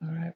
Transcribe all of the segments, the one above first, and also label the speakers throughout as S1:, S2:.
S1: All right.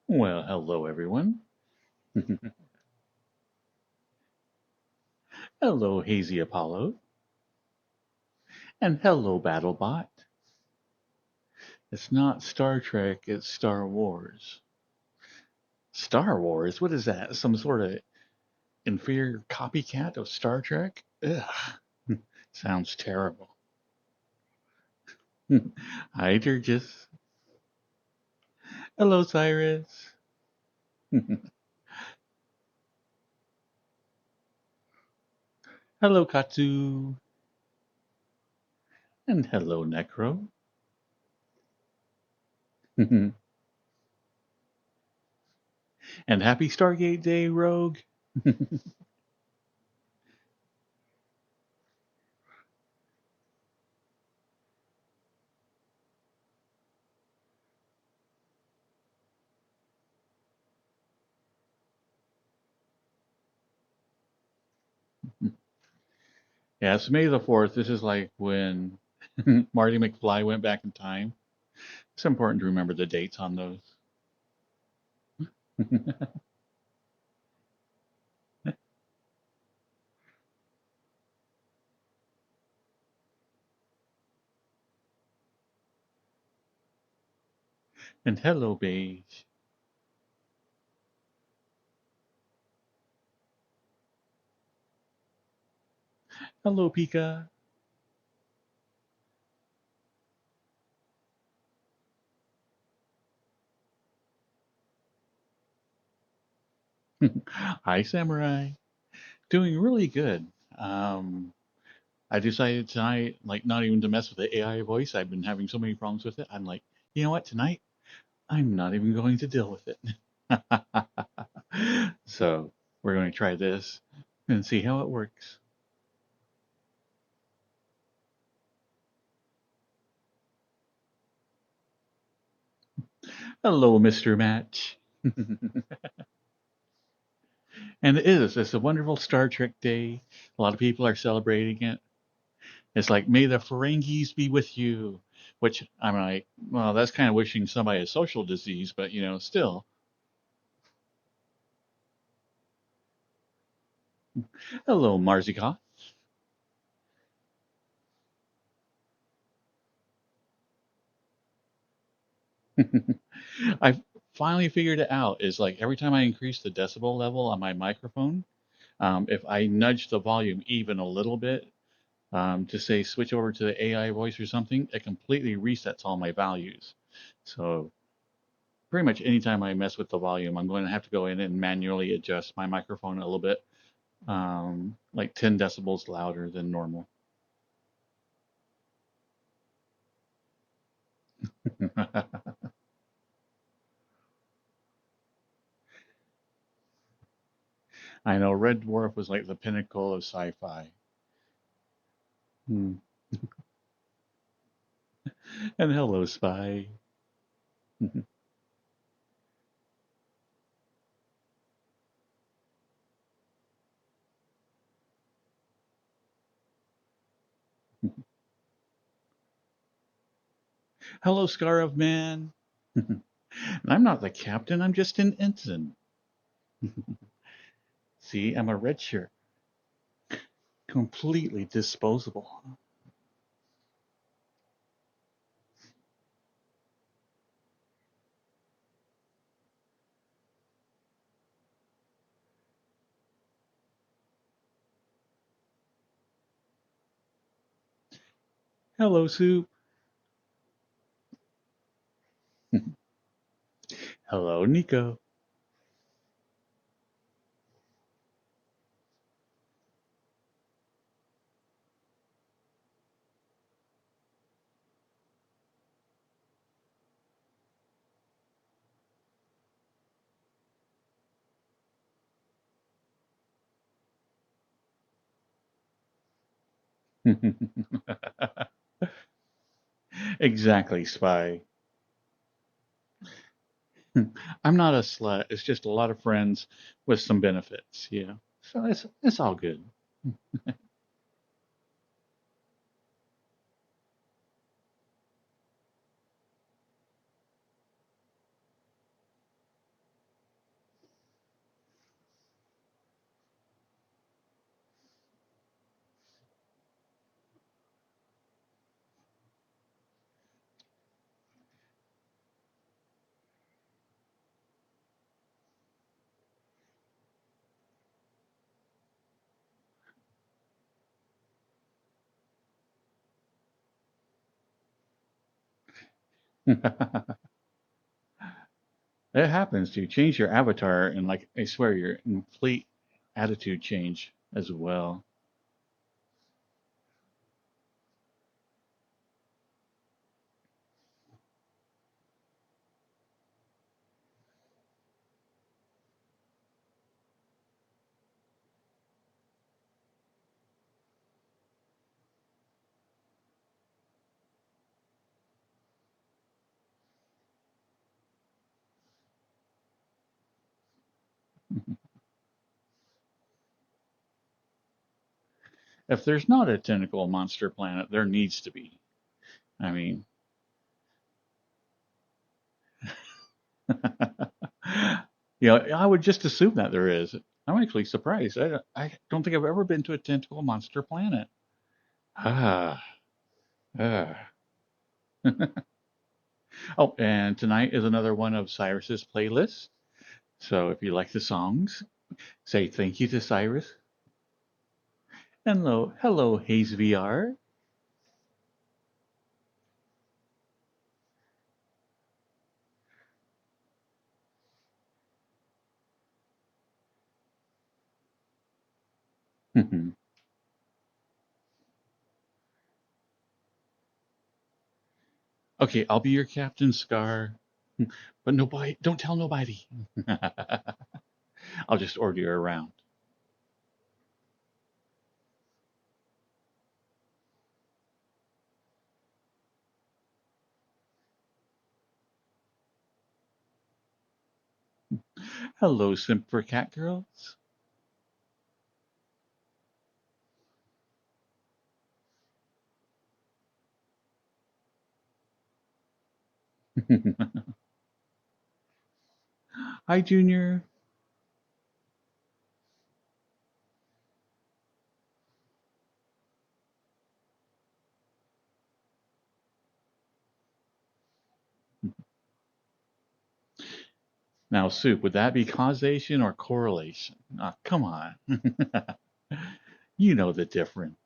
S1: Well, hello, everyone. Hello, Hazy Apollo. And hello, BattleBot. It's not Star Trek, it's Star Wars. Star Wars? What is that? Some sort of inferior copycat of Star Trek? Ugh. Sounds terrible. Hi, Durgis. Hello, Cyrus. Hello, Katsu. And hello, Necro. And happy Stargate Day, Rogue. Yeah, it's May the 4th. This is like when Marty McFly went back in time. It's important to remember the dates on those. And hello, Beige. Hello, Pika. Hi, Samurai. Doing really good. Um, I decided tonight, like, not even to mess with the AI voice. I've been having so many problems with it. I'm like, you know what? Tonight, I'm not even going to deal with it. So, we're going to try this and see how it works. Hello, Mr. Match. And it is. It's a wonderful Star Trek day. A lot of people are celebrating it. It's like, may the Ferengis be with you, which I'm like, well, that's kind of wishing somebody a social disease, but still. Hello, Marzica. I finally figured it out. Is like every time I increase the decibel level on my microphone, if I nudge the volume even a little bit, Just say switch over to the AI voice or something, it completely resets all my values. So pretty much anytime I mess with the volume, I'm going to have to go in and manually adjust my microphone a little bit, like 10 decibels louder than normal. I know Red Dwarf was like the pinnacle of sci-fi. Hmm. And hello, Spy. Hello, Scar of Man. I'm not the captain, I'm just an ensign. See, I'm a red shirt. Completely disposable. Hello, Soup. Hello, Nico. Exactly, Spy. I'm not a slut. It's just a lot of friends with some benefits, you know. So it's all good. It happens. You change your avatar, and like I swear, your complete attitude change as well. If there's not a tentacle monster planet, there needs to be. I mean, I would just assume that there is. I'm actually surprised. I don't think I've ever been to a tentacle monster planet. Ah, ah. Oh, and tonight is another one of Cyrus's playlists. So if you like the songs, say thank you to Cyrus. Hello, hello, Haze VR. Okay, I'll be your Captain Scar, but nobody, don't tell nobody. I'll just order you around. Hello, Simp for Cat Girls. Hi, Junior. Now, Soup, would that be causation or correlation? Ah, come on. You know the difference.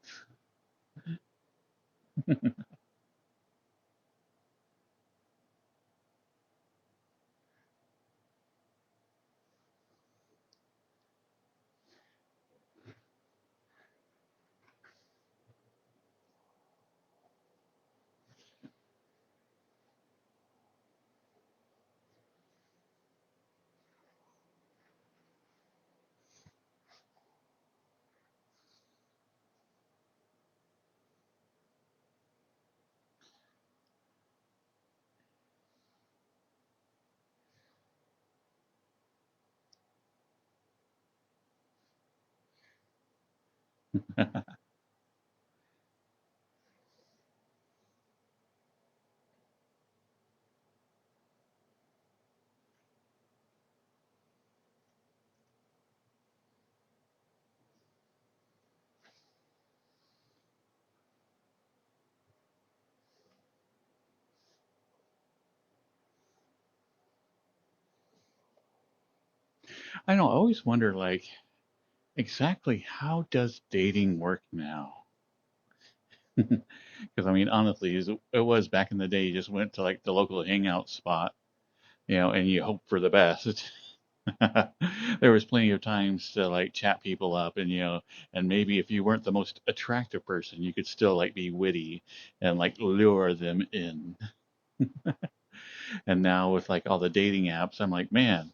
S1: I know. I always wonder, like, exactly how does dating work now? Because I mean, honestly, it was back in the day. You just went to like the local hangout spot, and you hope for the best. There was plenty of times to like chat people up, and maybe if you weren't the most attractive person, you could still like be witty and like lure them in. And now with like all the dating apps, I'm like, man,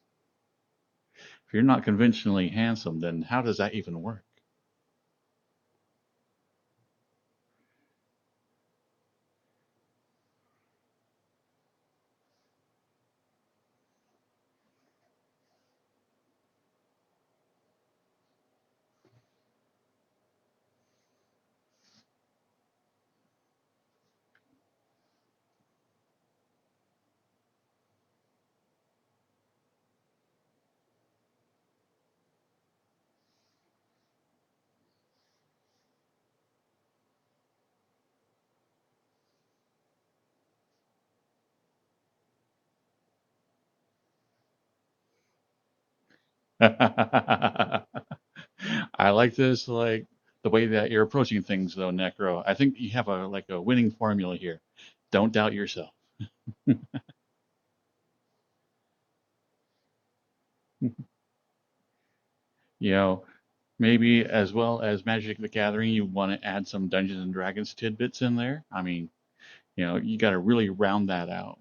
S1: if you're not conventionally handsome, then how does that even work? I like this, like the way that you're approaching things, though, Necro. I think you have a winning formula here. Don't doubt yourself. You know, maybe as well as Magic the Gathering, you want to add some Dungeons and Dragons tidbits in there. I mean, you got to really round that out.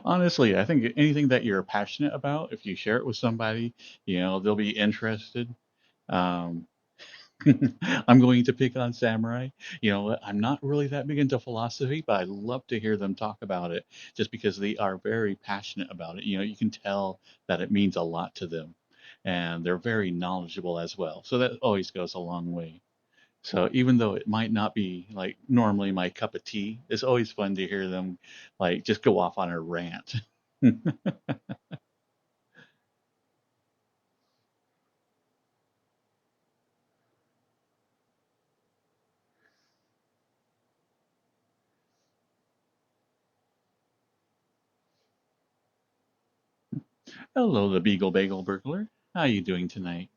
S1: Honestly, I think anything that you're passionate about, if you share it with somebody, they'll be interested. Um, I'm going to pick on Samurai. You know what? I'm not really that big into philosophy, but I love to hear them talk about it just because they are very passionate about it. You can tell that it means a lot to them, and they're very knowledgeable as well. So that always goes a long way. So even though it might not be like normally my cup of tea, it's always fun to hear them like just go off on a rant. Hello, the Beagle Bagel Burglar. How you doing tonight?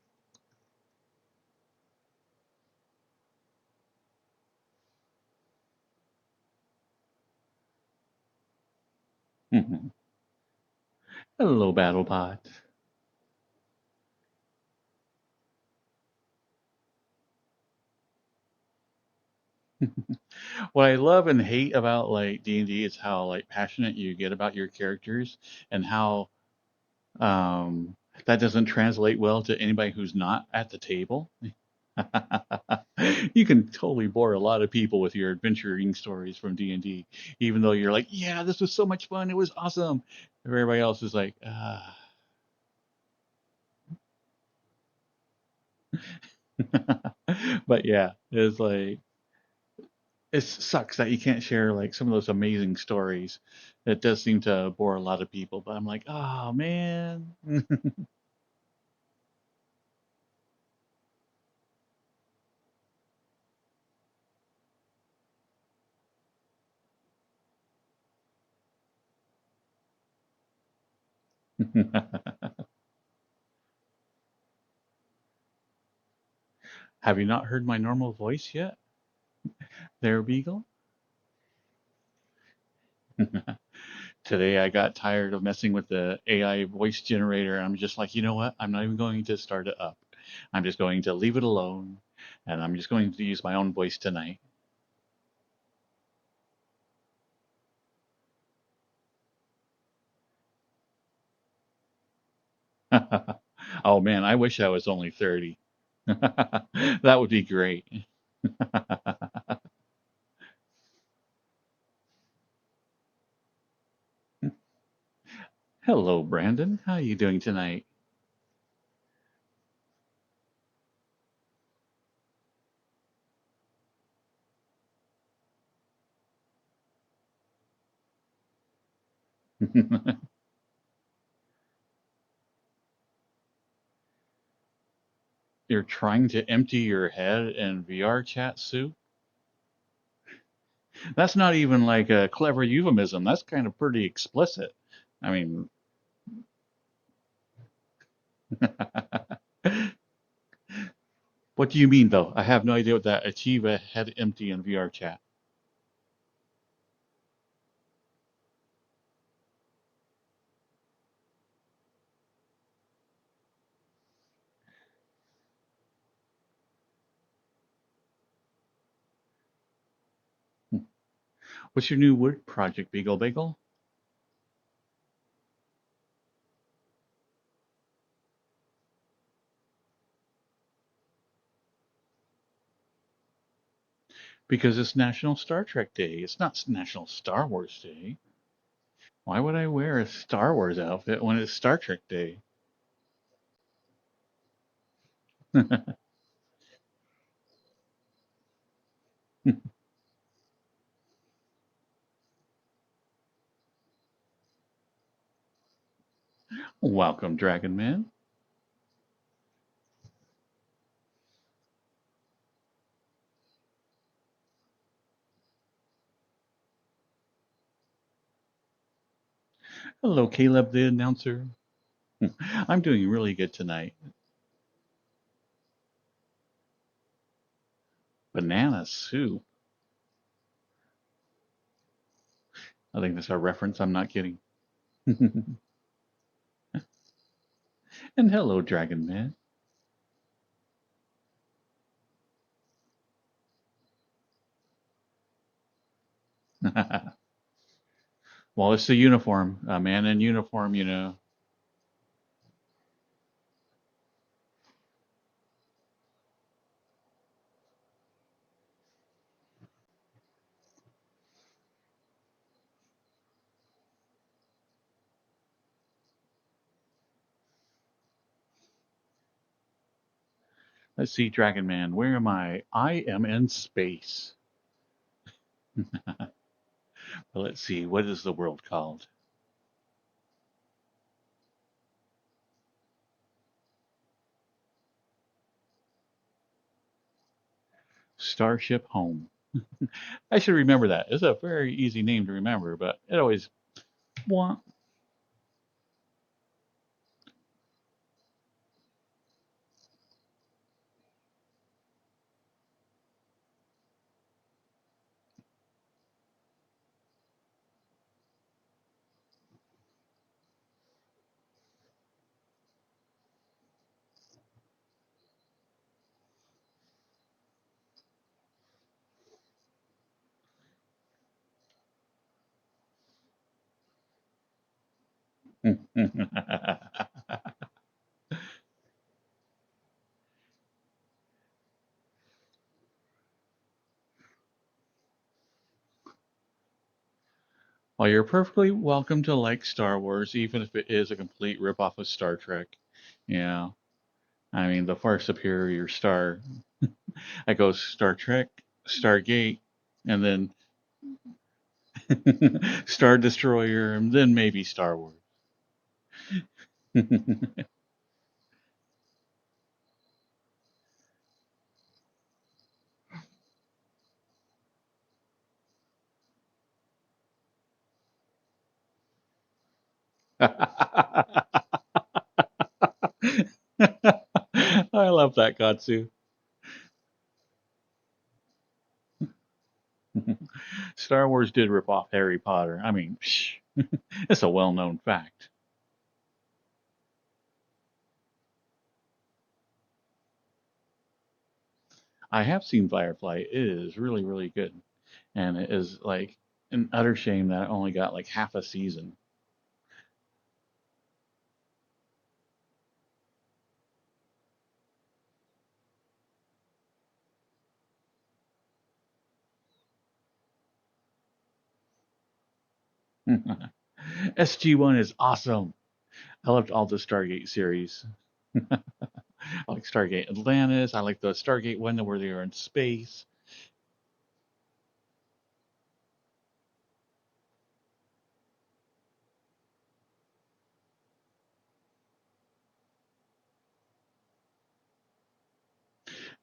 S1: Hello, BattleBot. What I love and hate about like D&D is how like passionate you get about your characters and how um that doesn't translate well to anybody who's not at the table. You can totally bore a lot of people with your adventuring stories from D&D, even though you're like, yeah, this was so much fun, it was awesome. Everybody else is like, ah. But yeah, it's like it sucks that you can't share like some of those amazing stories. It does seem to bore a lot of people, but I'm like, oh man. Have you not heard my normal voice yet, there, Beagle? Today I got tired of messing with the AI voice generator. I'm just like, you know what? I'm not even going to start it up. I'm just going to leave it alone, and I'm just going to use my own voice tonight. Oh man, I wish I was only 30. That would be great. Hello, Brandon. How are you doing tonight? You're trying to empty your head in VR chat soup? That's not even like a clever euphemism. That's kind of pretty explicit. I mean, what do you mean though? I have no idea what that achieve a head empty in VR chat. What's your new word project, Beagle Bagel? Because it's National Star Trek Day. It's not National Star Wars Day. Why would I wear a Star Wars outfit when it's Star Trek Day? Welcome, Dragon Man. Hello, Caleb the announcer. I'm doing really good tonight. Banana soup. I think that's a reference I'm not getting. And hello, Dragon Man. Well, it's the uniform. A man in uniform, you know. Let's see, Dragon Man. Where am I? I am in space. Let's see. What is the world called? Starship Home. I should remember that. It's a very easy name to remember, but it always. Wah. Well, you're perfectly welcome to like Star Wars, even if it is a complete ripoff of Star Trek. Yeah. I mean, the far superior star. I go Star Trek, Stargate. and then Star Destroyer, and then maybe Star Wars. I love that Katsu. Star Wars did rip off Harry Potter. I mean, psh, it's a well-known fact. I have seen Firefly. It is really, really good, and it is like an utter shame that it only got like half a season. SG-1 is awesome. I loved all the Stargate series. I like Stargate Atlantis. I like the Stargate one where they were in space.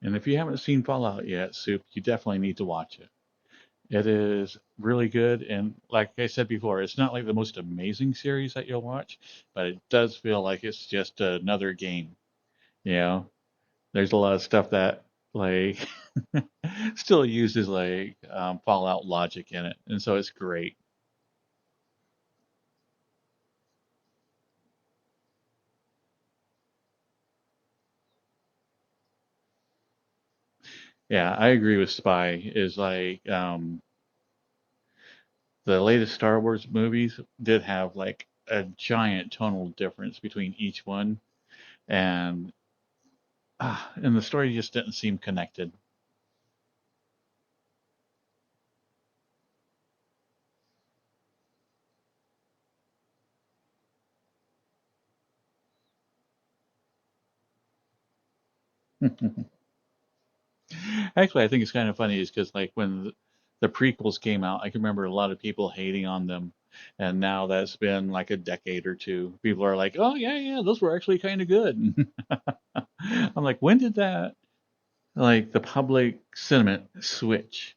S1: And if you haven't seen Fallout yet, Soup, you definitely need to watch it. It is really good, and like I said before, it's not like the most amazing series that you'll watch, but it does feel like it's just another game. You know, there's a lot of stuff that like still uses like Fallout logic in it, and so it's great. Yeah, I agree with Spy. Is like the latest Star Wars movies did have like a giant tonal difference between each one, and and the story just didn't seem connected. Actually, I think it's kind of funny is because like when the prequels came out, I can remember a lot of people hating on them, and now that's been like a decade or two. People are like, "Oh yeah, yeah, those were actually kind of good." I'm like, when did that like the public sentiment switch?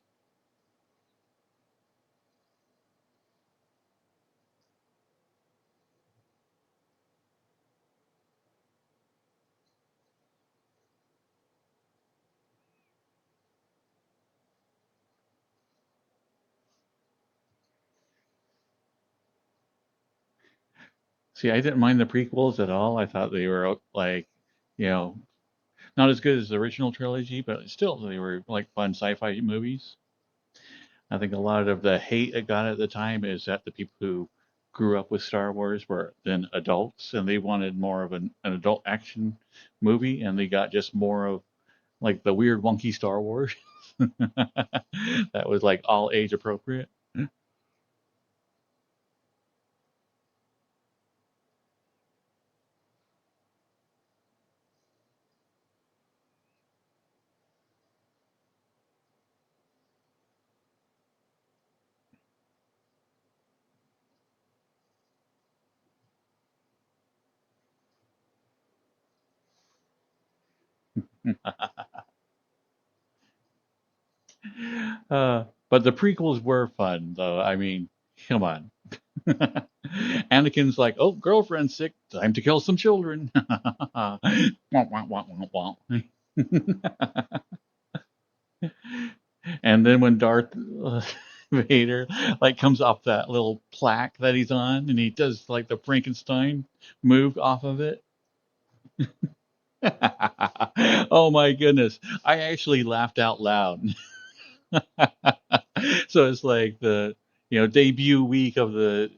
S1: See, I didn't mind the prequels at all. I thought they were like, you know, not as good as the original trilogy, but still they were like fun sci-fi movies. I think a lot of the hate it got at the time is that the people who grew up with Star Wars were then adults and they wanted more of an adult action movie and they got just more of like the weird wonky Star Wars that was like all age appropriate. But the prequels were fun though. I mean, come on. Anakin's like, oh, girlfriend's sick. Time to kill some children. Wah, wah, wah, wah, wah. And then when Darth Vader like comes off that little plaque that he's on, and he does like the Frankenstein move off of it. Oh my goodness! I actually laughed out loud. So it's like the debut week of the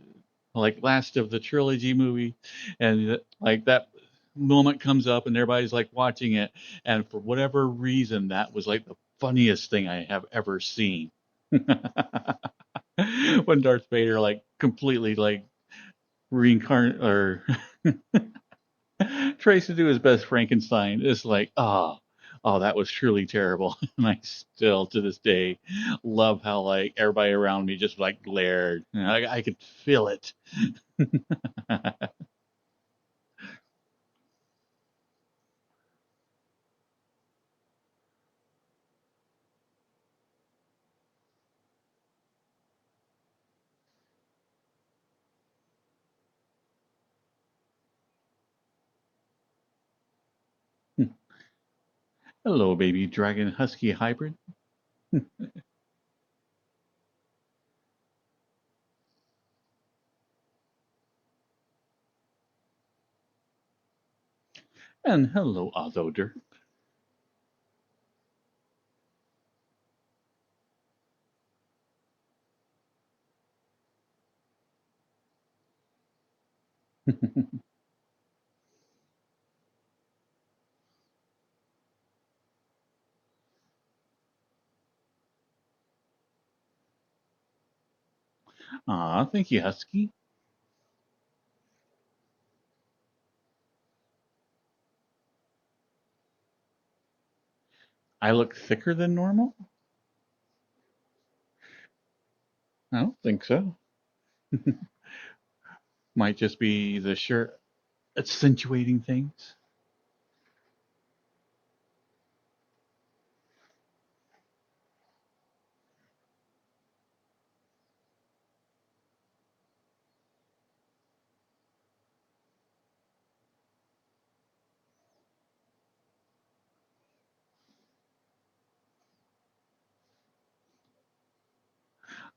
S1: like last of the trilogy movie, and like that moment comes up, and everybody's like watching it, and for whatever reason, that was like the funniest thing I have ever seen. When Darth Vader like completely like reincarnate or tries to do his best Frankenstein, it's like, ah, Oh, that was truly terrible. And I still, to this day, love how like everybody around me just like glared. You know, I could feel it. Hello, baby dragon husky hybrid. And hello, Ozoder. Aw, thank you, Husky. I look thicker than normal? I don't think so. Might just be the shirt accentuating things.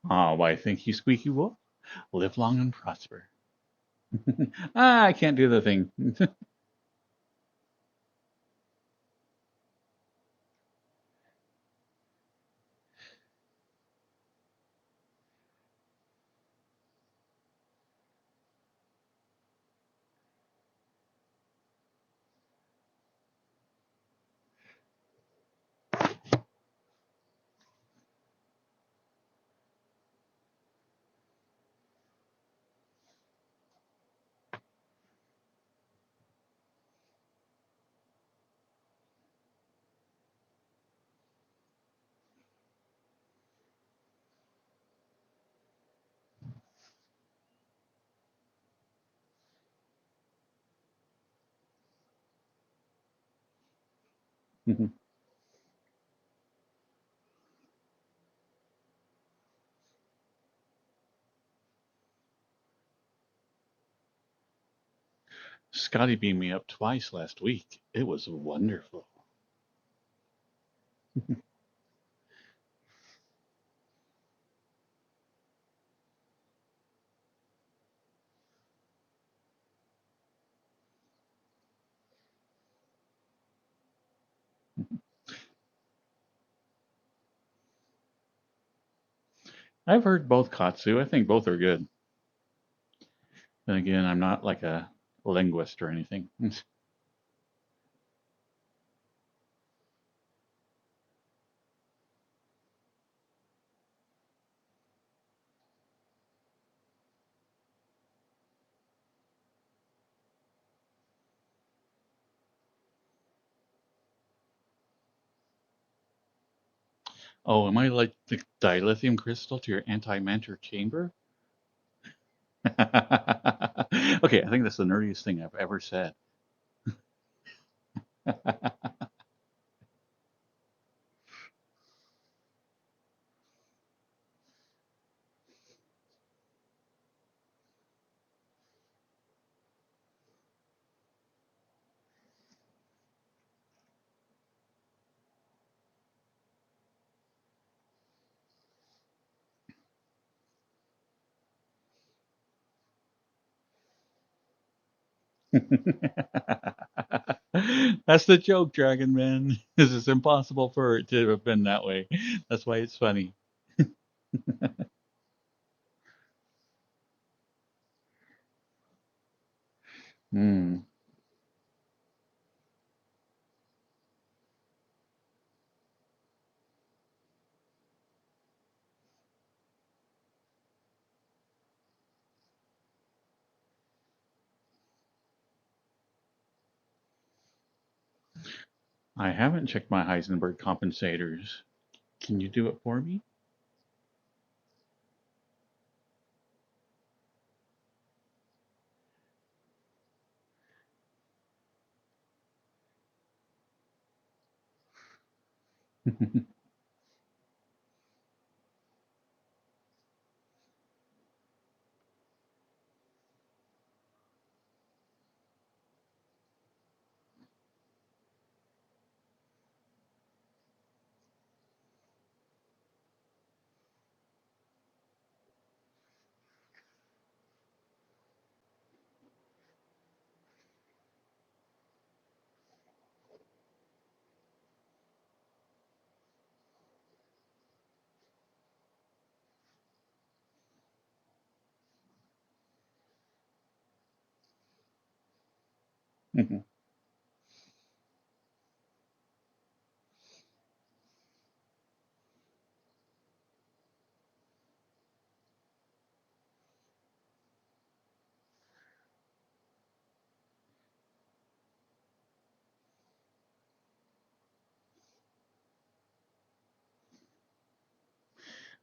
S1: Ah, why, thank you, Squeaky Wolf. Live long and prosper. I can't do the thing. Scotty beamed me up twice last week. It was wonderful. I've heard both Katsu. I think both are good. Then again, I'm not like a linguist or anything. Oh, am I like the dilithium crystal to your antimatter chamber? Okay, I think that's the nerdiest thing I've ever said. That's the joke, Dragon Man. This is impossible for it to have been that way. That's why it's funny. Mm. I haven't checked my Heisenberg compensators. Can you do it for me?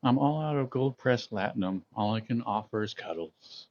S1: I'm all out of gold pressed latinum. All I can offer is cuddles.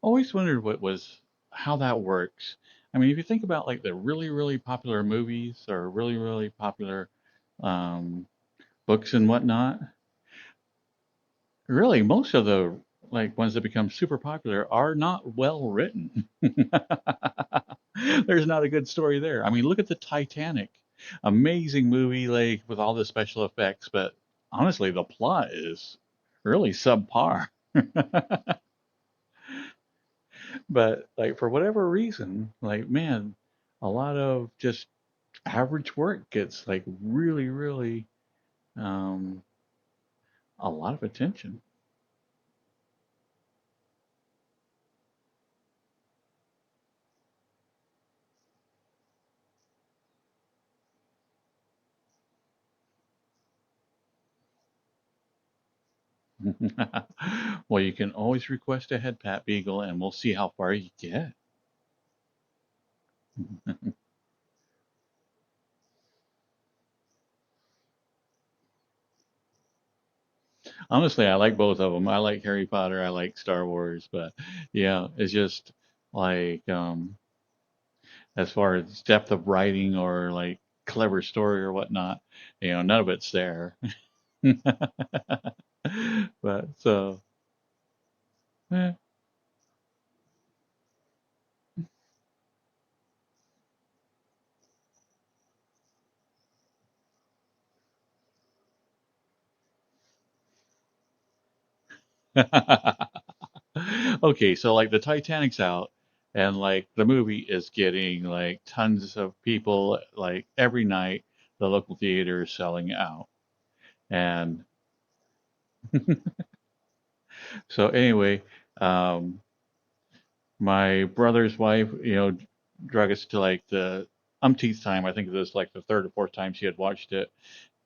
S1: Always wondered what was how that works. I mean, if you think about like the really, really popular movies or really, really popular um, books and whatnot, really most of the like ones that become super popular are not well written. There's not a good story there. I mean, look at the Titanic. Amazing movie, like with all the special effects, but honestly, the plot is really subpar. But like for whatever reason, like man, a lot of just average work gets like really, really um, a lot of attention. Well, you can always request a head pat beagle, and we'll see how far you get. Honestly, I like both of them. I like Harry Potter. I like Star Wars, but yeah, it's just like as far as depth of writing or like clever story or whatnot, none of it's there. But so, eh. Okay, so like the Titanic's out, and like the movie is getting like tons of people like every night. The local theater is selling out, and so anyway, um, my brother's wife, drug us to like the umpteenth time. I think it was like the third or fourth time she had watched it.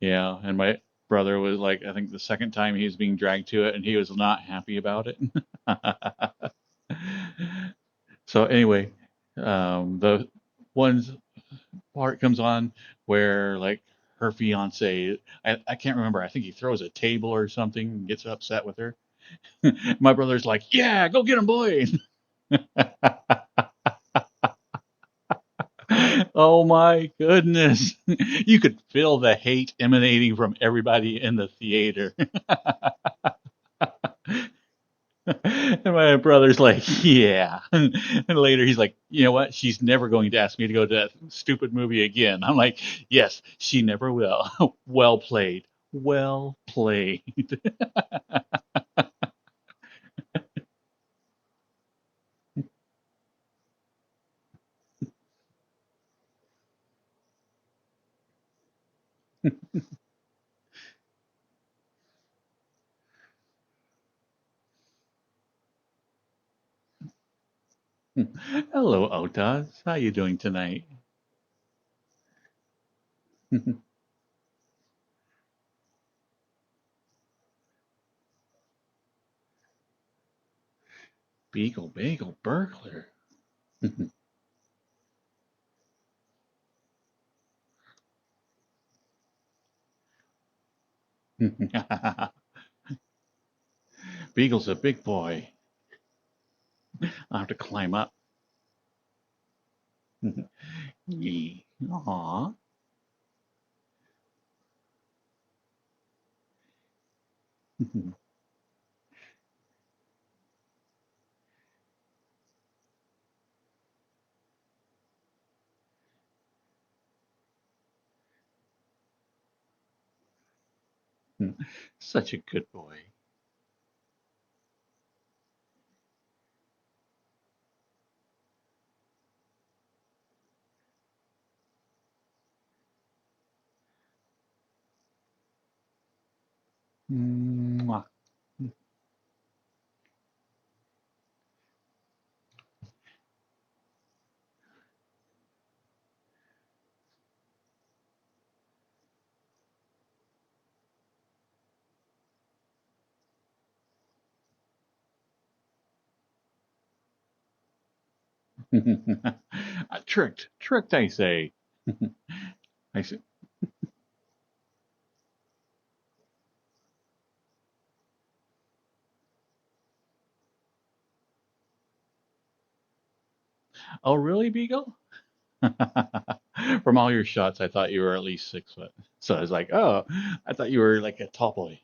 S1: Yeah, and my brother was like, I think the second time he was being dragged to it, and he was not happy about it. So anyway, the one part comes on where like her fiance, I can't remember. I think he throws a table or something, and gets upset with her. My brother's like, "Yeah, go get him, boy." Oh my goodness. You could feel the hate emanating from everybody in the theater. And my brother's like, yeah. And later he's like, you know what? She's never going to ask me to go to that stupid movie again. I'm like, yes, she never will. Well played. Well played. Hello, Otas. How you doing tonight? Beagle Bagel Burglar. Beagle's a big boy. I'll have to climb up. Yee. Aw. Such a good boy. Mwah. Tricked, tricked, I say. I say, oh, really, Beagle? From all your shots, I thought you were at least 6 foot. So I was like, oh, I thought you were like a tall boy.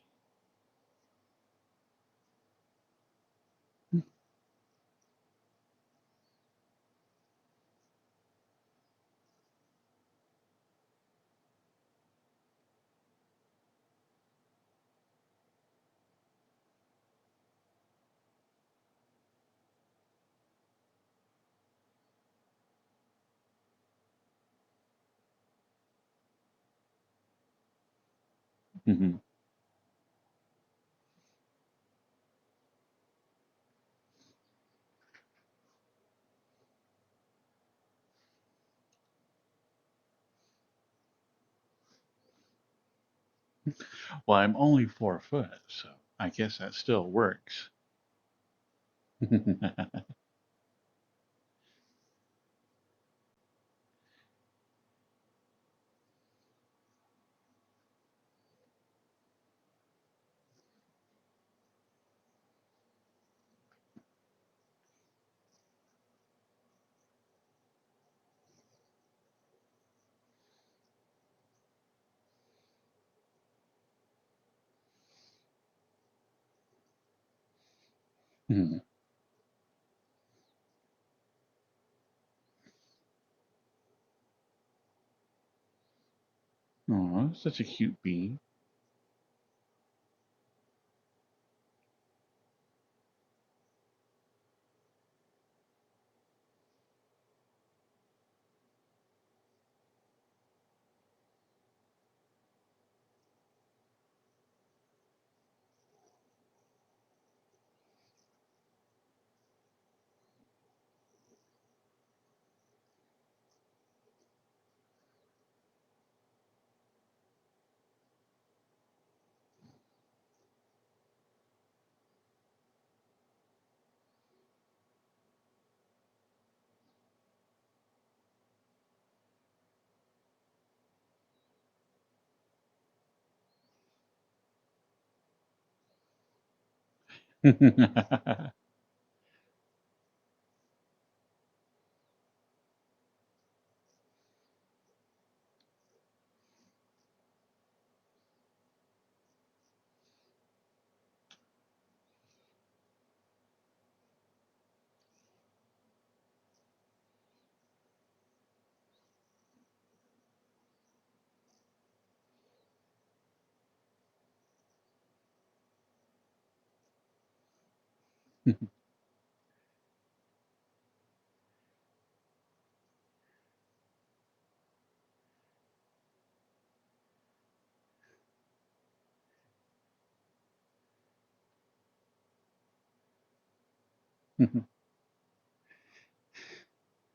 S1: Well, I'm only 4 foot, so I guess that still works. Oh, such a cute bee.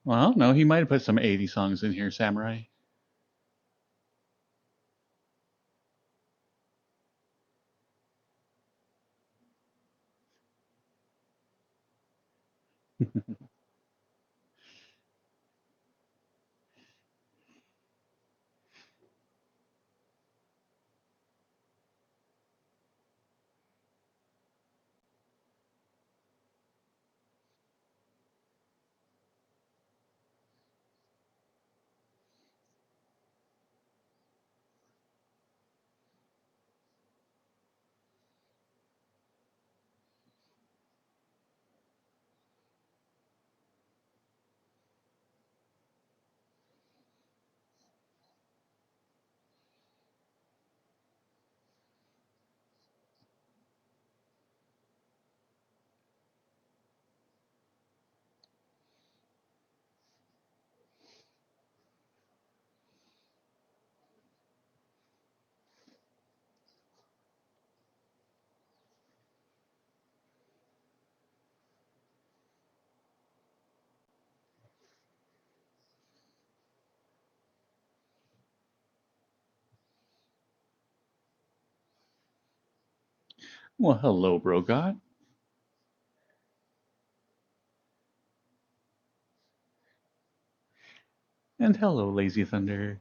S1: Well, no, he might have put some 80 songs in here, Samurai. Well, hello, Brogot. And hello, Lazy Thunder.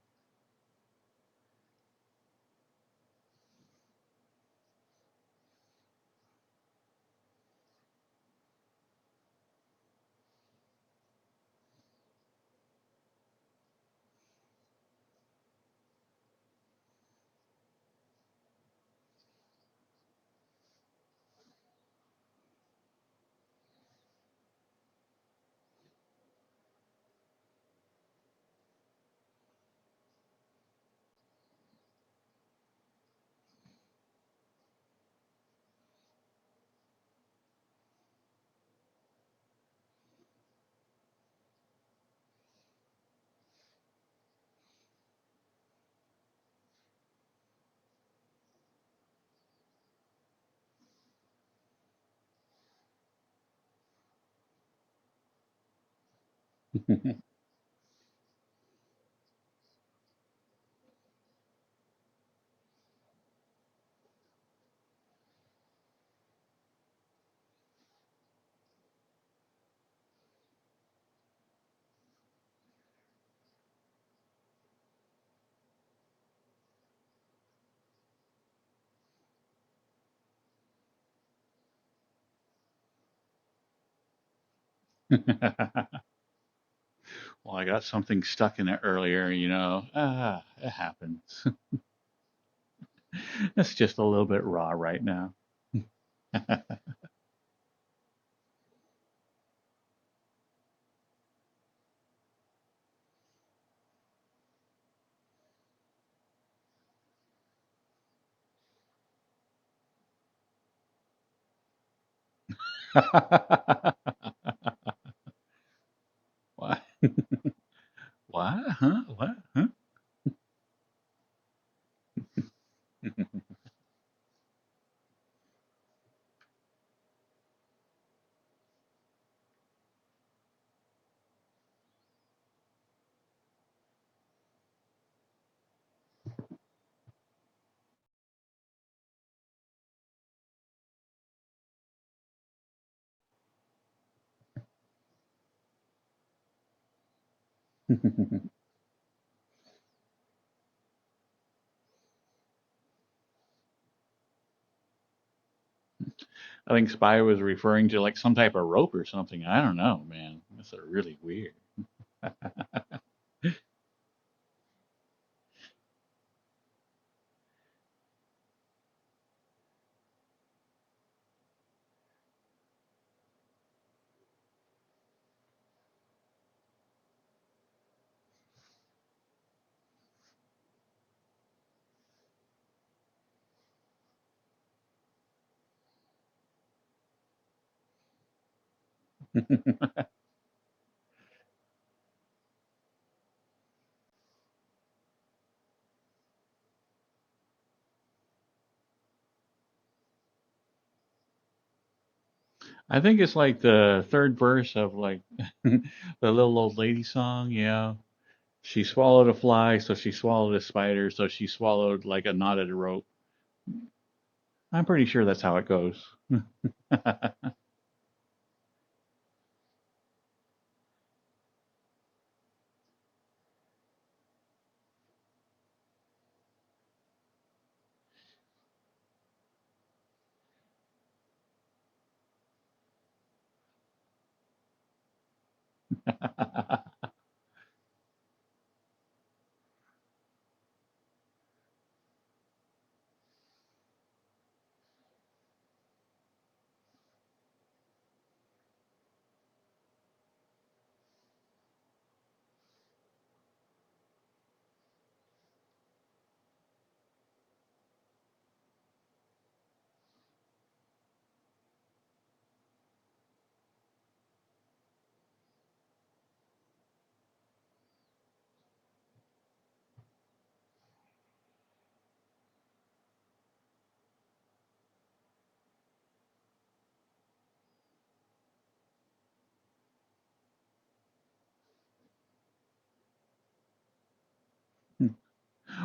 S1: Well, I got something stuck in it earlier, you know. It happens. It's just a little bit raw right now. What? What? Huh? What? Huh? I think Spy was referring to like some type of rope or something. I don't know, man. That's a really weird. I think it's like the third verse of like the little old lady song. Yeah, she swallowed a fly, so she swallowed a spider, so she swallowed like a knotted rope. I'm pretty sure that's how it goes.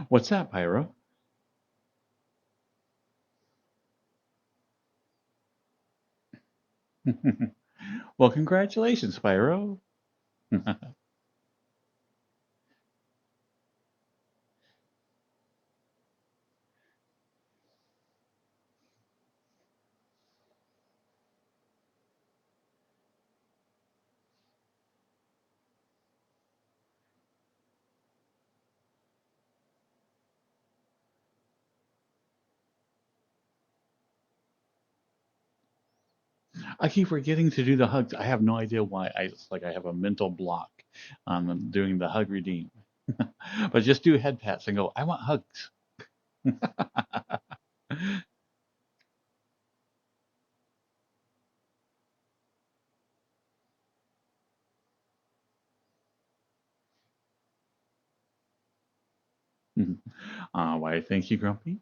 S1: What's that, Pyro? Well, congratulations, Pyro. I keep forgetting to do the hugs. I have no idea why. It's like I have a mental block on doing the hug redeem. But just do head pats and go, I want hugs. Why, thank you, Grumpy.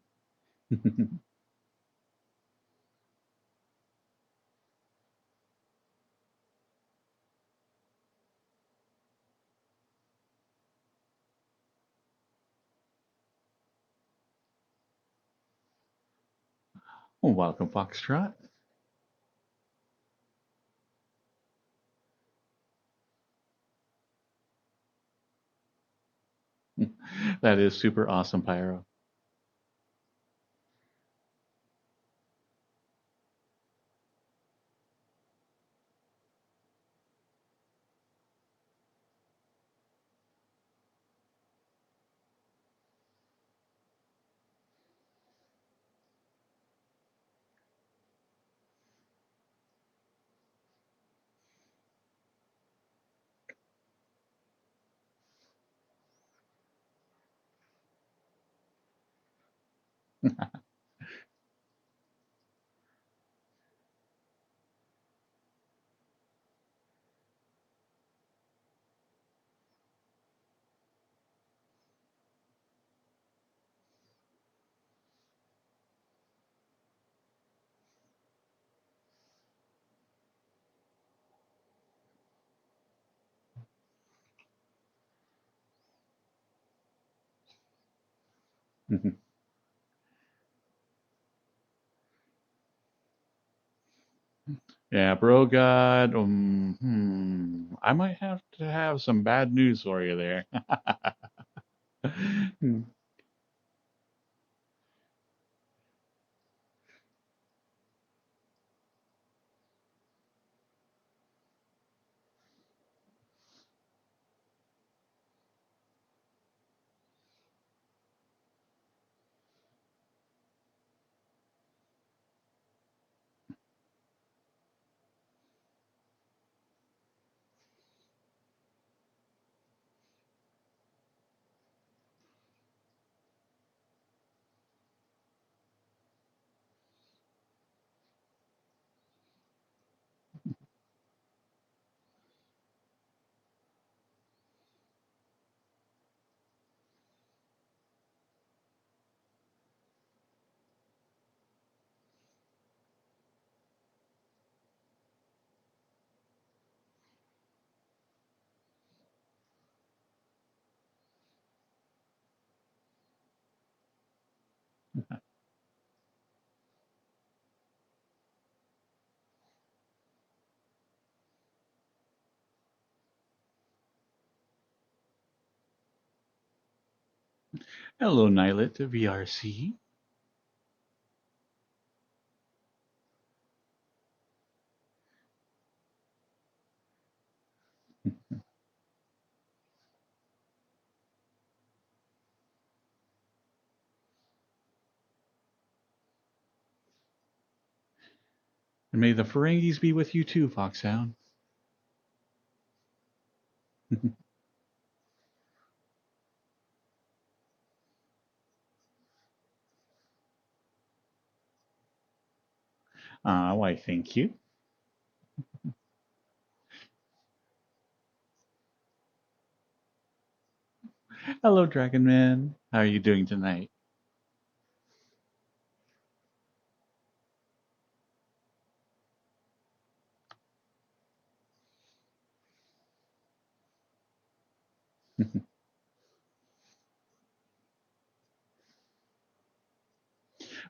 S1: Well, welcome, Foxtrot. That is super awesome, Pyro. Yeah, bro, God. I might have to have some bad news for you there. Hello, Nylet to VRC. And may the Ferengis be with you too, Foxhound. Why, thank you. Hello, Dragon Man. How are you doing tonight?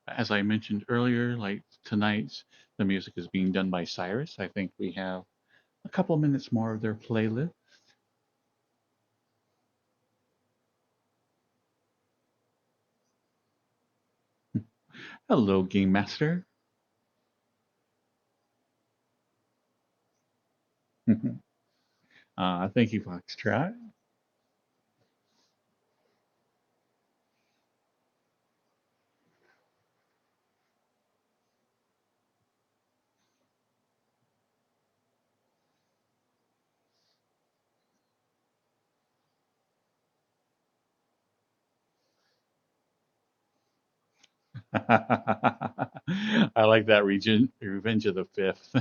S1: As I mentioned earlier, like tonight's, the music is being done by Cyrus. I think we have a couple minutes more of their playlist. Hello, Game Master. Thank you, Foxtrot. I like that region, Revenge of the Fifth.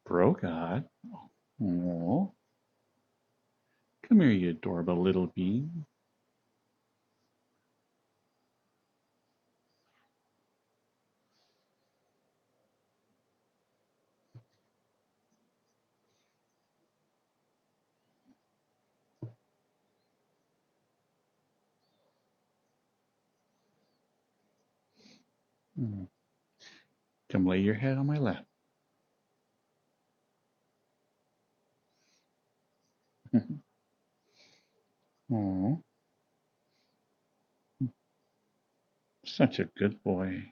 S1: Bro God. Oh, come here, you adorable little bean. Mm. Come lay your head on my lap. Oh, such a good boy.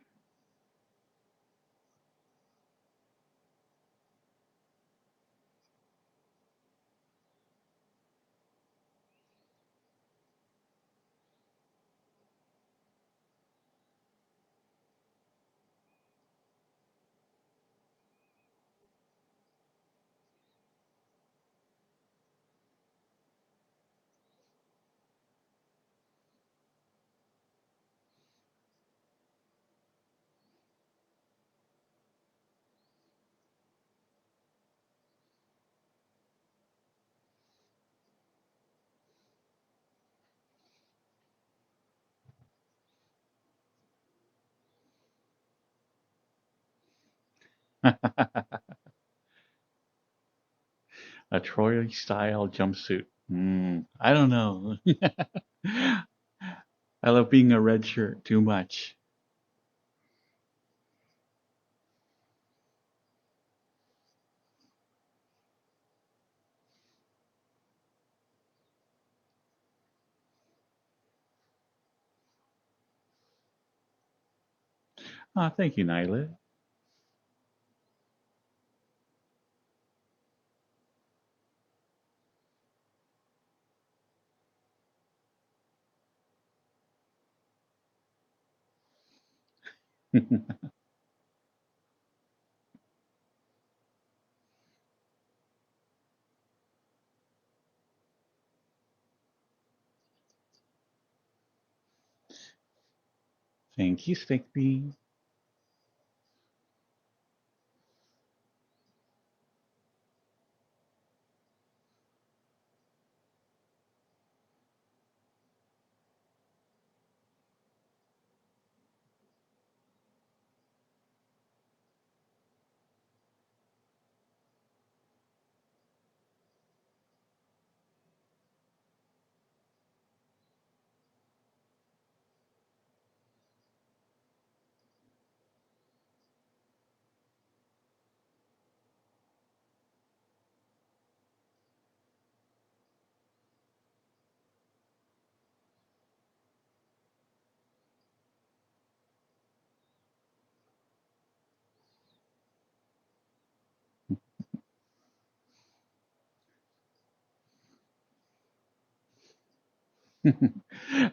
S1: A Troy style jumpsuit. I don't know. I love being a red shirt too much. Thank you, Nyla. Thank you, Stickbee.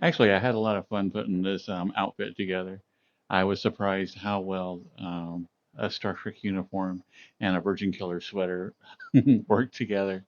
S1: Actually, I had a lot of fun putting this outfit together. I was surprised how well a Star Trek uniform and a Virgin Killer sweater worked together.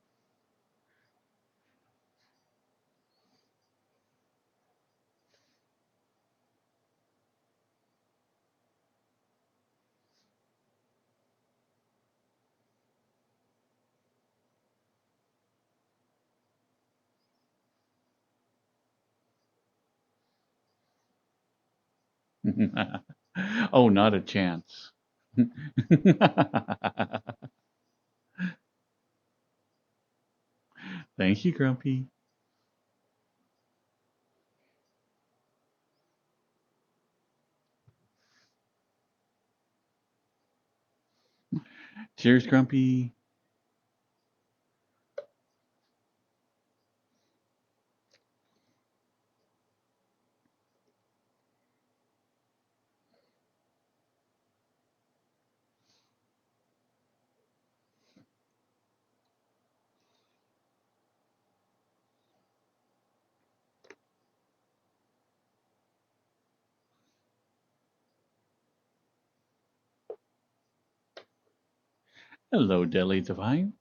S1: Oh, not a chance. Thank you, Grumpy. Cheers, Grumpy. Hello, Deli Divine.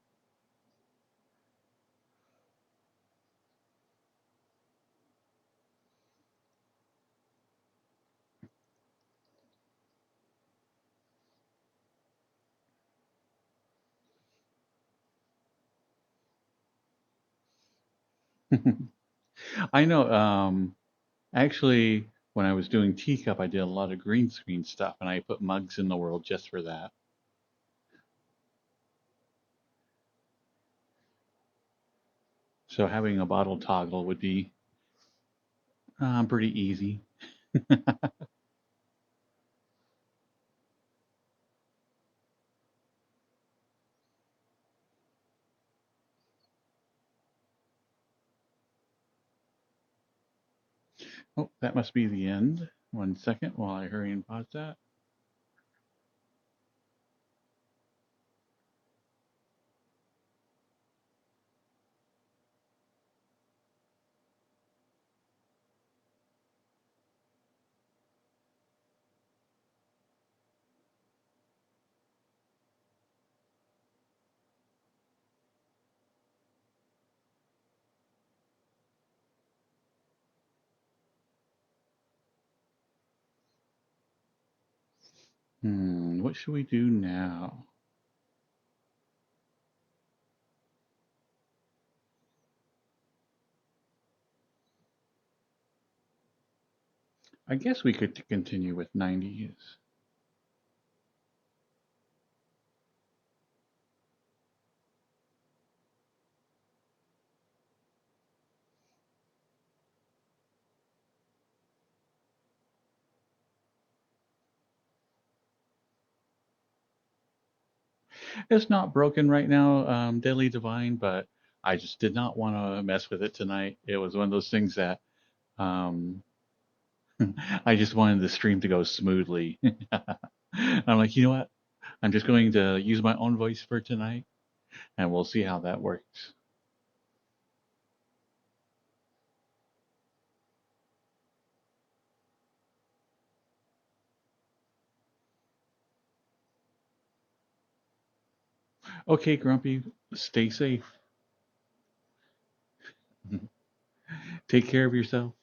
S1: I know. Actually, when I was doing Teacup, I did a lot of green screen stuff, and I put mugs in the world just for that. So having a bottle toggle would be pretty easy. Oh, that must be the end. 1 second while I hurry and pause that. What should we do now? I guess we could continue with 90s. It's not broken right now, Daily Divine, but I just did not want to mess with it tonight. It was one of those things that um, I just wanted the stream to go smoothly. I'm like, you know what? I'm just going to use my own voice for tonight, and we'll see how that works. Okay, Grumpy, stay safe. Take care of yourself.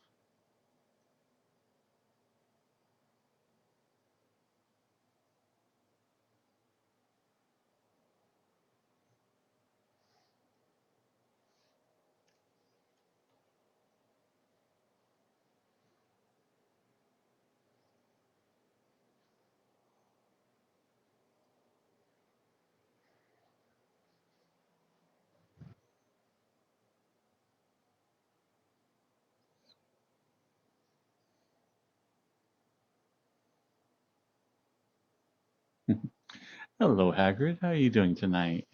S1: Hello, Hagrid. How are you doing tonight?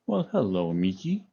S1: Well, hello, Miki.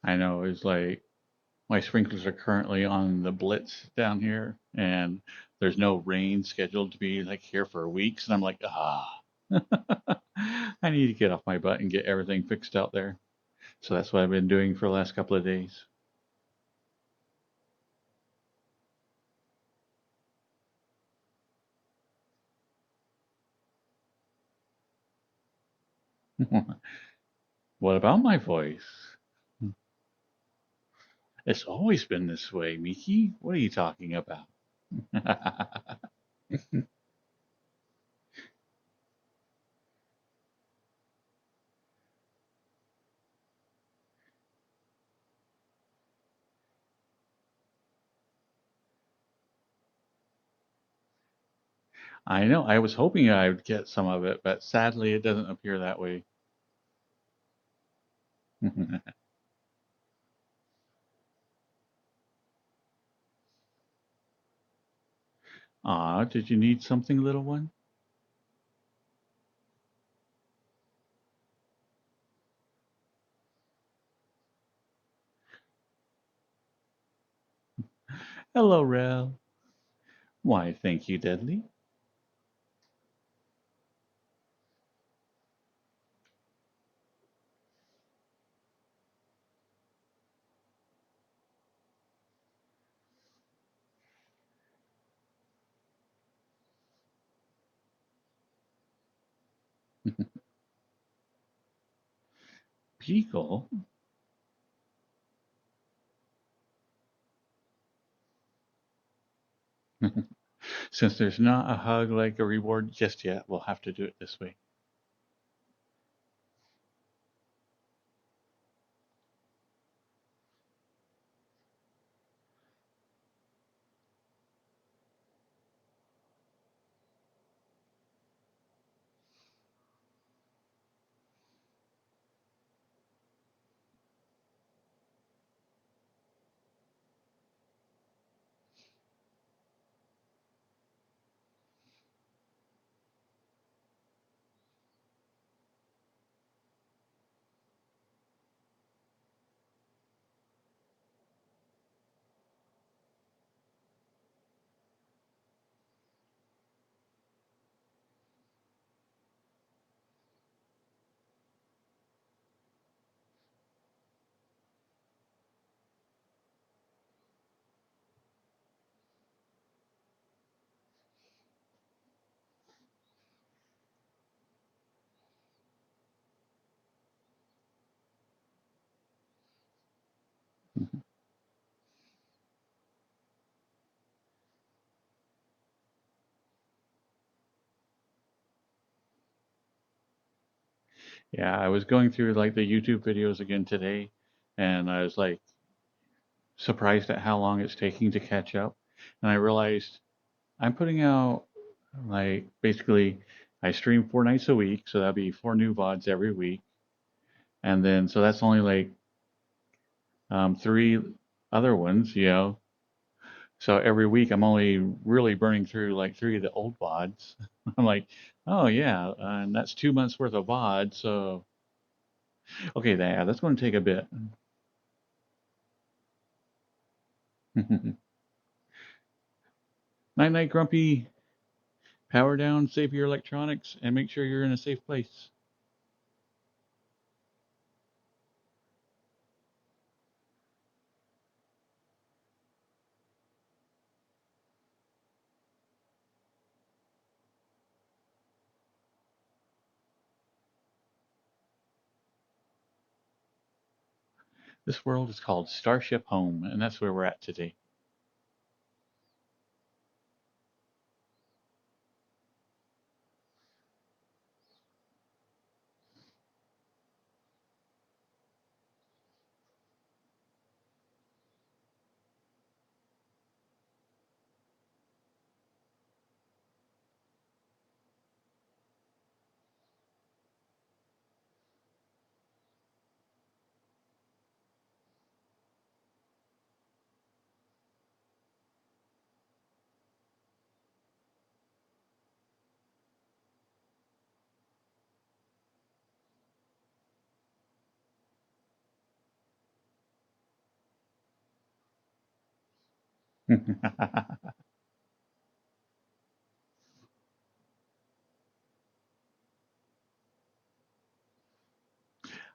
S1: I know it's like my sprinklers are currently on the blitz down here, and there's no rain scheduled to be like here for weeks, and I'm like, I need to get off my butt and get everything fixed out there. So that's what I've been doing for the last couple of days. What about my voice? It's always been this way, Miki. What are you talking about? I know. I was hoping I would get some of it, but sadly, it doesn't appear that way. Ah, did you need something, little one? Hello, Rel. Why, thank you, Deadly. Beagle? Since there's not a hug like a reward just yet, we'll have to do it this way. Yeah, I was going through like the YouTube videos again today, and I was like surprised at how long it's taking to catch up. And I realized I'm putting out like basically I stream 4 nights a week, so that'd be 4 new VODs every week. And then so that's only like three other ones. So every week I'm only really burning through like three of the old VODs. I'm like, oh yeah, and that's 2 months worth of VOD. So okay, yeah, that's going to take a bit. Night night, Grumpy. Power down, save your electronics, and make sure you're in a safe place. This world is called Starship Home, and that's where we're at today.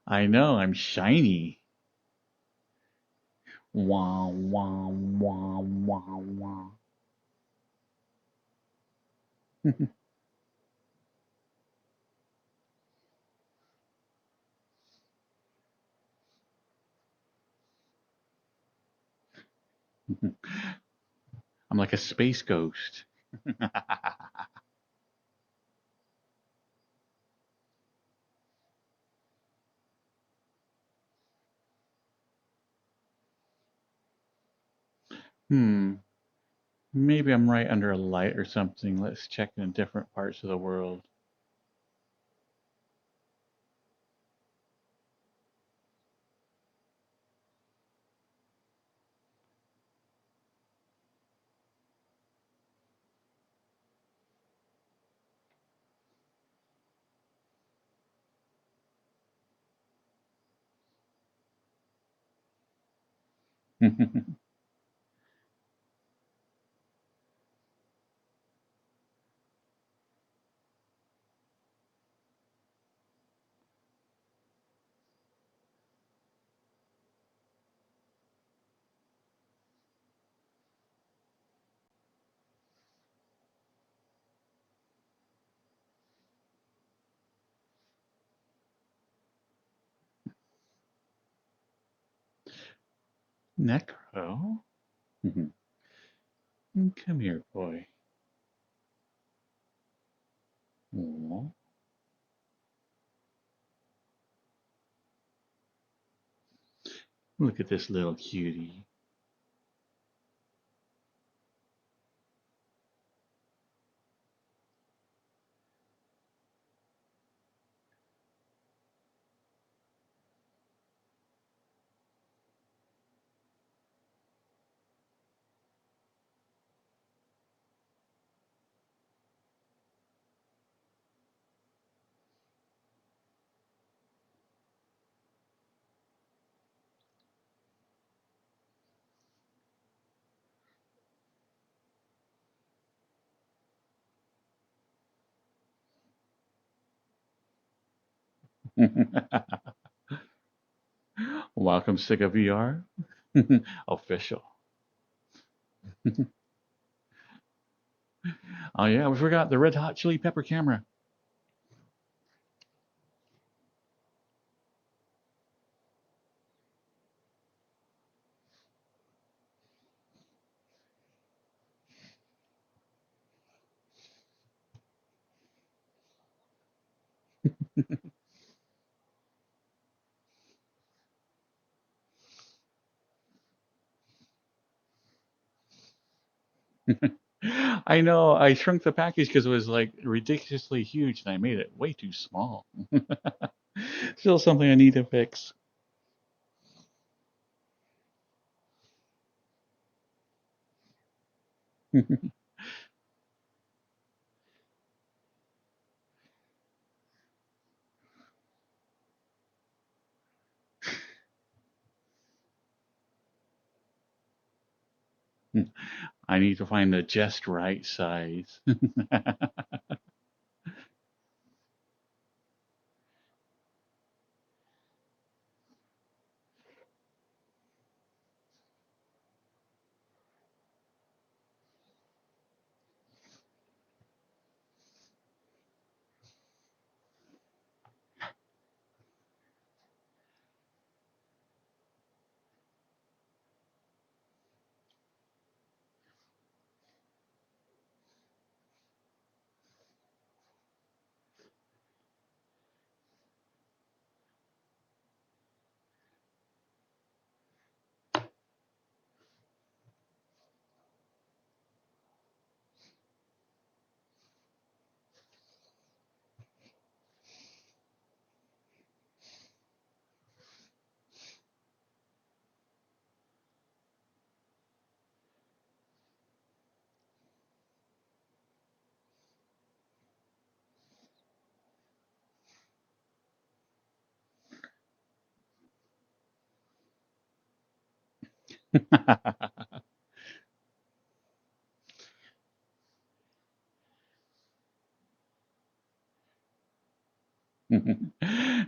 S1: I know, I'm shiny. Wah, wah, wah, wah, wah. I'm like a space ghost. Hmm, maybe I'm right under a light or something. Let's check in different parts of the world. Necro? Come here, boy. Aw, look at this little cutie. Welcome, Sega VR. Official. Oh yeah, we forgot the Red Hot Chili Pepper camera. I know, I shrunk the package because it was like ridiculously huge and I made it way too small. Still something I need to fix. I need to find the just right size.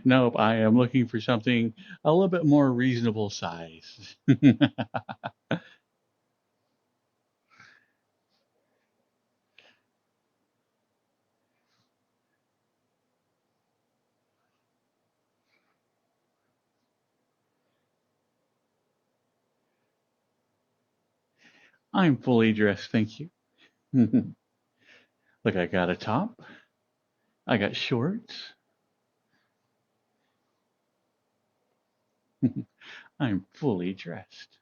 S1: Nope, I am looking for something a little bit more reasonable size. I'm fully dressed, thank you. Look, I got a top, I got shorts, I'm fully dressed.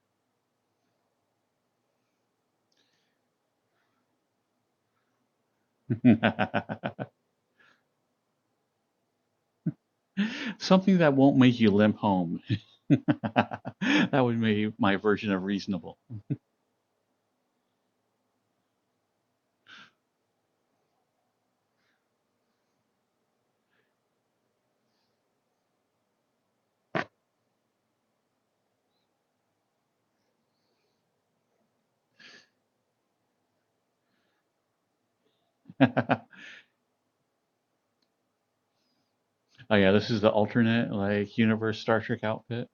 S1: Something that won't make you limp home. That would be my version of reasonable. Oh yeah, this is the alternate like universe Star Trek outfit.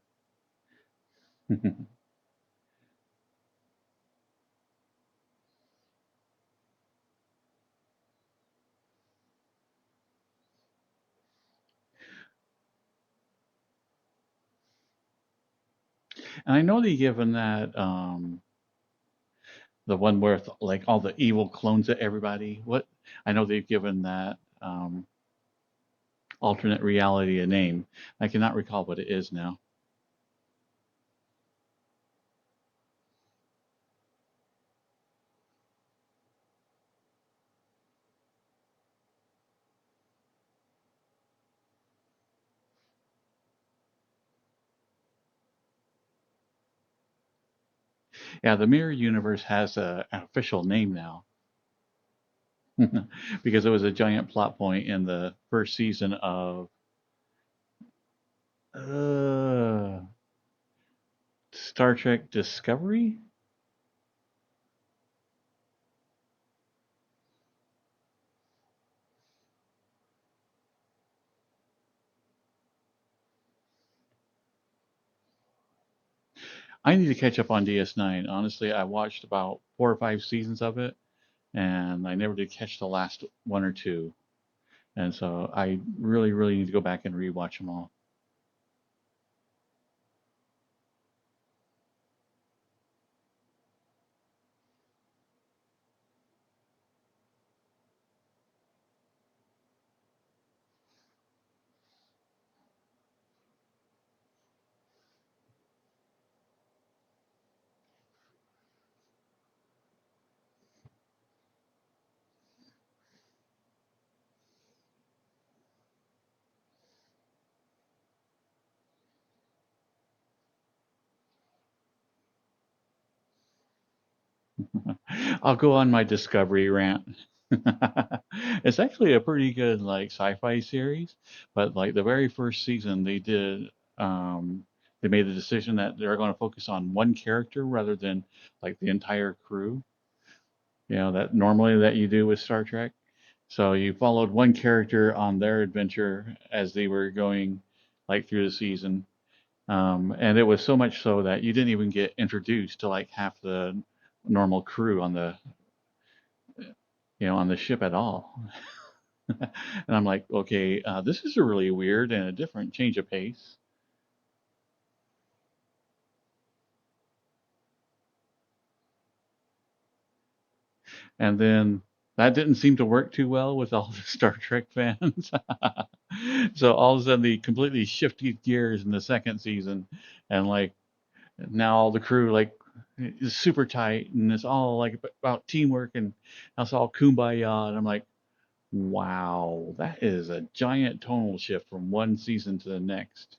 S1: And I know they given that the one where like all the evil clones of everybody. What I know they've given that alternate reality a name. I cannot recall what it is now. Yeah, the Mirror Universe has an official name now because it was a giant plot point in the first season of uh, Star Trek Discovery. I need to catch up on DS9. Honestly, I watched about 4 or 5 seasons of it, and I never did catch the last one or two. And so I really, really need to go back and rewatch them all. I'll go on my Discovery rant. It's actually a pretty good like sci-fi series, but like the very first season they made the decision that they're going to focus on one character rather than like the entire crew, that normally that you do with Star Trek. So you followed one character on their adventure as they were going like through the season. And it was so much so that you didn't even get introduced to like half the normal crew on the ship at all. And I'm like, okay, this is a really weird and a different change of pace. And then that didn't seem to work too well with all the Star Trek fans. So all of a sudden they completely shifted gears in the second season, and like now all the crew like is super tight, and it's all like about teamwork, and it's all kumbaya. And I'm like, wow, that is a giant tonal shift from one season to the next.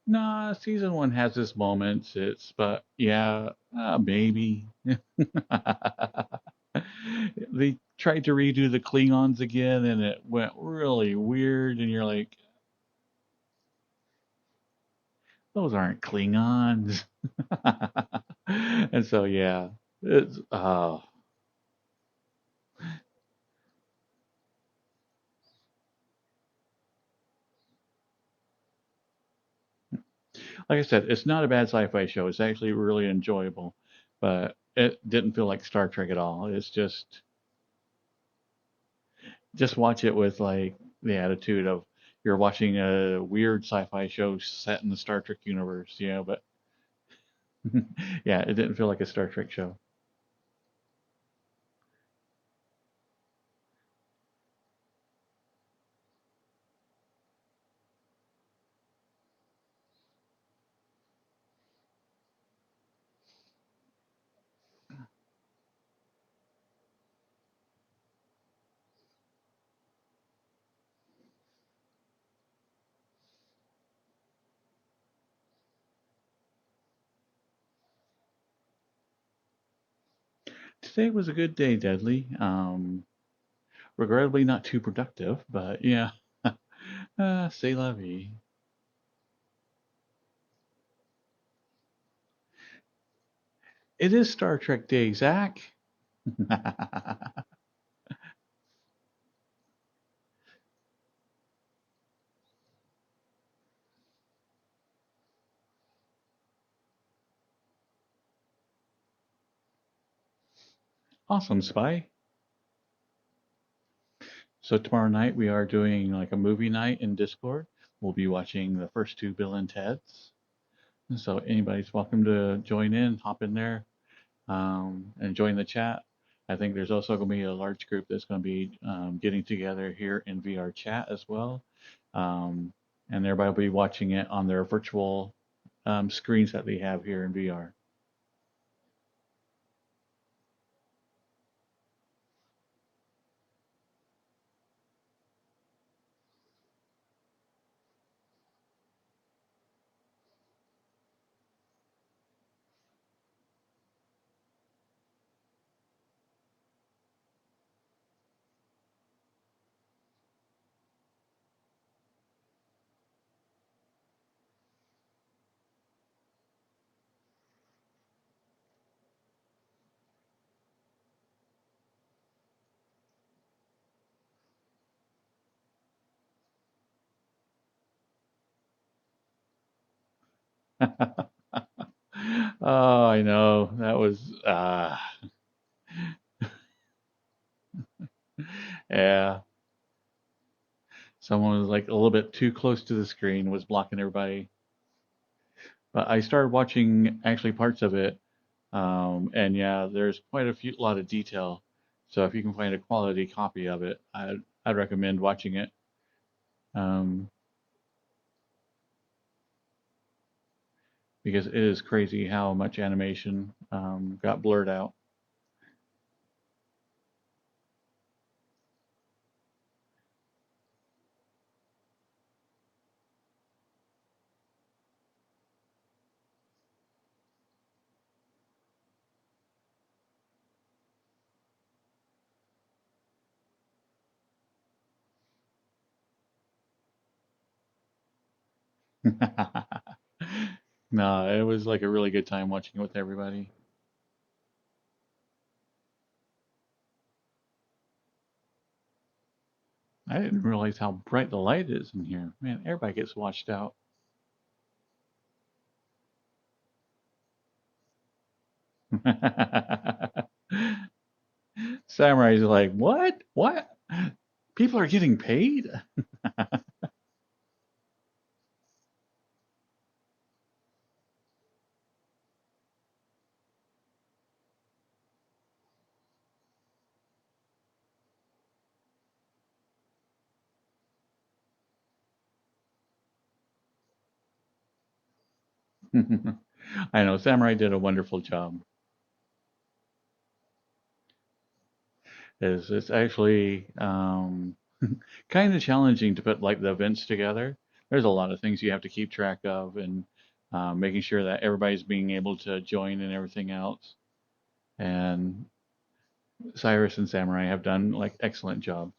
S1: Nah, season one has its moments. But yeah, maybe. They tried to redo the Klingons again, and it went really weird. And you're like, those aren't Klingons. And so yeah, it's like I said, it's not a bad sci-fi show. It's actually really enjoyable, but it didn't feel like Star Trek at all. It's just watch it with like the attitude of you're watching a weird sci-fi show set in the Star Trek universe, you know, but yeah, it didn't feel like a Star Trek show. Today was a good day, Deadly. Regrettably not too productive, but yeah, c'est la vie. It is Star Trek Day, Zach. Awesome, Spy. So tomorrow night we are doing like a movie night in Discord. We'll be watching the first two Bill and Ted's. So anybody's welcome to join in, hop in there, and join the chat. I think there's also going to be a large group that's going to be getting together here in VRChat as well. Um, and everybody will be watching it on their virtual screens that they have here in VR. Oh, I know. That was, yeah. Someone was like a little bit too close to the screen, was blocking everybody. But I started watching actually parts of it, and yeah, there's quite a lot of detail. So if you can find a quality copy of it, I'd recommend watching it, um, because it is crazy how much animation got blurred out. No, it was like a really good time watching it with everybody. I didn't realize how bright the light is in here. Man, everybody gets washed out. Samurai's like, what? What? People are getting paid? I know Samurai did a wonderful job. It's actually kind of challenging to put like the events together. There's a lot of things you have to keep track of, and making sure that everybody's being able to join and everything else. And Cyrus and Samurai have done like excellent jobs.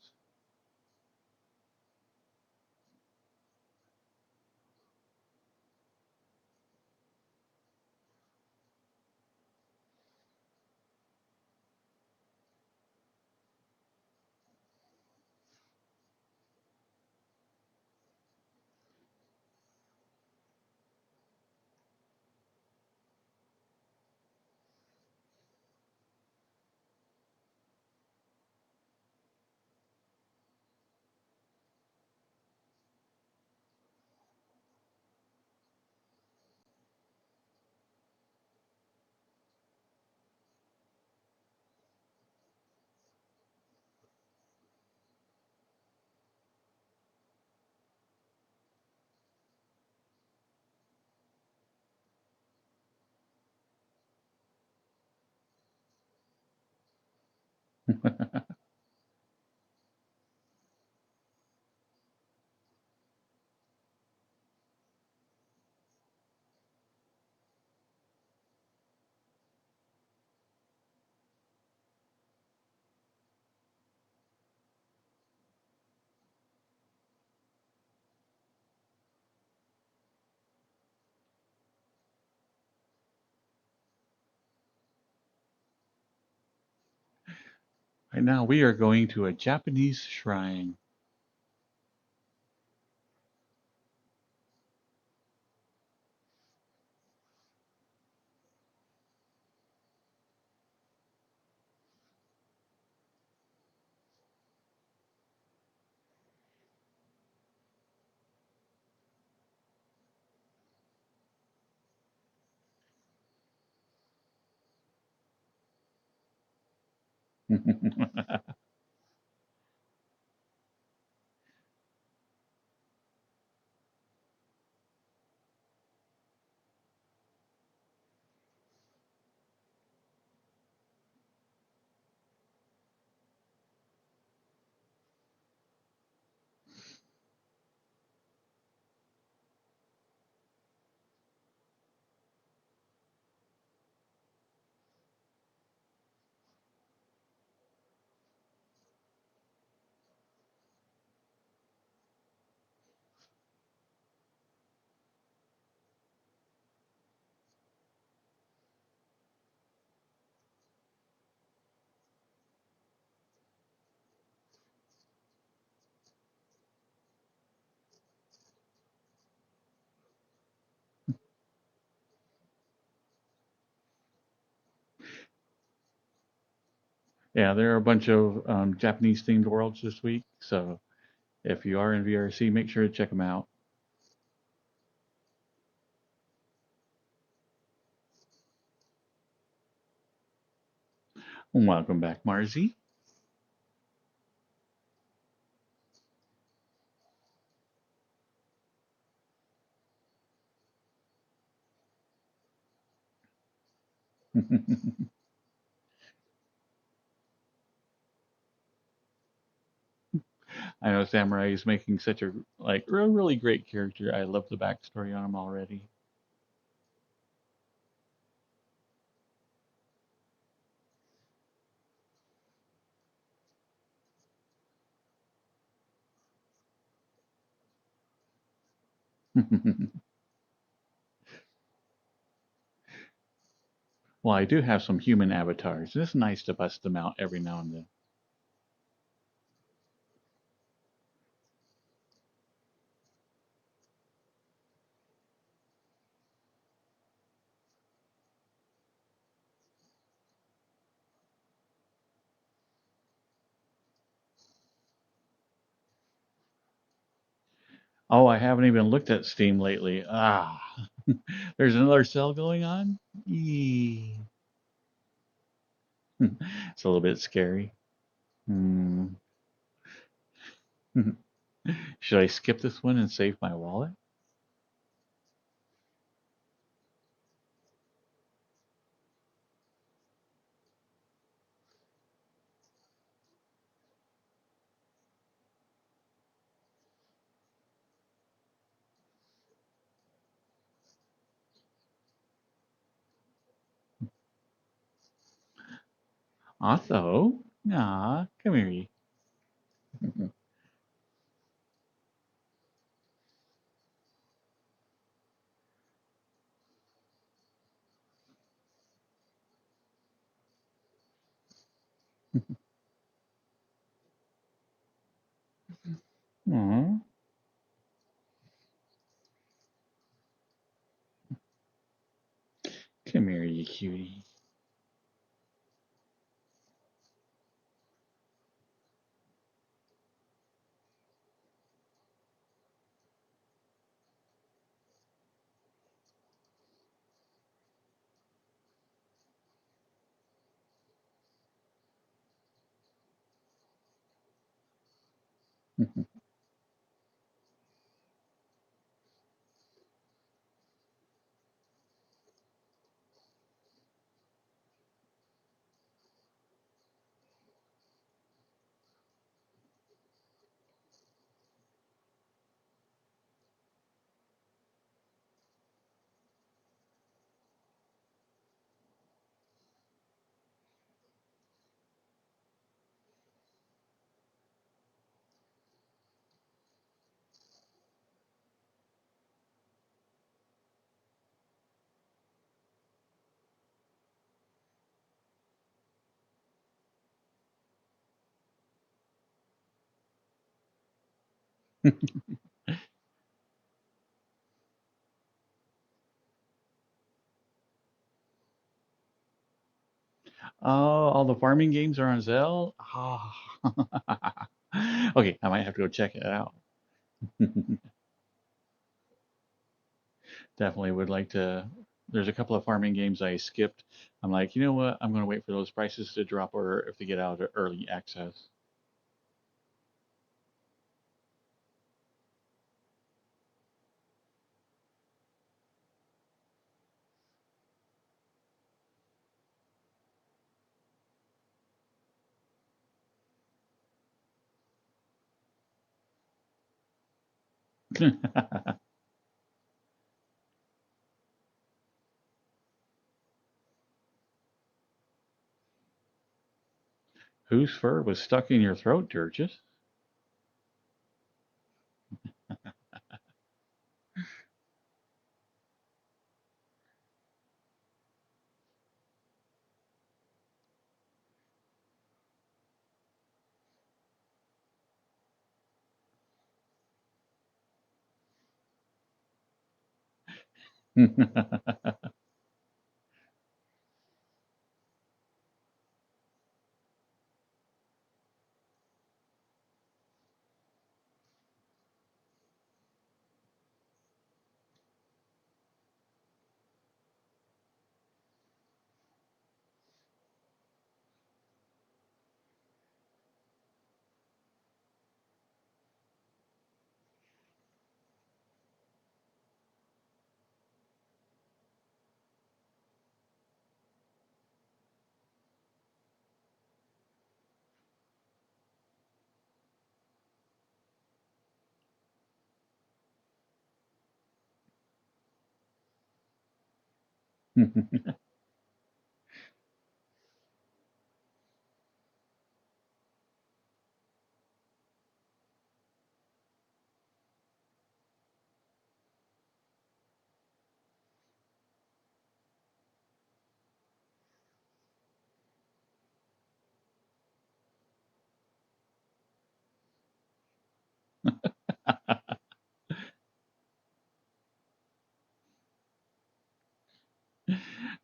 S1: Right now, we are going to a Japanese shrine. Yeah, there are a bunch of Japanese themed worlds this week. So if you are in VRC, make sure to check them out. Welcome back, Marzi. I know Samurai is making such a really great character. I love the backstory on him already. Well, I do have some human avatars. It's nice to bust them out every now and then. Oh, I haven't even looked at Steam lately. Ah, there's another sale going on. Eee. It's a little bit scary. Hmm. Should I skip this one and save my wallet? Also, aw, come here. Aw, come here, you cutie. Oh, all the farming games are on sale? Ah. Okay, I might have to go check it out. Definitely would like to. There's a couple of farming games I skipped. I'm like, you know what? I'm going to wait for those prices to drop or if they get out of early access. Whose fur was stuck in your throat, Durgis?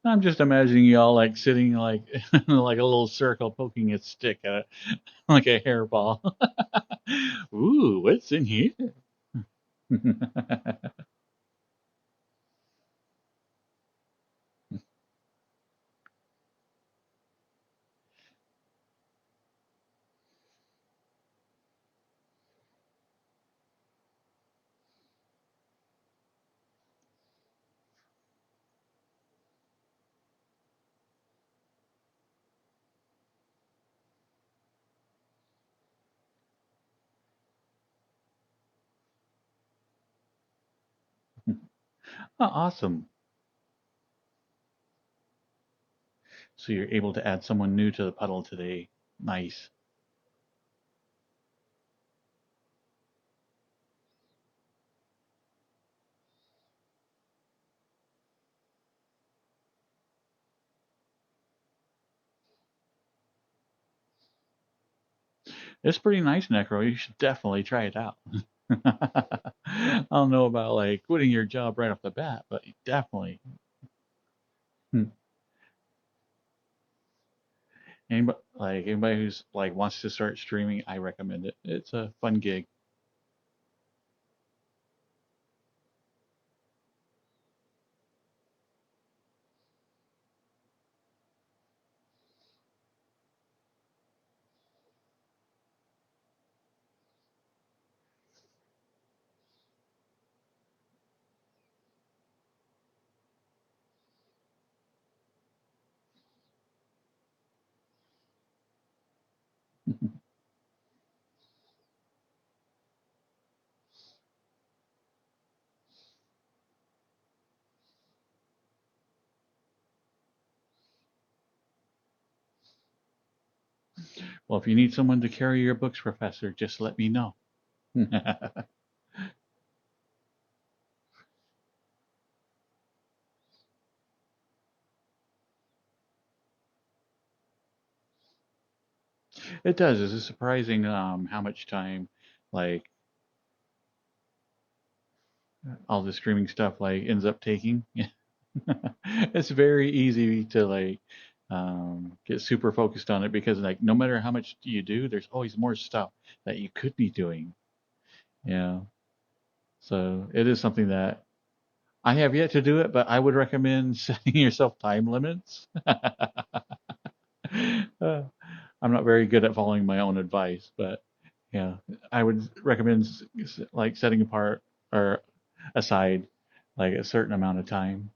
S1: I'm just imagining y'all like sitting like like a little circle poking its stick at it like a hairball. Ooh, what's in here? Oh, awesome. So you're able to add someone new to the puddle today. Nice. It's pretty nice, Necro. You should definitely try it out. I don't know about like quitting your job right off the bat, but definitely. Hmm. Anybody who's like wants to start streaming, I recommend it. It's a fun gig. Well, if you need someone to carry your books, Professor, just let me know. It does. It's surprising how much time like all the streaming stuff like ends up taking. It's very easy to like get super focused on it because like no matter how much you do, there's always more stuff that you could be doing. Yeah. So it is something that I have yet to do it, but I would recommend setting yourself time limits. Uh, I'm not very good at following my own advice, but yeah, I would recommend like setting apart or aside like a certain amount of time.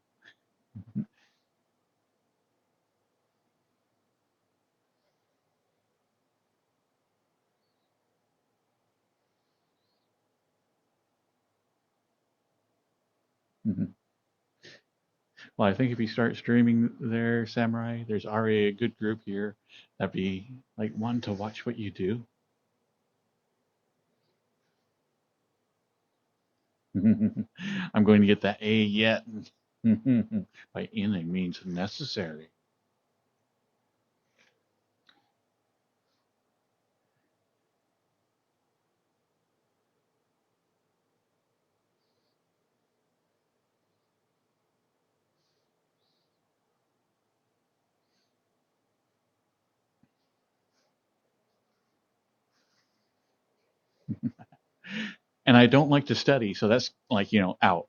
S1: Mhm. Well, I think if you start streaming there, Samurai, there's already a good group here that'd be like one to watch what you do. I'm going to get that A yet. By any means necessary. And I don't like to study, so that's like, out.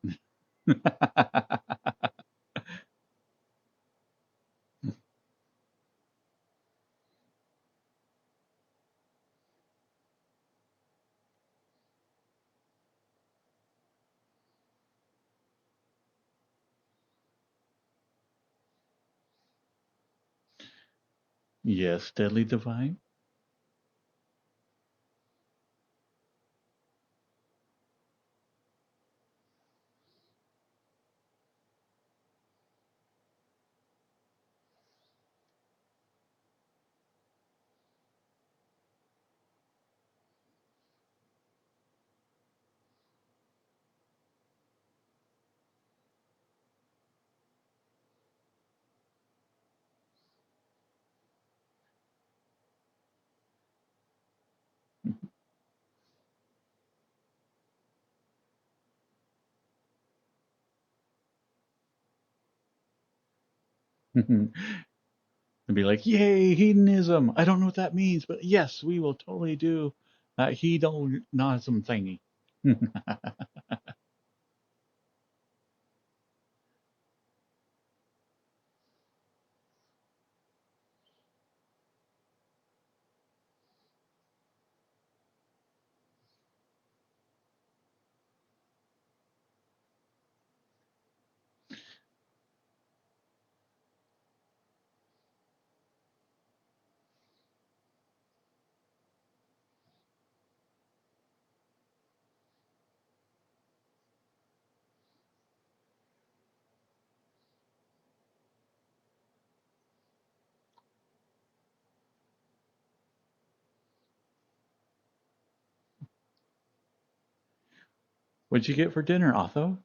S1: Yes, Deadly Divine. And be like, yay, hedonism. I don't know what that means, but yes, we will totally do that hedonism thingy. What'd you get for dinner, Otho?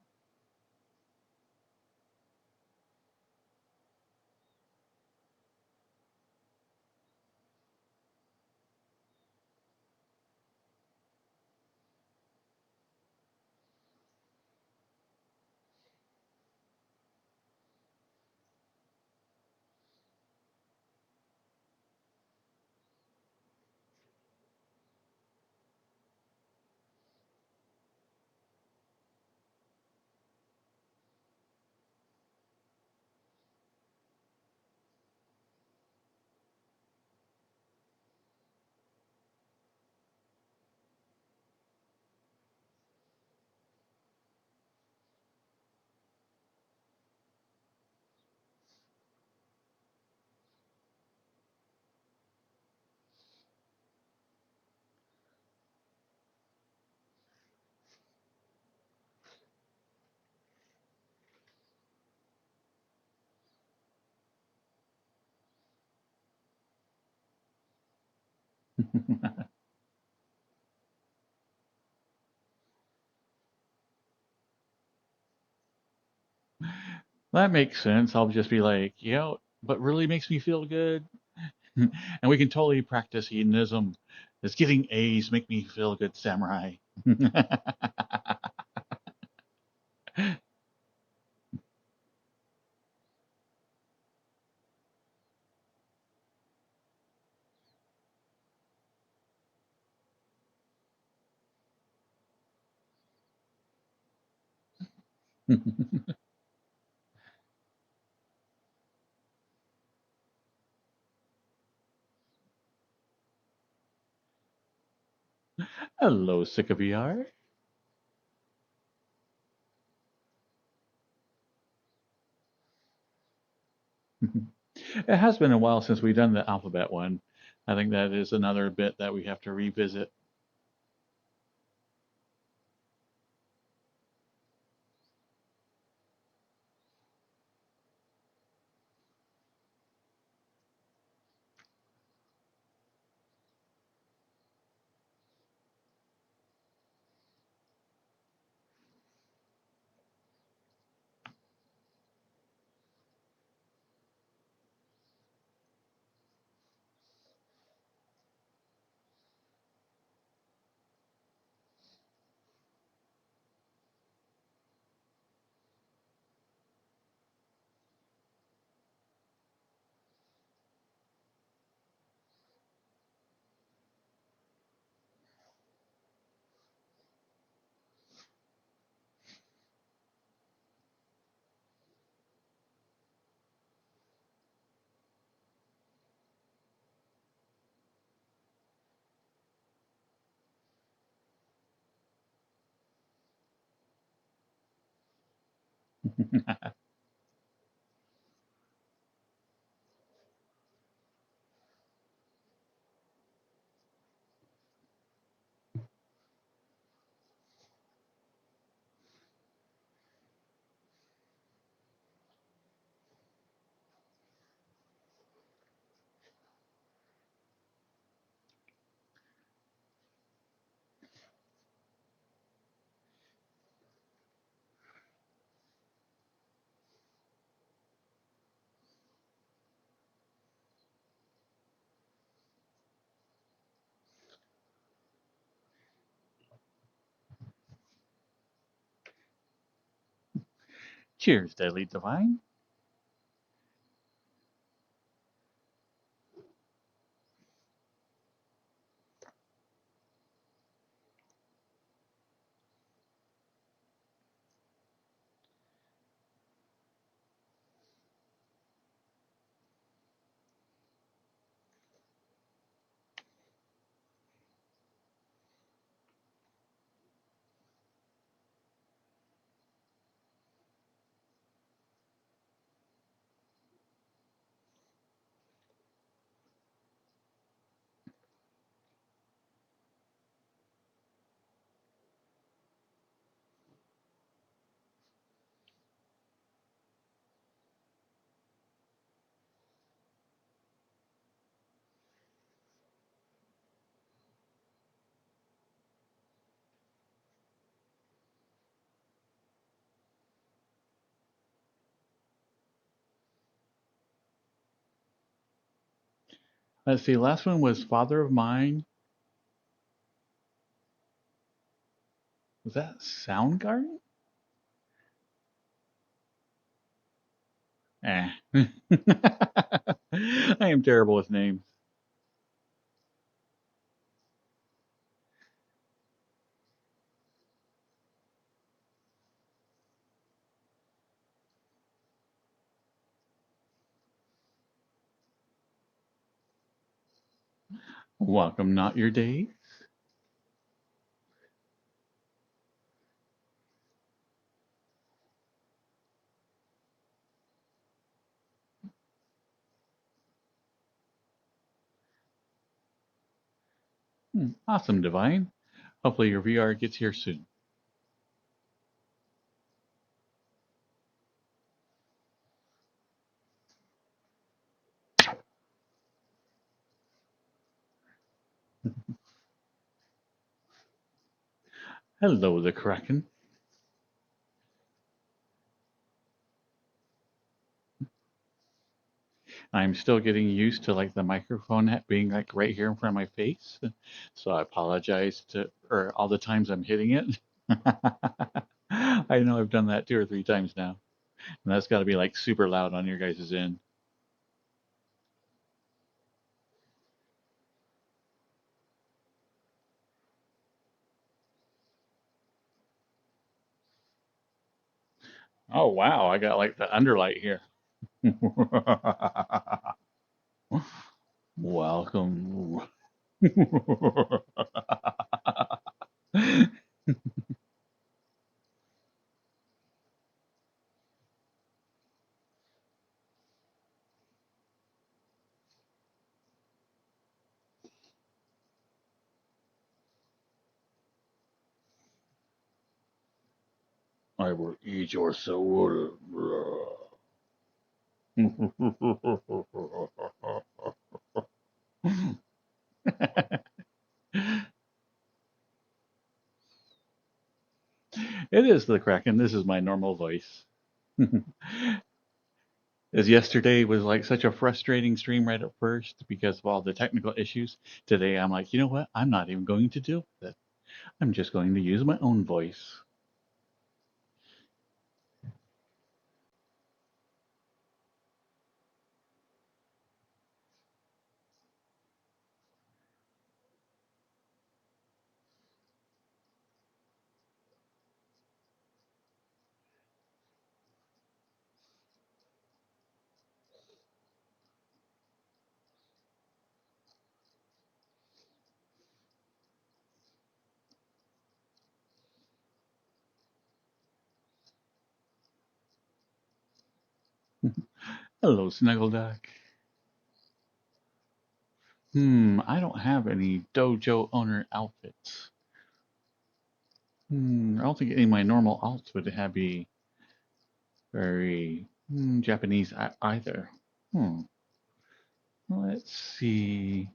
S1: That makes sense. I'll just be like, what really makes me feel good? And we can totally practice hedonism. Does getting A's make me feel good, samurai? Hello, Sika VR. It has been a while since we've done the alphabet one. I think that is another bit that we have to revisit. Cheers, Deadly Divine. Let's see. Last one was Father of Mine. Was that Soundgarden? Eh. I am terrible with names. Welcome, not your day. Awesome, Divine. Hopefully your VR gets here soon. Hello, the Kraken. I'm still getting used to like the microphone being like right here in front of my face. So I apologize to or all the times I'm hitting it. I know I've done that 2 or 3 times now. And that's got to be like super loud on your guys' end. Oh wow, I got like the underlight here. Welcome. I will eat your soul. It is the Kraken. This is my normal voice. As yesterday was like such a frustrating stream right at first because of all the technical issues. Today I'm like, you know what? I'm not even going to deal with it. I'm just going to use my own voice. Hello, Snuggleduck. I don't have any dojo owner outfits. I don't think any of my normal alts would have be very Japanese either. Hmm. Let's see.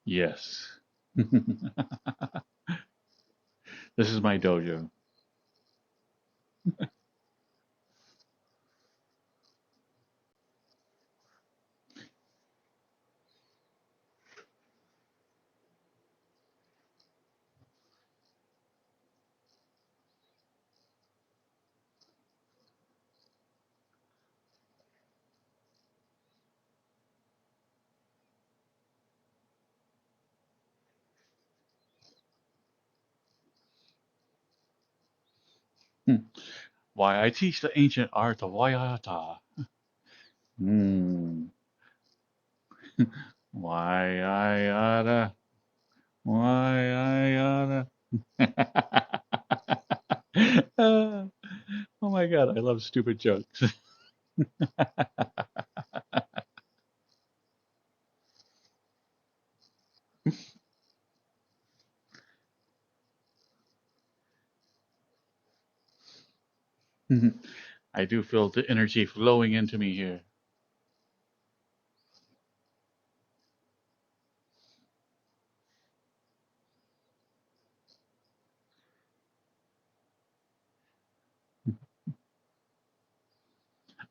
S1: Yes. This is my dojo. Why I teach the ancient art of Wayata. Hmm. Why I oughta, why I oughta. Oh my God, I love stupid jokes. I do feel the energy flowing into me here.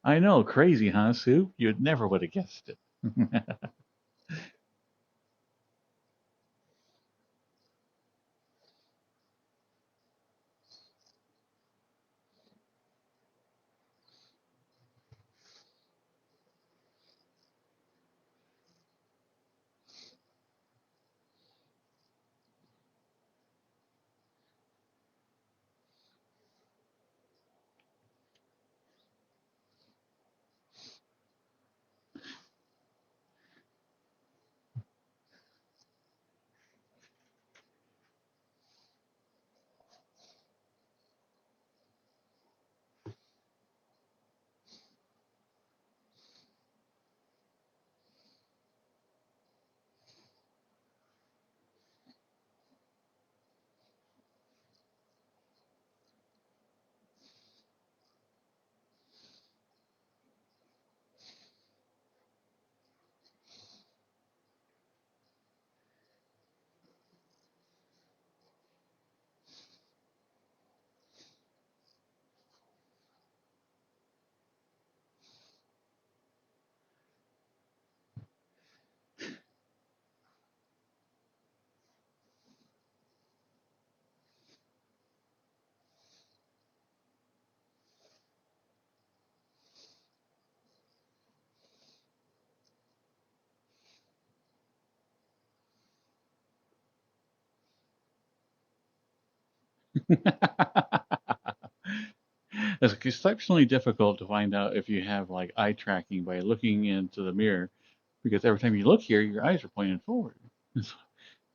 S1: I know, crazy, huh, Sue? You'd never would have guessed it. It's exceptionally difficult to find out if you have like eye tracking by looking into the mirror because every time you look here, your eyes are pointing forward.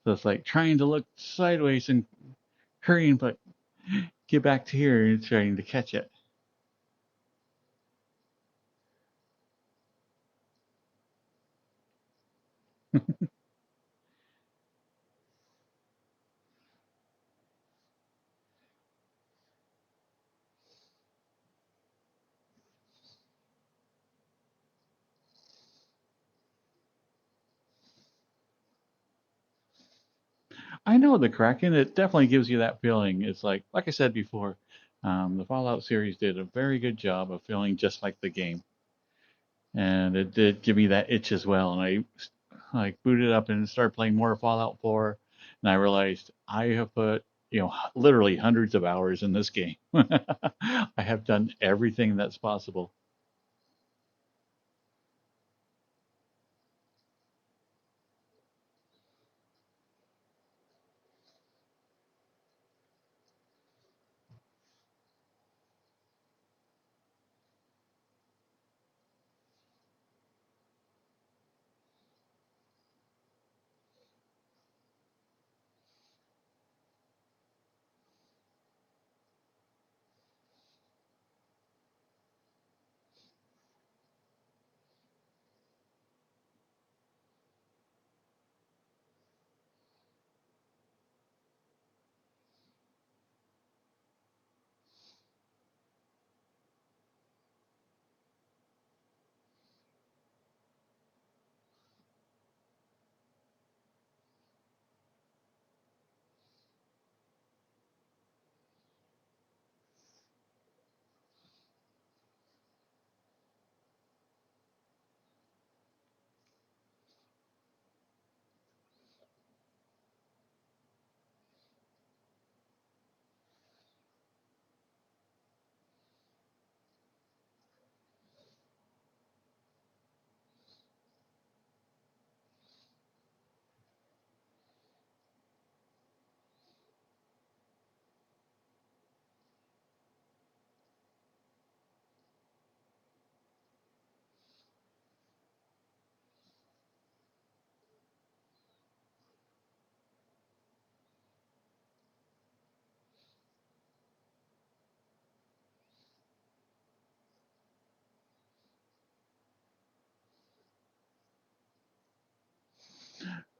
S1: So it's like trying to look sideways and hurrying, but get back to here and trying to catch it. I know the Kraken. It definitely gives you that feeling. It's like I said before, the Fallout series did a very good job of feeling just like the game, and it did give me that itch as well. And I like booted up and started playing more Fallout 4, and I realized I have put literally hundreds of hours in this game. I have done everything that's possible.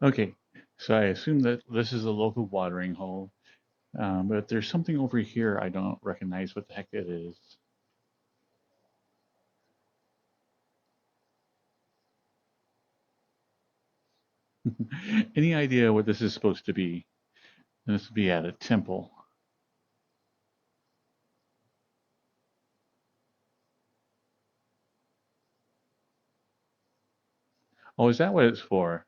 S1: Okay, so I assume that this is a local watering hole, but there's something over here I don't recognize what the heck it is. Any idea what this is supposed to be? This would be at a temple. Oh, is that what it's for?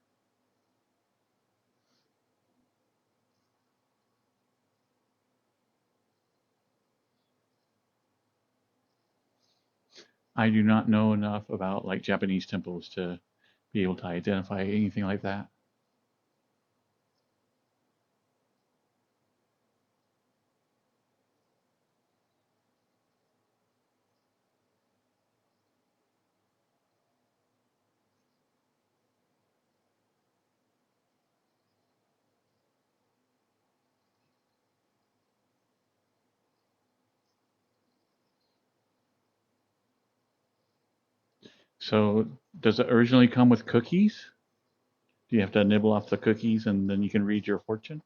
S1: I do not know enough about like Japanese temples to be able to identify anything like that. So, does it originally come with cookies? Do you have to nibble off the cookies and then you can read your fortune?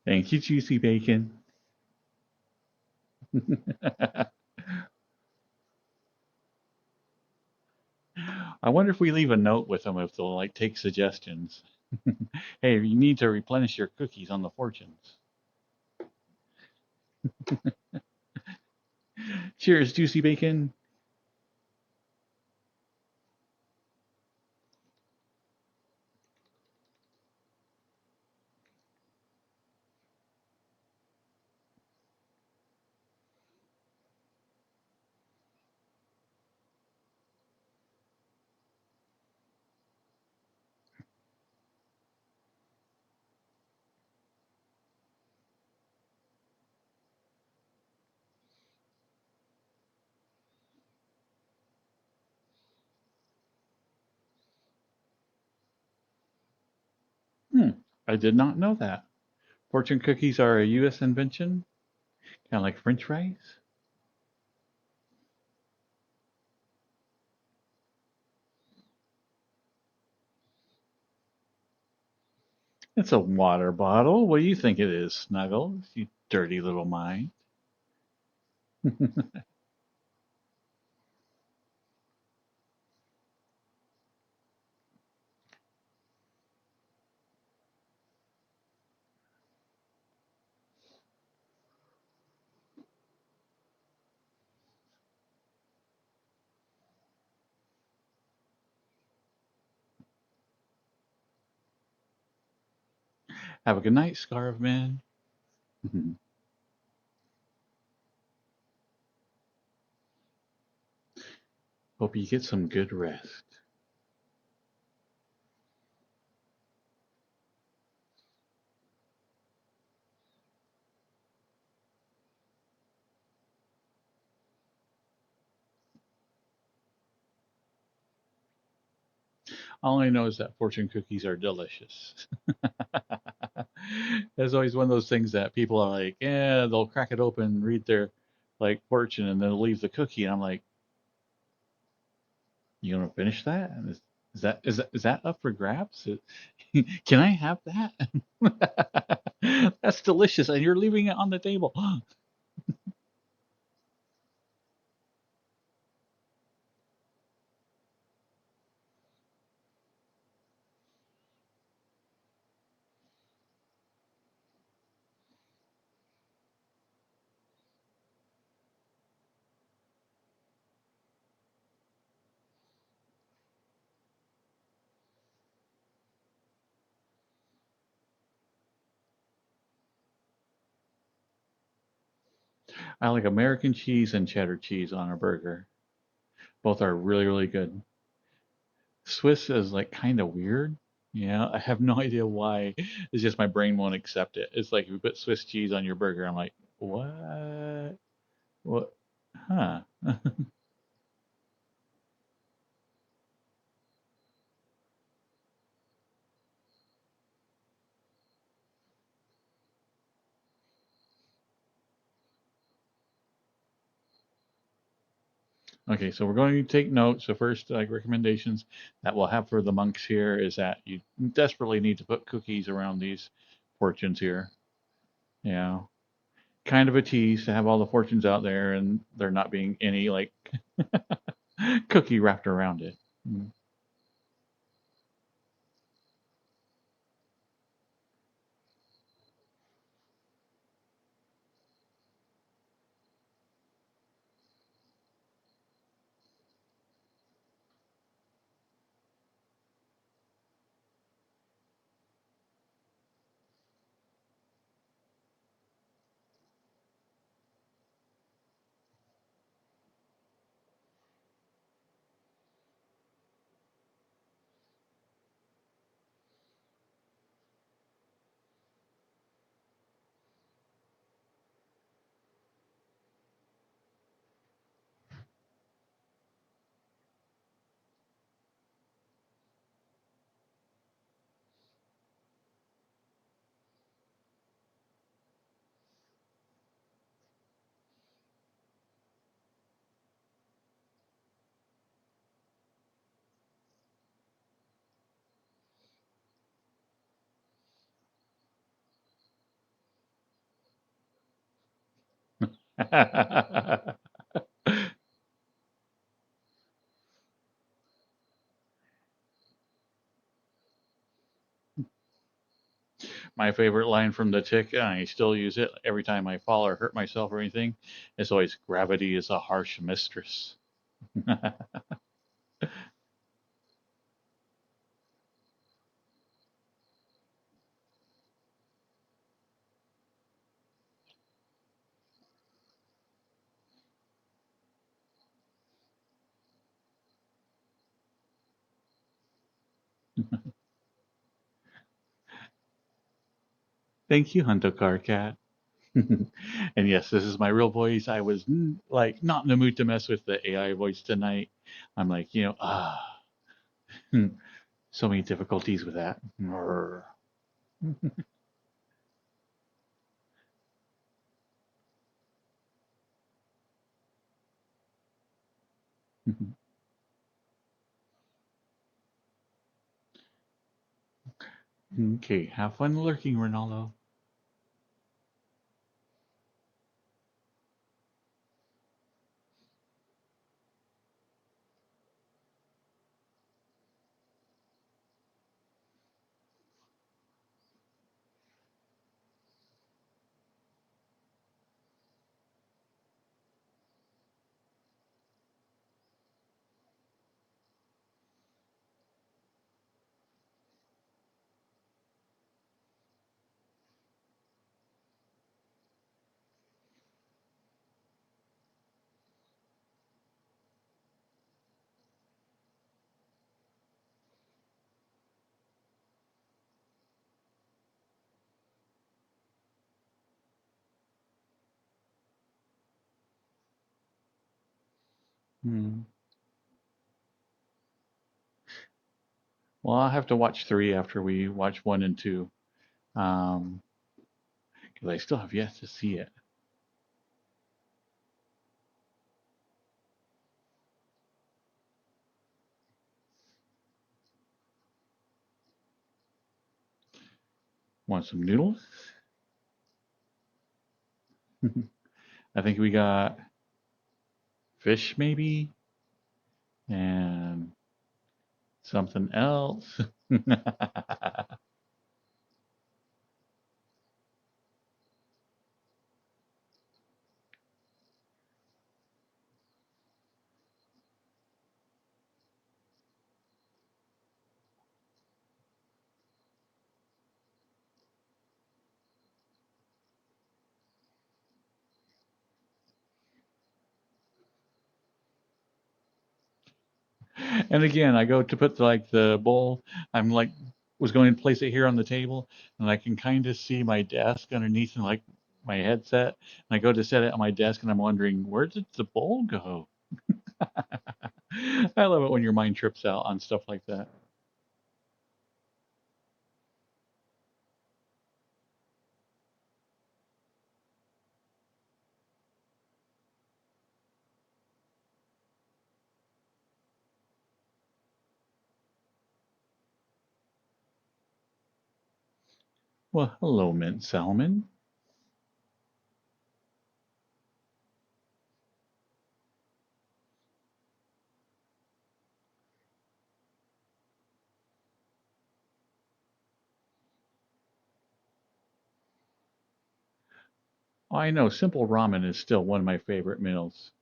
S1: Thank you, Juicy Bacon. I wonder if we leave a note with them if they'll like take suggestions. Hey, you need to replenish your cookies on the fortunes. Cheers, Juicy Bacon. Hmm, I did not know that. Fortune cookies are a U.S. invention, kind of like French fries. It's a water bottle. What do you think it is, Snuggles? You dirty little mind. Have a good night, Scarf Man. Hope you get some good rest. All I know is that fortune cookies are delicious. There's always one of those things that people are like, yeah, they'll crack it open, read their like fortune, and then they'll leave the cookie. And I'm like, you gonna finish that? And is that up for grabs? Can I have that? That's delicious, and you're leaving it on the table. I like American cheese and cheddar cheese on a burger. Both are really, really good. Swiss is like kind of weird. Yeah, I have no idea why. It's just my brain won't accept it. It's like if you put Swiss cheese on your burger, I'm like, what? What? Huh? Okay, so we're going to take notes. So first, like recommendations that we'll have for the monks here is that you desperately need to put cookies around these fortunes here. Yeah, kind of a tease to have all the fortunes out there and there not being any like cookie wrapped around it. Mm. My favorite line from the Tick, and I still use it every time I fall or hurt myself or anything, is always gravity is a harsh mistress. Thank you, Hunter Carcat. And yes, this is my real voice. I was like not in the mood to mess with the AI voice tonight. I'm like, so many difficulties with that. Okay, have fun lurking, Ronaldo. Hmm. Well, I'll have to watch three after we watch one and two, um, because I still have yet to see it. Want some noodles? I think we got fish maybe and something else. And again, I go to put like the bowl. I'm like was going to place it here on the table, and I can kind of see my desk underneath and like my headset. And I go to set it on my desk, and I'm wondering where did the bowl go? I love it when your mind trips out on stuff like that. Well, hello, Mint Salmon. Oh, I know simple ramen is still one of my favorite meals.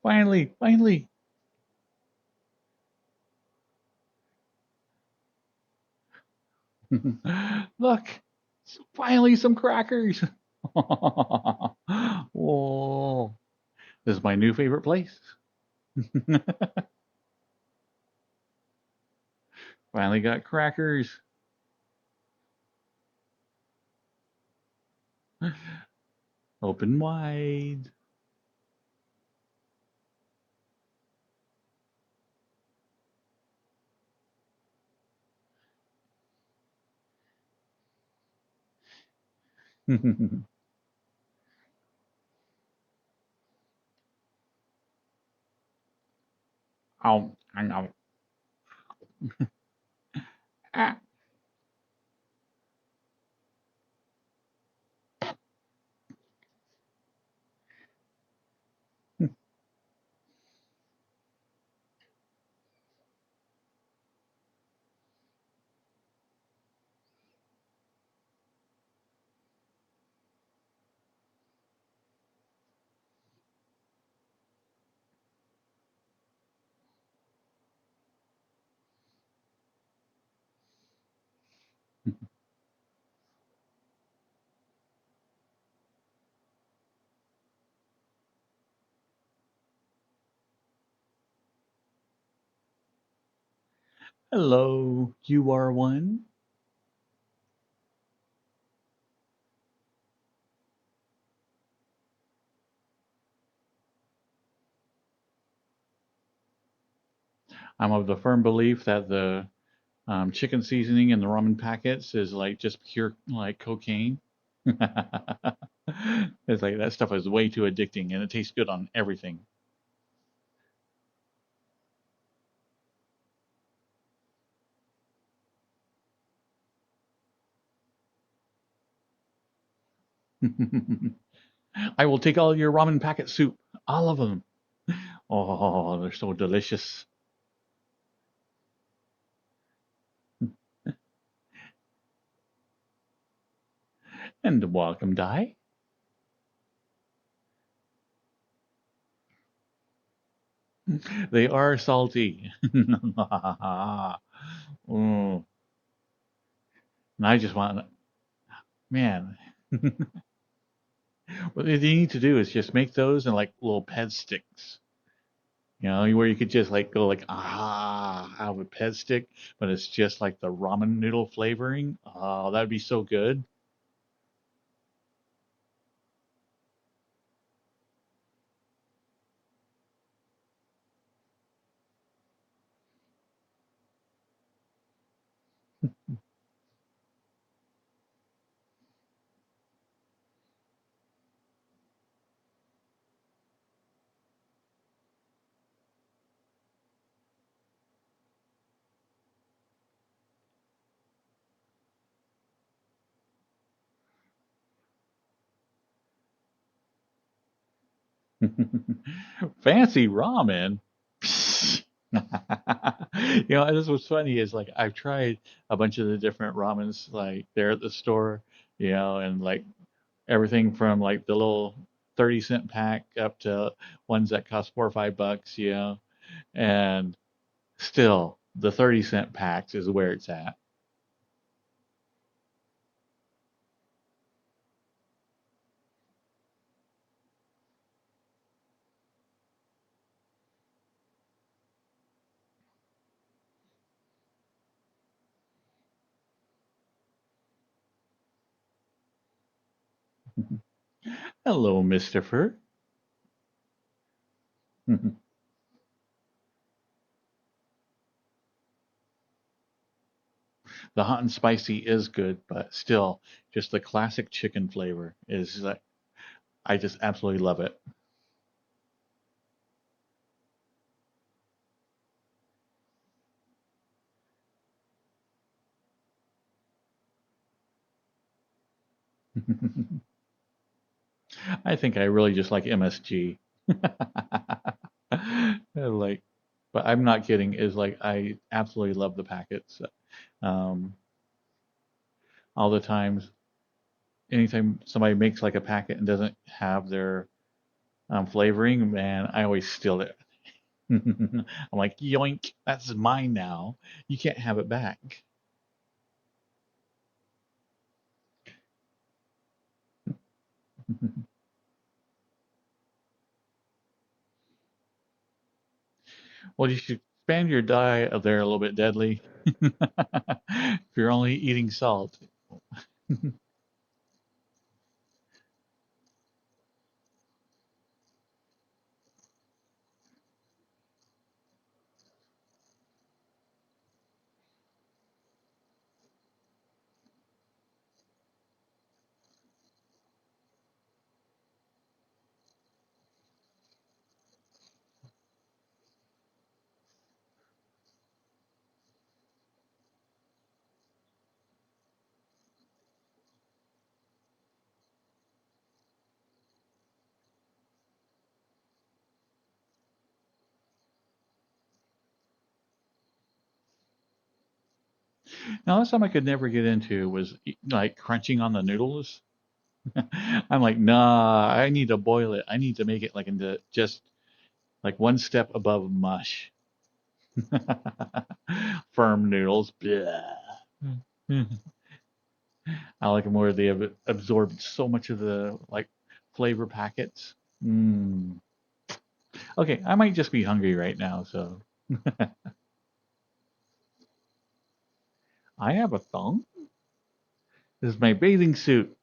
S1: Finally, finally. Look, finally some crackers. Oh, this is my new favorite place. Finally got crackers. Open wide. Oh, I know. Ah. Hello, you are one. I'm of the firm belief that the chicken seasoning in the ramen packets is like just pure like cocaine. It's like that stuff is way too addicting and it tastes good on everything. I will take all your ramen packet soup, all of them. Oh, they're so delicious. And welcome, Dai. They are salty. Oh, and I just want, man, what they need to do is just make those in like little ped sticks. You know, where you could just like go like have a ped stick, but it's just like the ramen noodle flavoring. Oh, that'd be so good. Fancy ramen. You know, this was funny is like I've tried a bunch of the different ramens like there at the store, you know, and like everything from like the little 30-cent pack up to ones that cost $4 or $5, you know, and still the 30-cent packs is where it's at. Hello, Mr. Fur. The hot and spicy is good, but still, just the classic chicken flavor is like I just absolutely love it. I think I really just like MSG. Like, but I'm not kidding. Is like I absolutely love the packets. Um, all the times, anytime somebody makes like a packet and doesn't have their flavoring, man, I always steal it. I'm like, yoink, that's mine now. You can't have it back. Well, you should expand your diet there a little bit, Deadly. If you're only eating salt. Now, that's something I could never get into was like crunching on the noodles. I'm like, nah, I need to boil it. I need to make it like into just like one step above mush. Firm noodles. Blah. I like them where they have absorbed so much of the like flavor packets. Mm. Okay, I might just be hungry right now, so I have a thong. This is my bathing suit.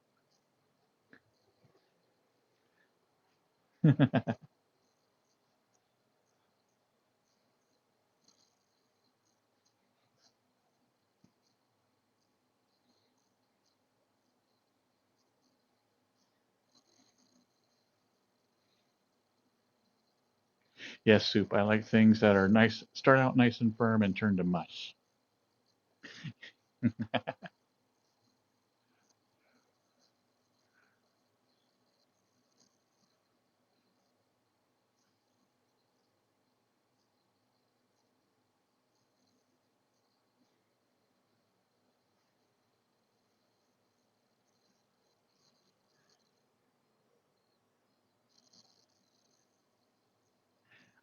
S1: Yes, soup. I like things that are nice, start out nice and firm and turn to mush.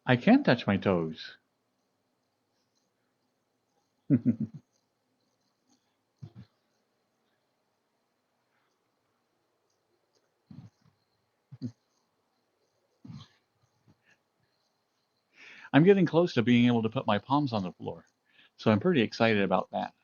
S1: I can touch my toes. I'm getting close to being able to put my palms on the floor, so I'm pretty excited about that.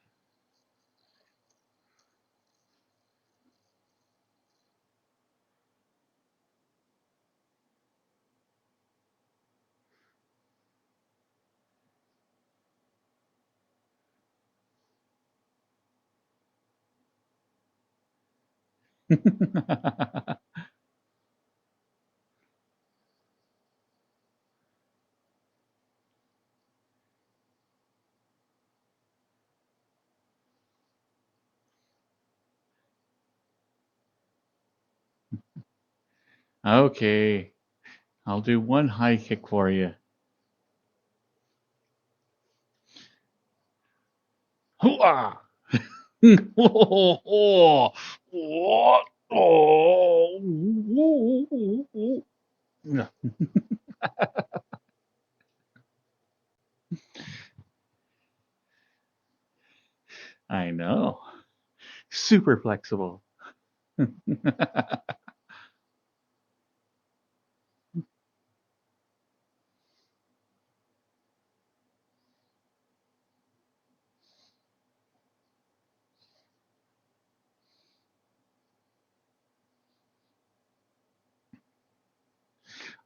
S1: Okay, I'll do one high kick for you. Hooah! Oh, oh, oh, oh. I know. Super flexible.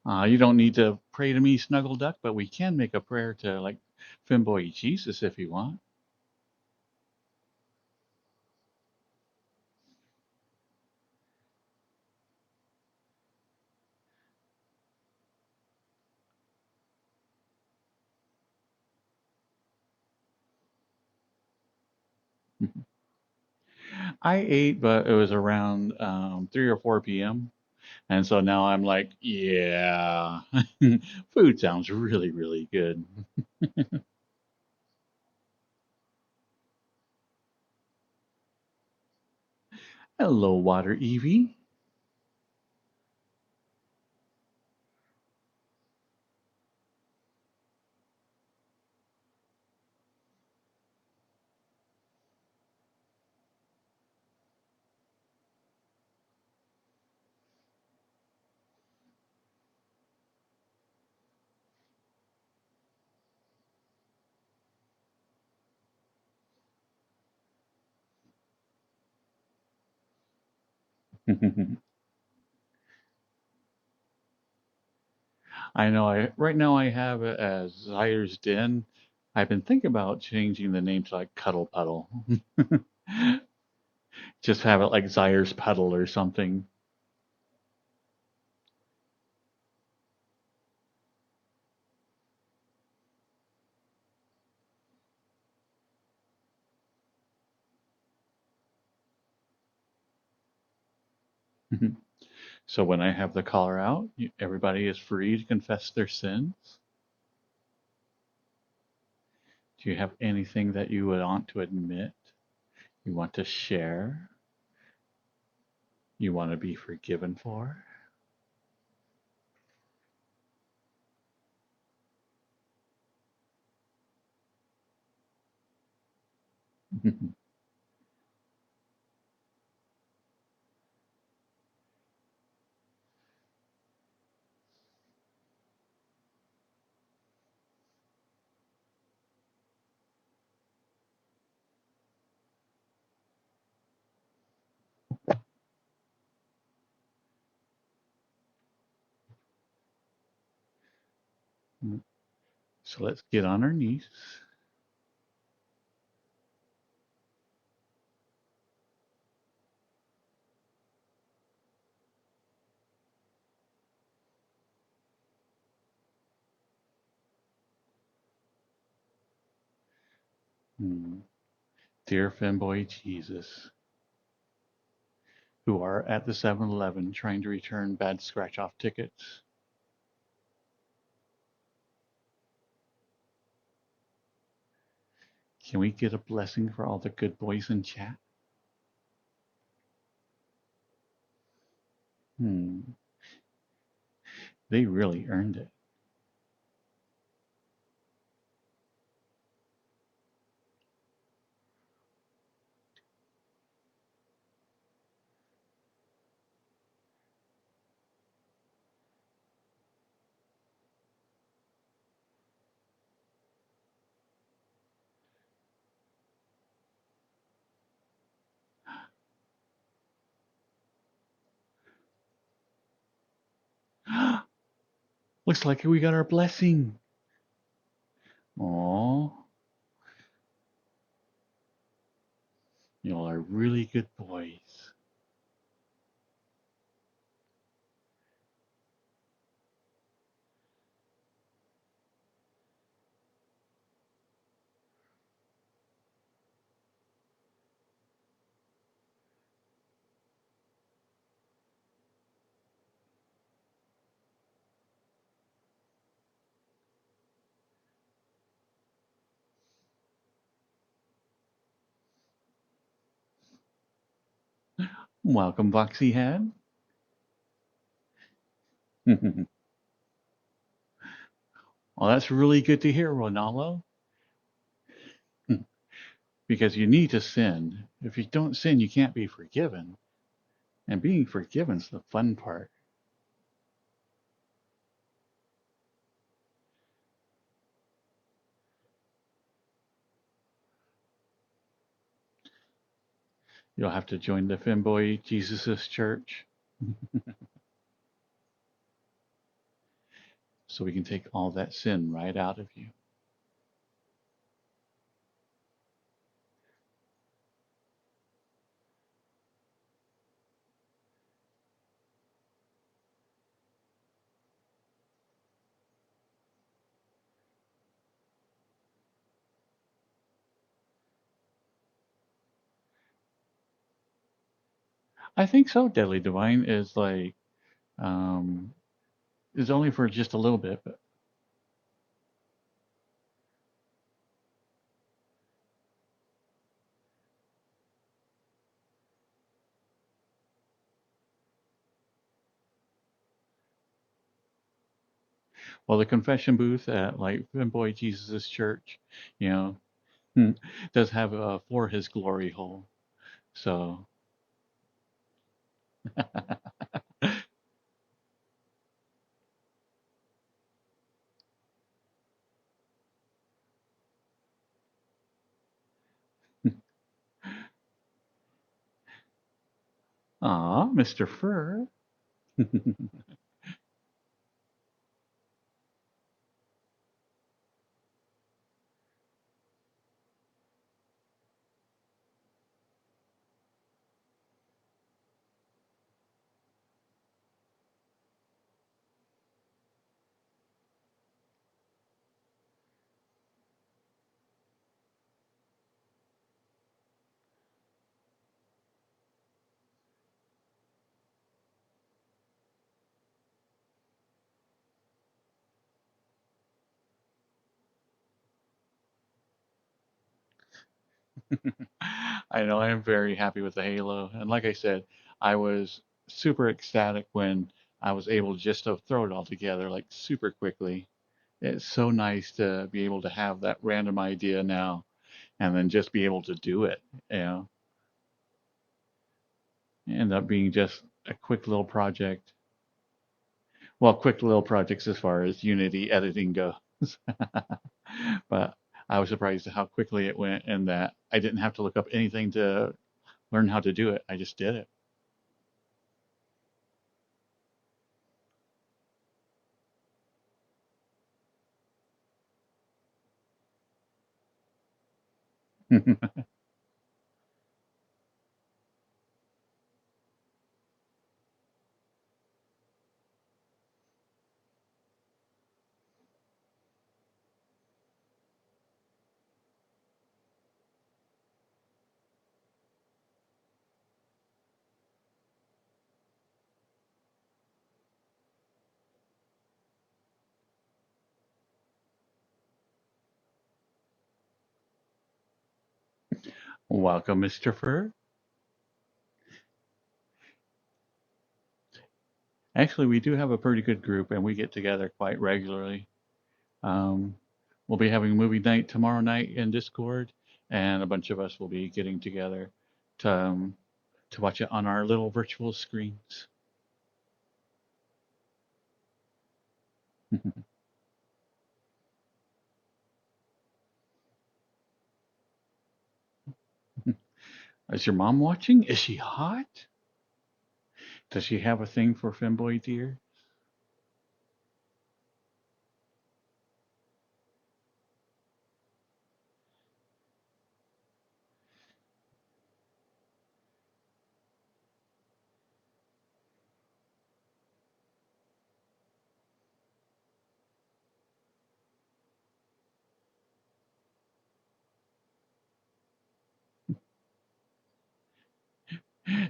S1: You don't need to pray to me, Snuggle Duck, but we can make a prayer to like Femboy Jesus if you want. I ate, but it was around 3 or 4 p.m. And so now I'm like, yeah, food sounds really, really good. Hello, Water Evie. I know. I right now I have it as Zyre's Den. I've been thinking about changing the name to like Cuddle Puddle. Just have it like Zyre's Puddle or something. So when I have the collar out, everybody is free to confess their sins. Do you have anything that you would want to admit? You want to share? You want to be forgiven for? So let's get on our knees. Hmm. Dear Femboy Jesus, who are at the 7-Eleven trying to return bad scratch-off tickets, can we get a blessing for all the good boys in chat? Hmm. They really earned it. Looks like we got our blessing. Oh, you all are really good boys. Welcome, Voxy Head. Well, that's really good to hear, Ronaldo. Because you need to sin. If you don't sin, you can't be forgiven. And being forgiven's the fun part. You'll have to join the Femboy Jesus' church. so we can take all that sin right out of you. I think so. Deadly Divine is like um, is only for just a little bit, but well, the confession booth at like Boy Jesus' church, you know, does have a for His glory hole. So, ah, Mr. Fur. I know I am very happy with the Halo, and like I said, I was super ecstatic when I was able just to throw it all together like super quickly. It's so nice to be able to have that random idea now and then just be able to do it. You know, end up being just a quick little project. Well, quick little projects as far as Unity editing goes. But I was surprised at how quickly it went and that I didn't have to look up anything to learn how to do it. I just did it. Welcome, Mr. Fur. Actually, we do have a pretty good group and we get together quite regularly. Um, we'll be having movie night tomorrow night in Discord, and a bunch of us will be getting together to watch it on our little virtual screens. Is your mom watching? Is she hot? Does she have a thing for femboy deer?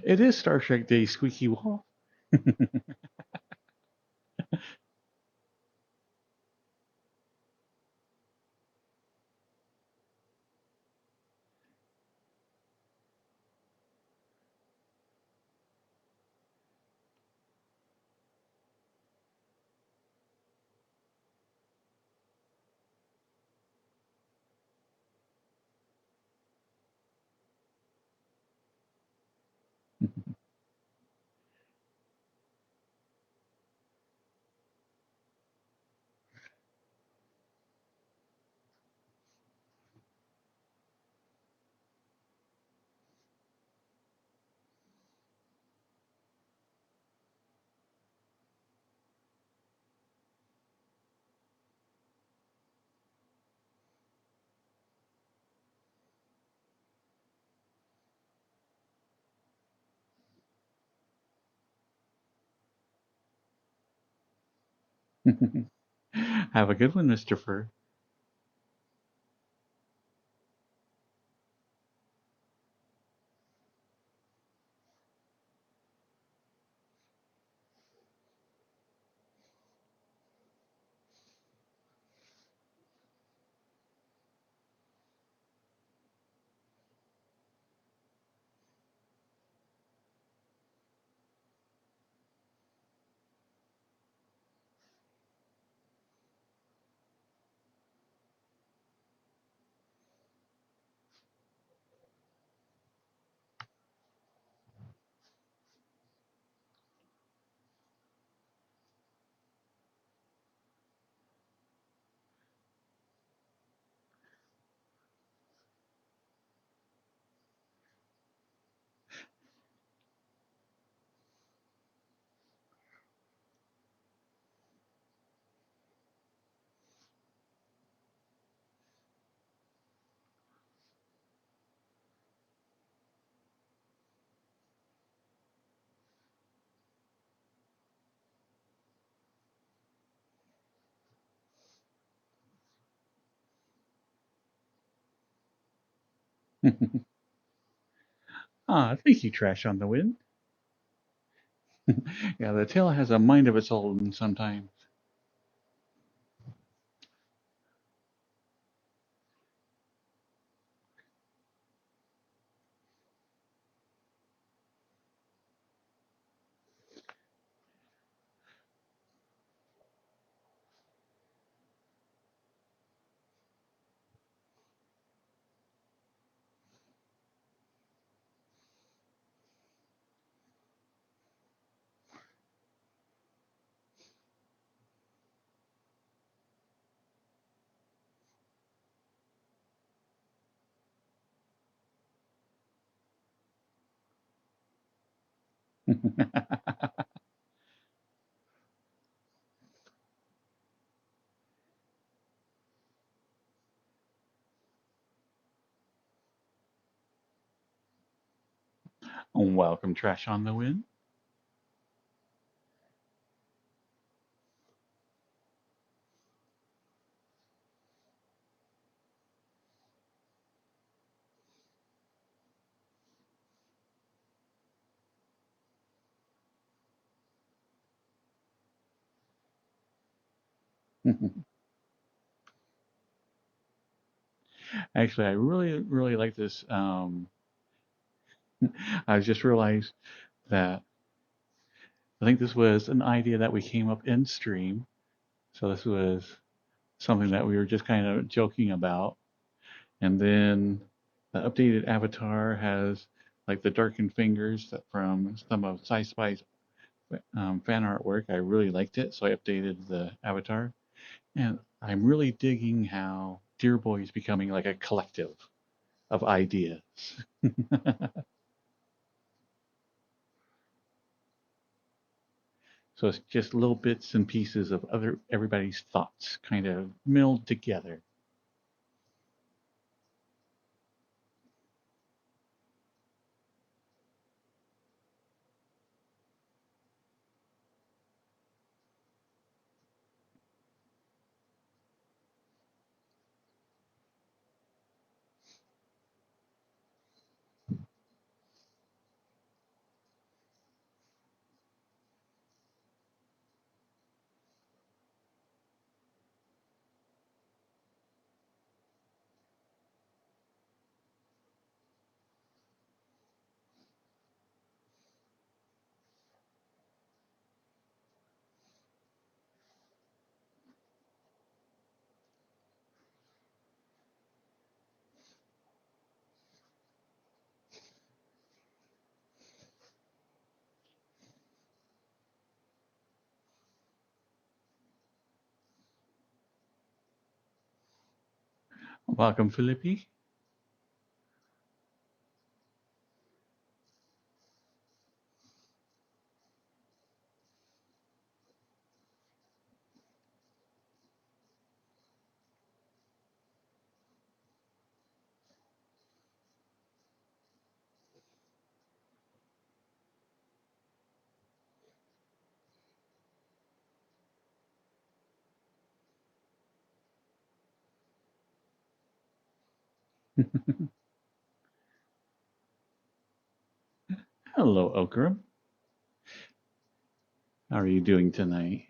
S1: It is Star Trek Day, Squeaky Wall. Have a good one, Mr. Fur. Ah, thank you, Trash on the Wind. Yeah, the tail has a mind of its own sometimes. Welcome, Trash on the Wind. Actually, I really, really like this. I just realized that I think this was an idea that we came up in stream. So this was something that we were just kind of joking about. And then the updated avatar has like the darkened fingers that from some of Sci Spy's fan artwork. I really liked it, so I updated the avatar. And I'm really digging how Dear Boy is becoming like a collective of ideas. So it's just little bits and pieces of other everybody's thoughts kind of milled together. Welcome, Philippi. Hello, Okram. How are you doing tonight?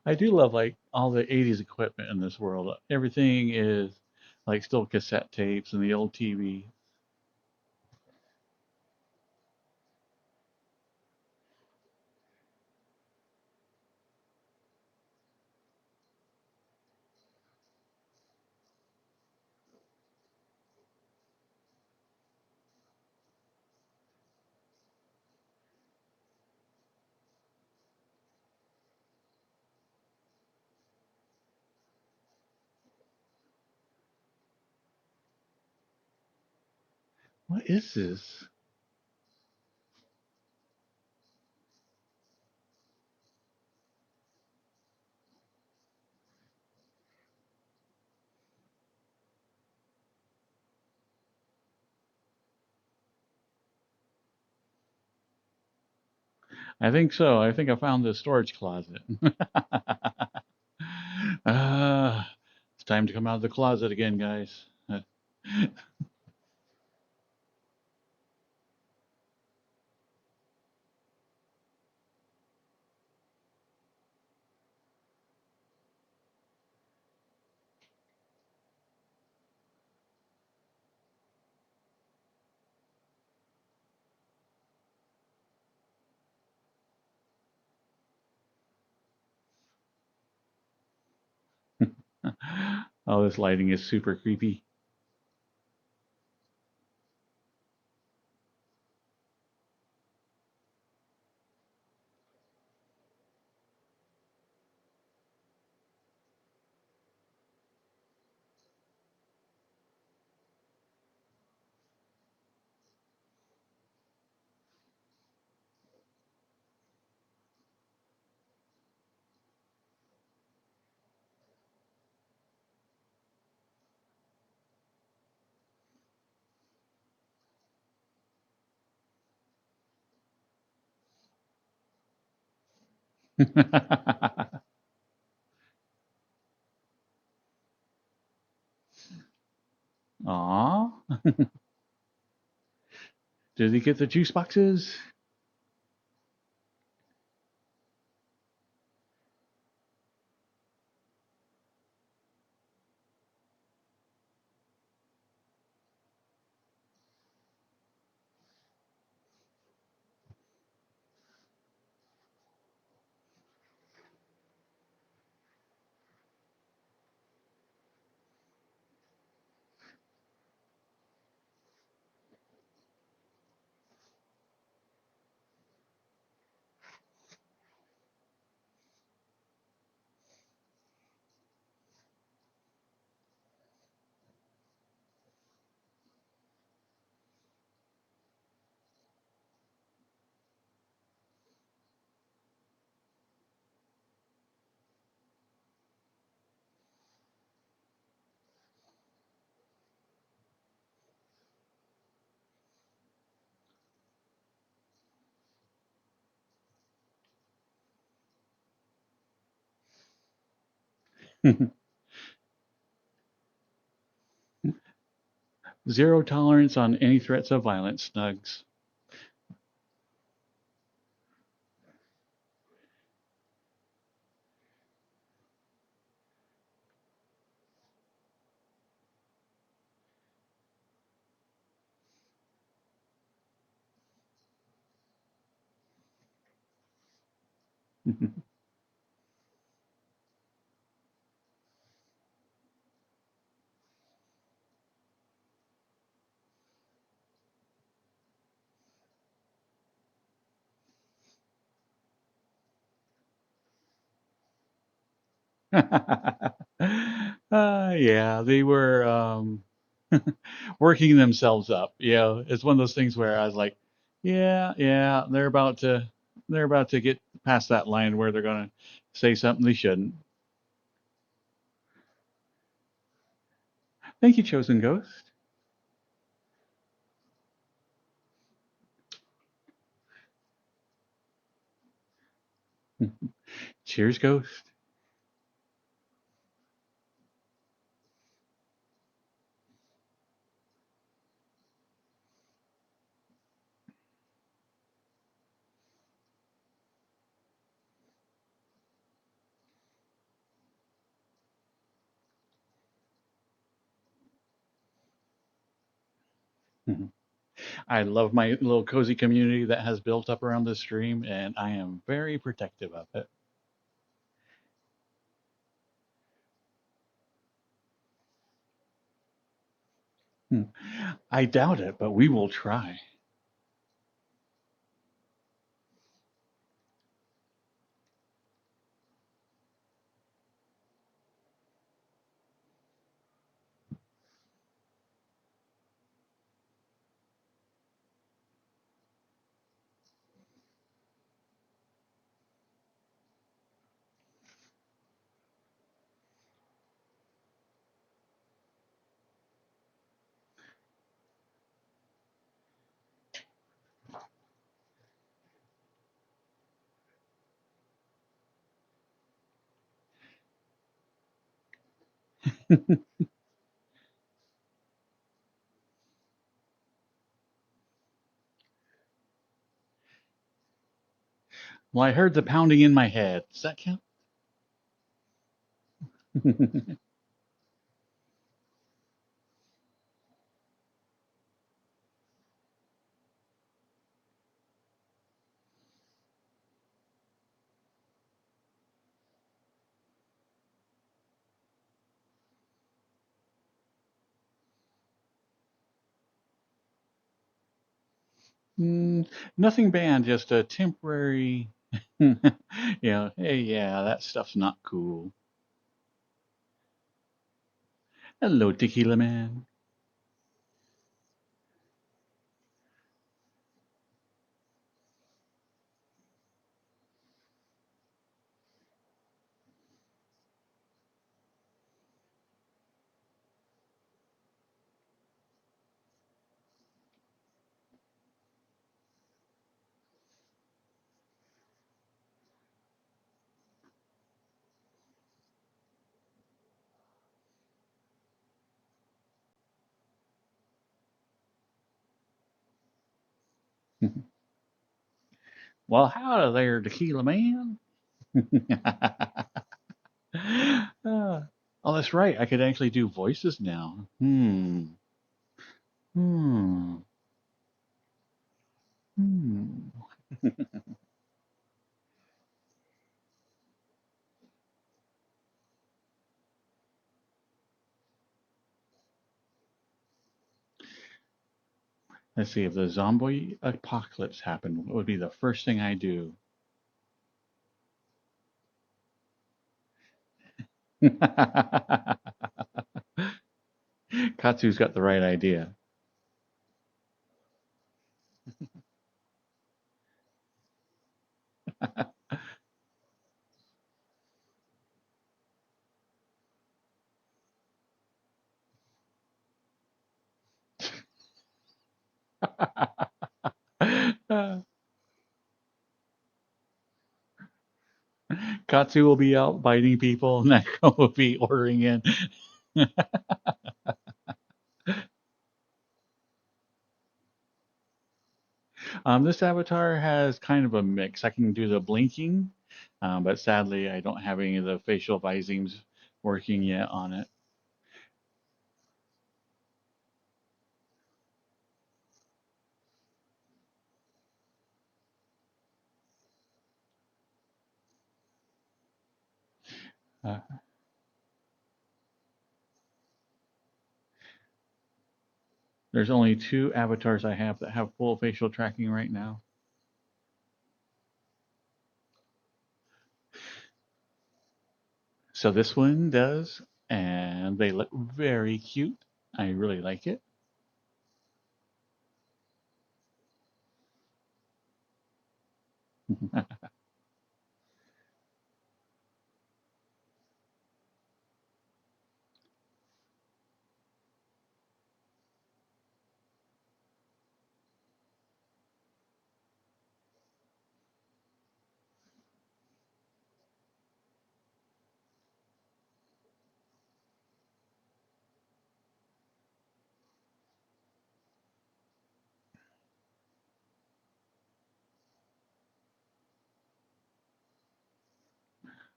S1: I do love like all the 80s equipment in this world. Everything is like still cassette tapes and the old TV. What is this? I think so. I think I found the storage closet. It's time to come out of the closet again, guys. Oh, this lighting is super creepy. Aw. Did he get the juice boxes? Zero tolerance on any threats of violence, Snugs. Yeah, they were working themselves up. You know, it's one of those things where I was like, yeah, yeah, they're about to get past that line where they're gonna say something they shouldn't. Thank you, Chosen Ghost. Cheers, Ghost. I love my little cozy community that has built up around this stream, and I am very protective of it. Hmm. I doubt it, but we will try. Well, I heard the pounding in my head. Does that count? Mm, nothing banned, just a temporary, hey, yeah, that stuff's not cool. Hello, Tequila Man. Well, howdy there, Tequila Man. Uh, oh, that's right. I could actually do voices now. Hmm. Hmm. Let's see, if the zombie apocalypse happened, what would be the first thing I do? Katsu's got the right idea. Katsu will be out biting people, and Neko will be ordering in. This avatar has kind of a mix. I can do the blinking, but sadly, I don't have any of the facial visings working yet on it. Uh, there's only two avatars I have that have full facial tracking right now. So this one does, and they look very cute. I really like it.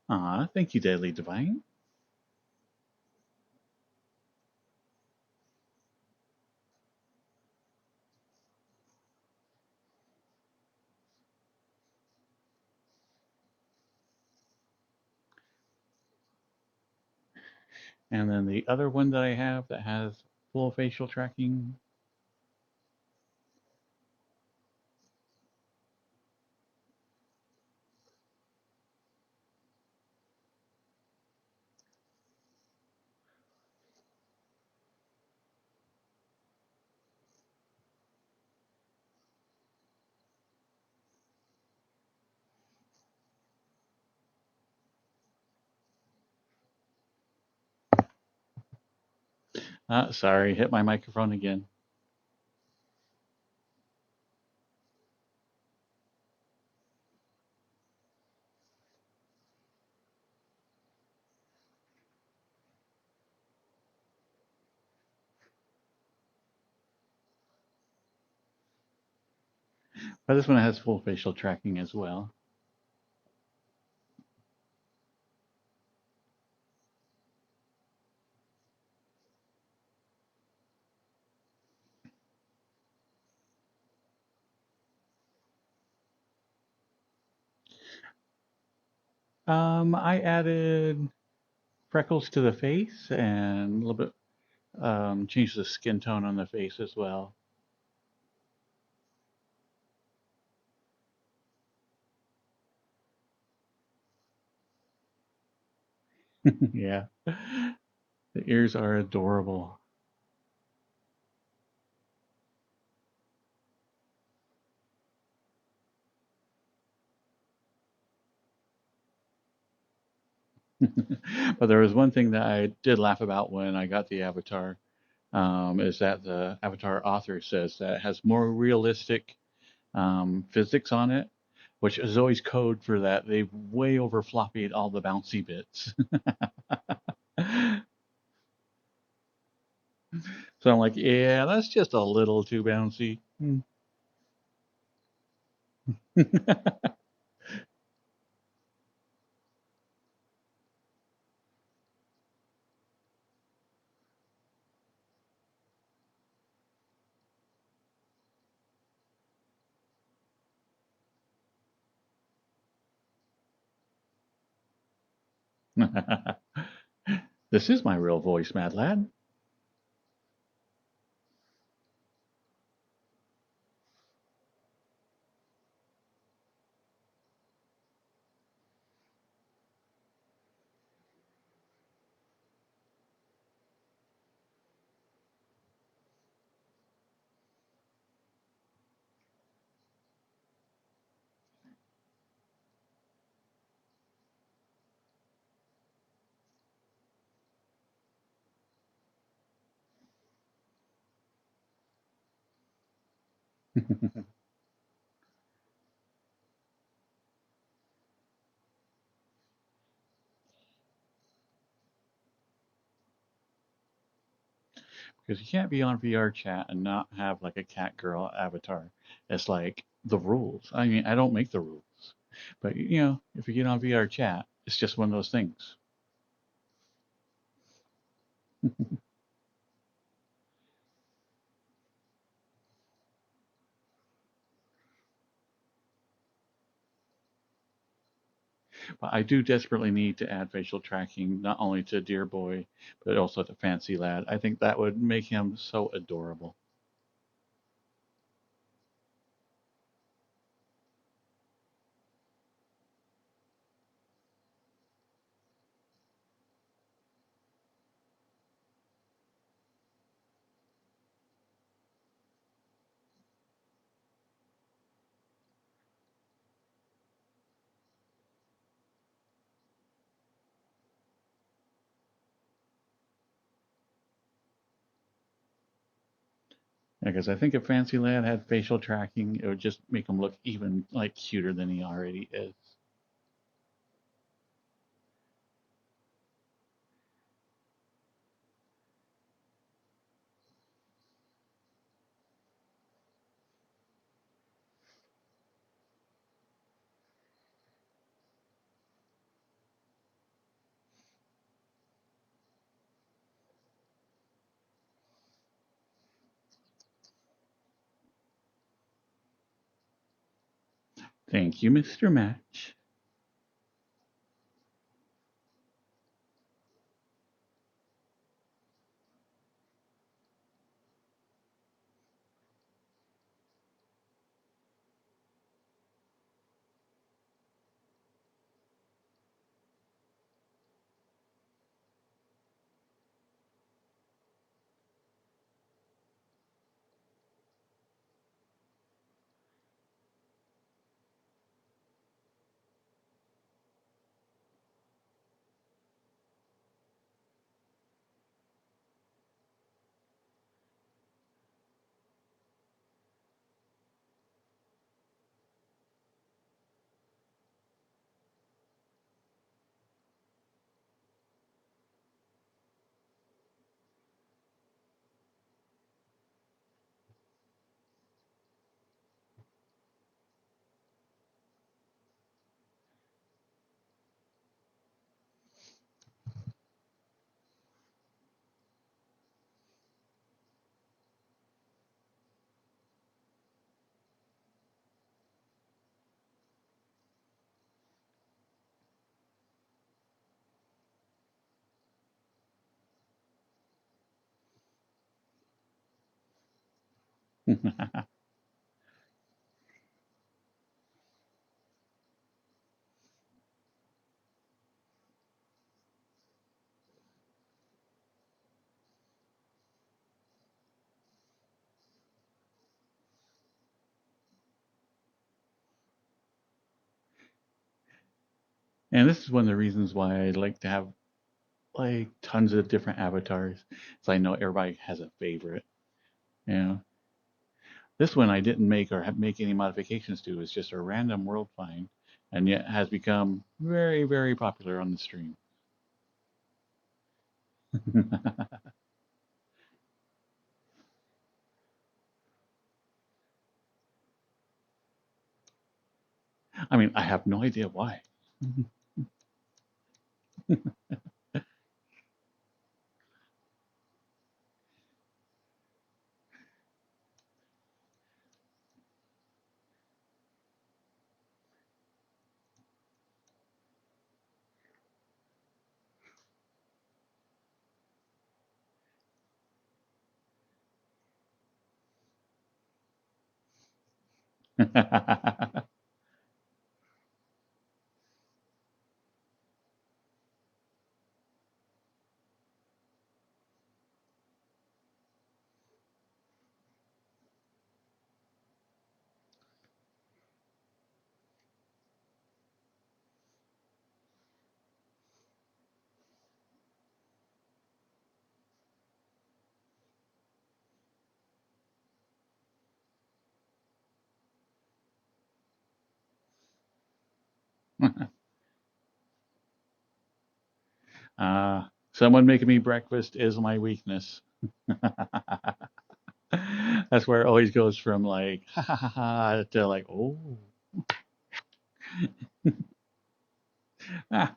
S1: Thank you, Deadly Divine. And then the other one that I have that has full facial tracking. Sorry, hit my microphone again. But this one has full facial tracking as well. I added freckles to the face and a little bit changed the skin tone on the face as well. Yeah, the ears are adorable. But there was one thing that I did laugh about when I got the avatar, is that the avatar author says that it has more realistic physics on it, which is always code for that. They've way over floppied all the bouncy bits. So I'm like, yeah, that's just a little too bouncy. This is my real voice, Mad Lad. Because you can't be on VRChat and not have like a cat girl avatar. It's like the rules. I mean, I don't make the rules, but if you get on VRChat, it's just one of those things. But I do desperately need to add facial tracking not only to Dear Boy, but also to Fancy Lad. I think that would make him so adorable. Because I think if Fancy Lad had facial tracking, it would just make him look even like cuter than he already is. Thank you, Mr. Match. And this is one of the reasons why I like to have like tons of different avatars, so I know everybody has a favorite. You know, this one I didn't make or make any modifications to. It's just a random world find, and yet has become very, very popular on the stream. I mean, I have no idea why. Someone making me breakfast is my weakness. That's where it always goes from like ha ha ha ha to like oh ah,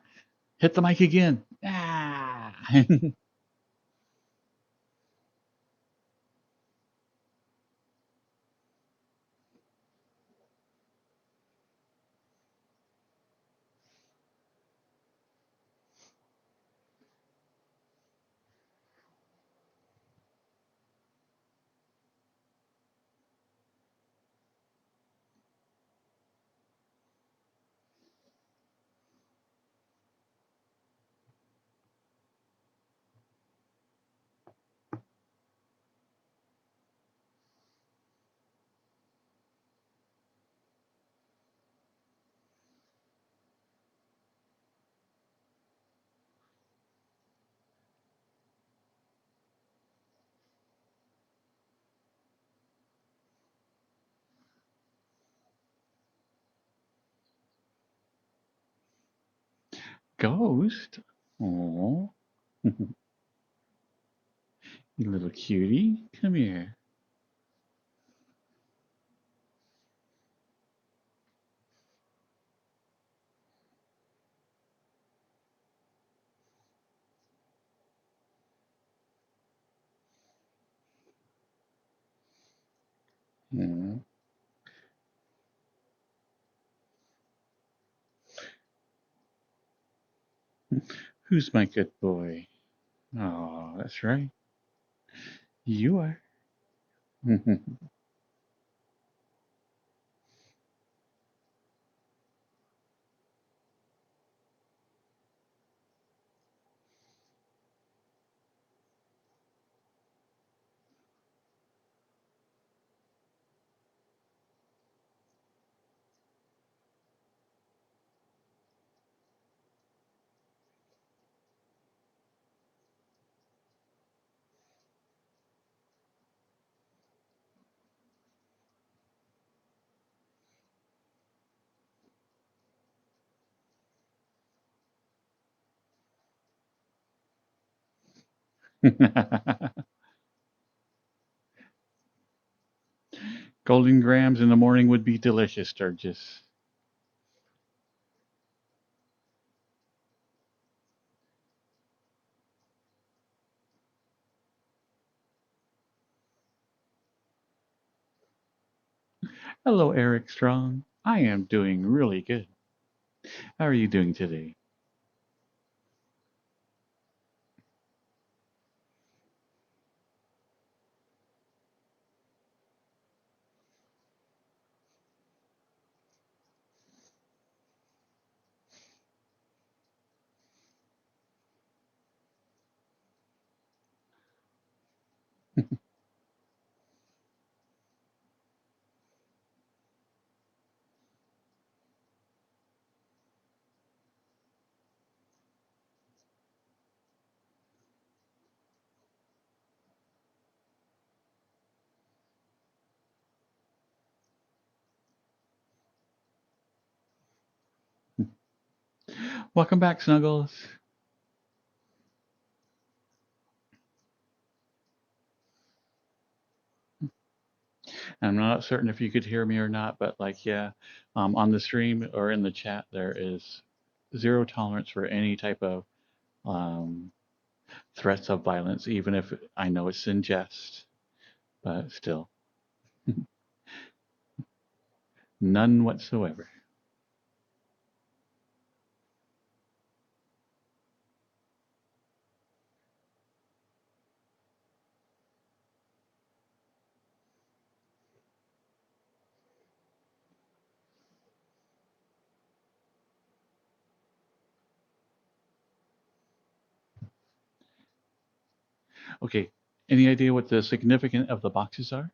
S1: hit the mic again. Ah. Ghost. Oh, you little cutie. Come here. Oh. Who's my good boy? Oh, that's right. You are. Golden grams in the morning would be delicious, Sturgis. Hello, Eric Strong. I am doing really good. How are you doing today? Welcome back, Snuggles. I'm not certain if you could hear me or not, but like, yeah, on the stream or in the chat, there is zero tolerance for any type of um, threats of violence, even if I know it's in jest, but still, none whatsoever. Okay, any idea what the significance of the boxes are?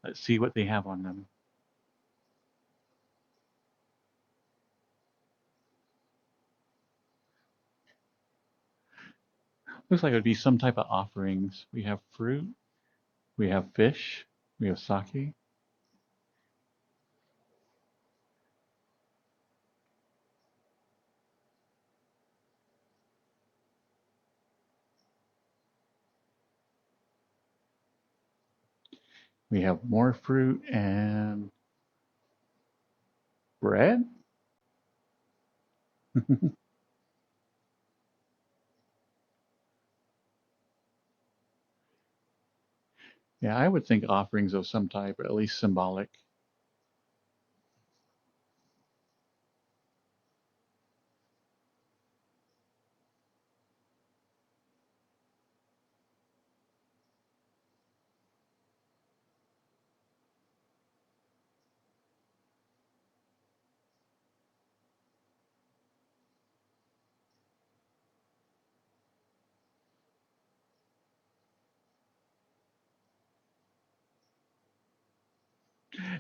S1: Let's see what they have on them. Looks like it would be some type of offerings. We have fruit, we have fish, we have sake, we have more fruit and bread. Yeah, I would think offerings of some type, at least symbolic.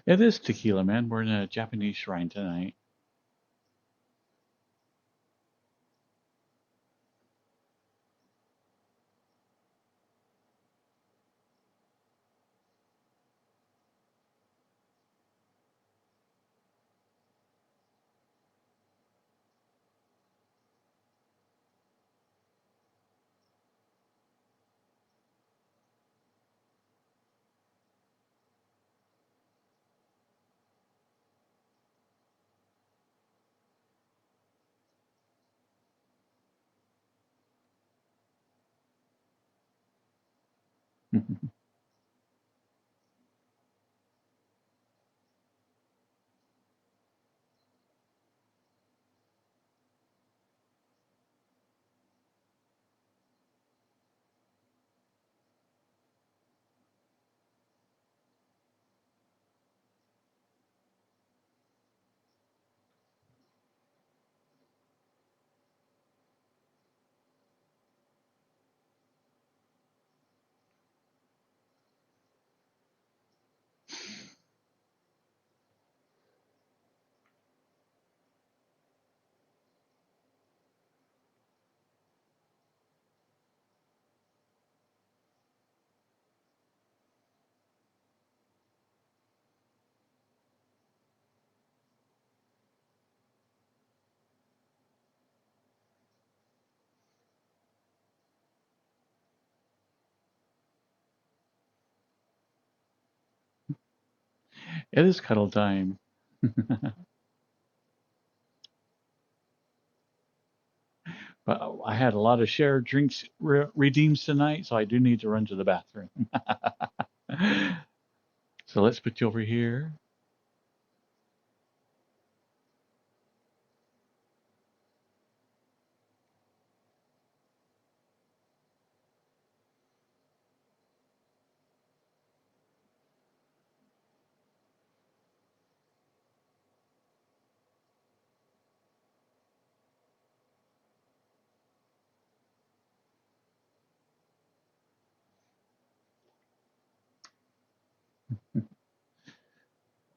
S1: It is tequila, man. We're in a Japanese shrine tonight. It is cuddle time. But I had a lot of shared drinks redeems tonight, so I do need to run to the bathroom. So let's put you over here.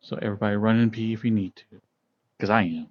S1: So everybody run and pee if you need to, because I am.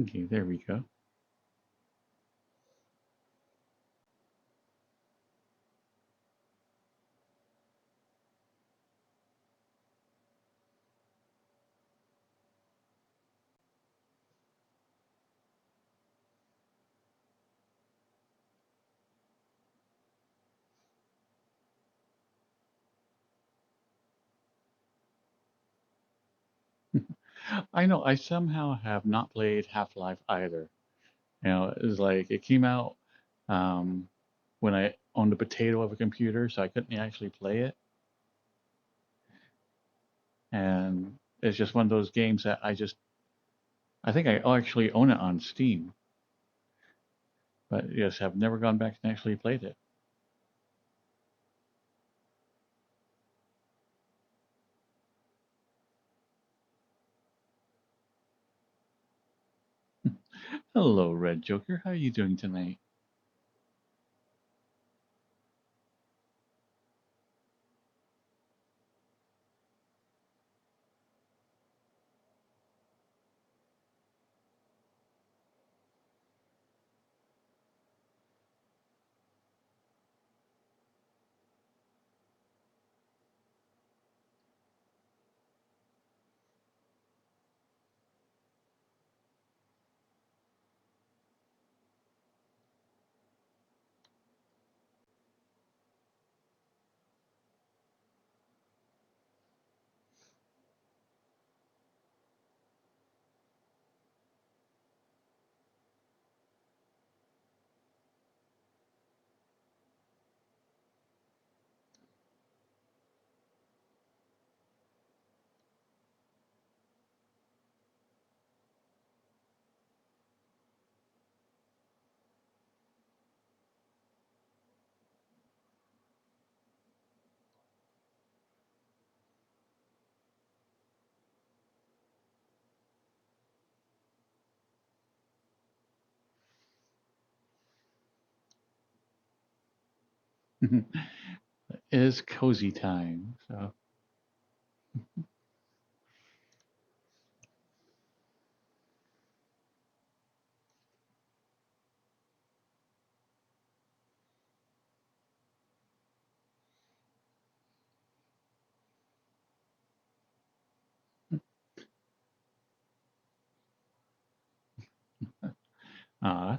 S1: Okay, there we go. I know I somehow have not played Half-Life either. It's like it came out um, when I owned a potato of a computer, so I couldn't actually play it. And it's just one of those games that I think I actually own it on Steam, but yes, have never gone back and actually played it. Hello, Red Joker. How are you doing tonight? It is cozy time, so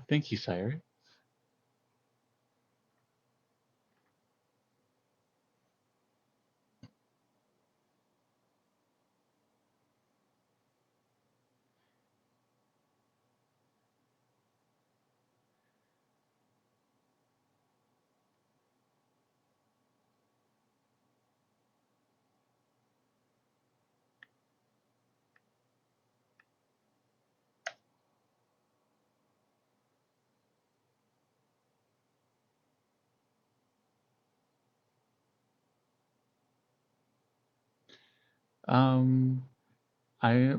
S1: thank you, Sire. Um, I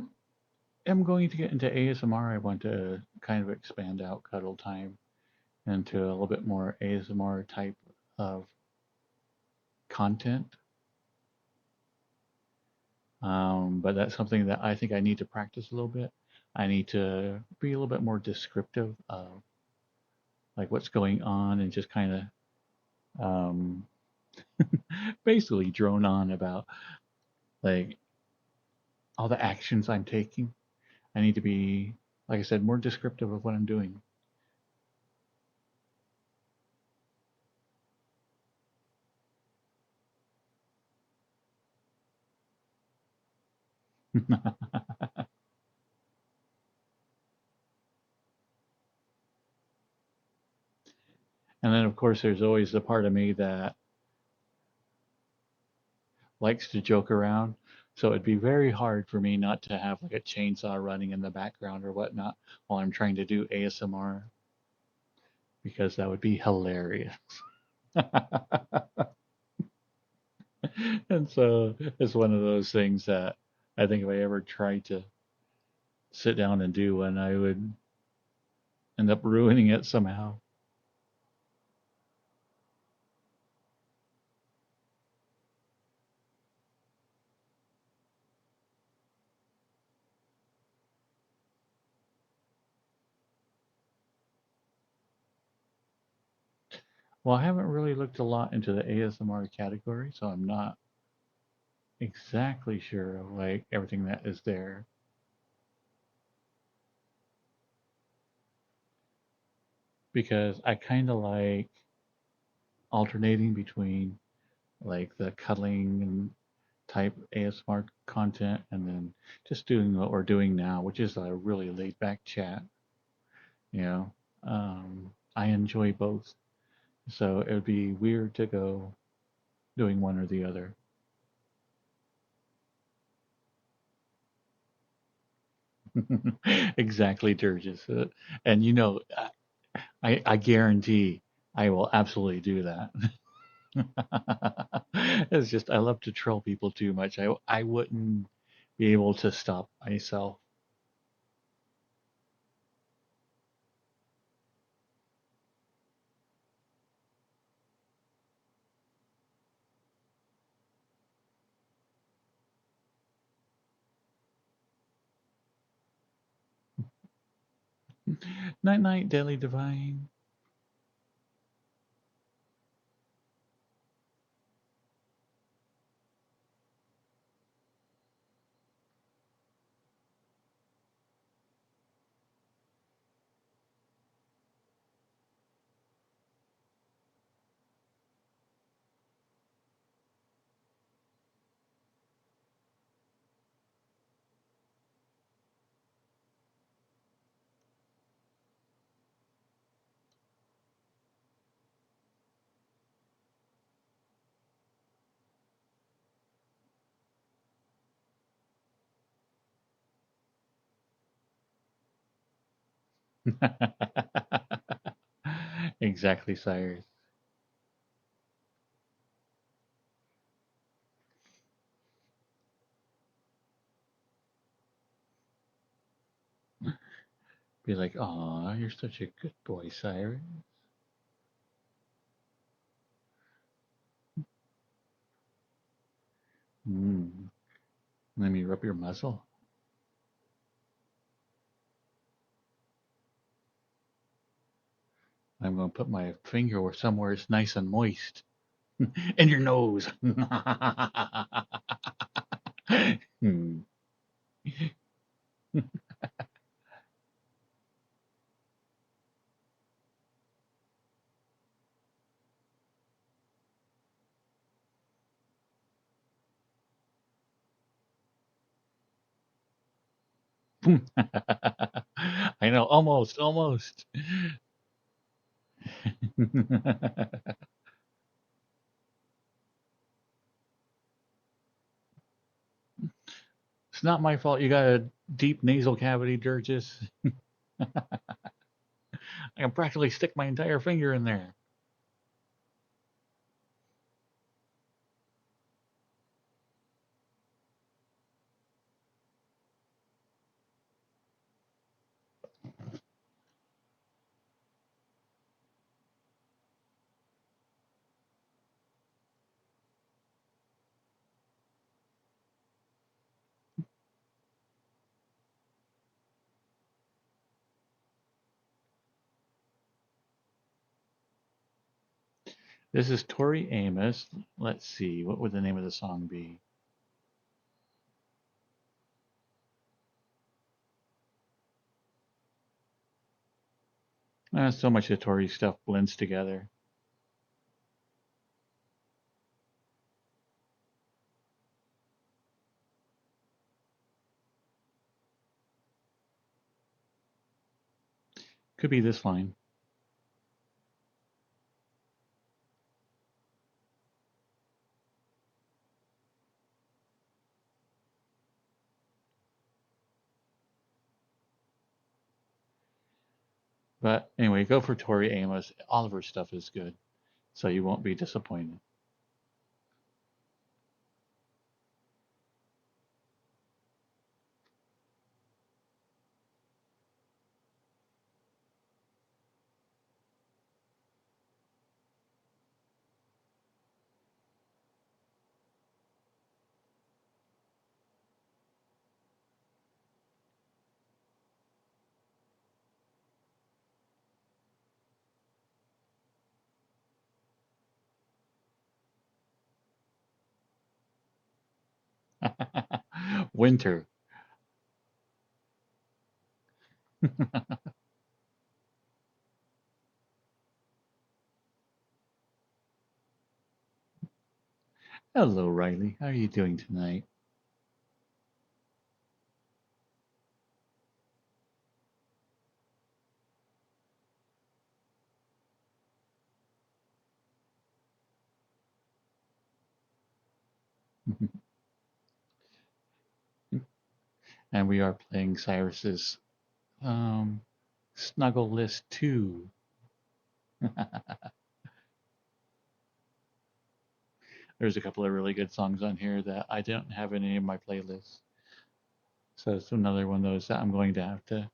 S1: am going to get into ASMR. I want to kind of expand out cuddle time into a little bit more ASMR type of content. But that's something that I think I need to practice a little bit. I need to be a little bit more descriptive of like what's going on and just kind of basically drone on about like all the actions I'm taking. I need to be, like I said, more descriptive of what I'm doing. And then, of course, there's always the part of me that likes to joke around. So it'd be very hard for me not to have like a chainsaw running in the background or whatnot while I'm trying to do ASMR because that would be hilarious. And so it's one of those things that I think if I ever tried to sit down and do one, I would end up ruining it somehow. Well, I haven't really looked a lot into the ASMR category, so I'm not exactly sure of like everything that is there because I kind of like alternating between like the cuddling and type ASMR content, and then just doing what we're doing now, which is a really laid back chat. You know, I enjoy both, so it would be weird to go doing one or the other. Exactly, Durgis. And I guarantee I will absolutely do that. It's just I love to troll people too much. I wouldn't be able to stop myself. Night night, Daily Divine. Exactly, Cyrus. Be like, "Aw, you're such a good boy, Cyrus." Mm. Let me rub your muzzle. I'm going to put my finger where somewhere it's nice and moist. In your nose. Hmm. I know, almost, almost. It's not my fault you got a deep nasal cavity, Durgis. I can practically stick my entire finger in there. This is Tori Amos. Let's see, what would the name of the song be? So much of Tori's stuff blends together. Could be this line. But anyway, go for Tori Amos. All of her stuff is good, so you won't be disappointed. Winter. Hello, Riley. How are you doing tonight? And we are playing Cyrus's um, Snuggle List 2. There's a couple of really good songs on here that I don't have in any of my playlists. So it's another one of those that I'm going to have to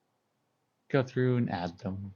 S1: go through and add them.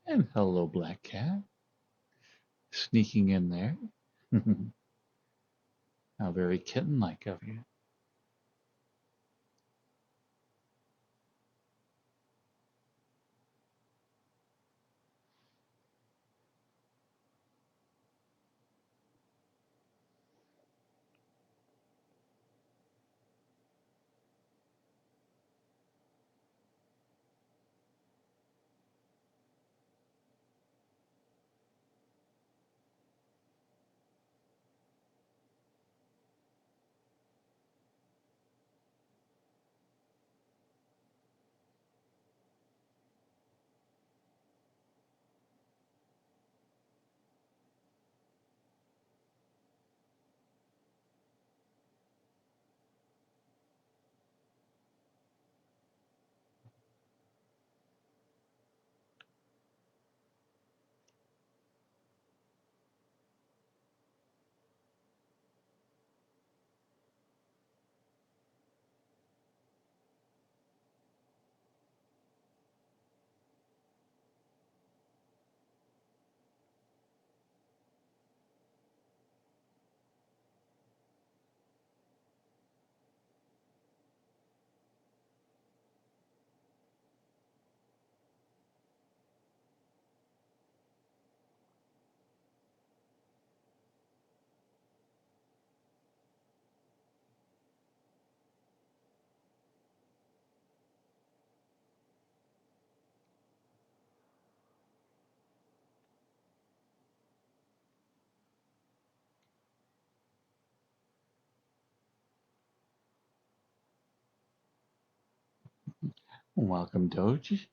S1: And hello, Black Cat. Sneaking in there. How very kitten-like of you. Welcome, Doge.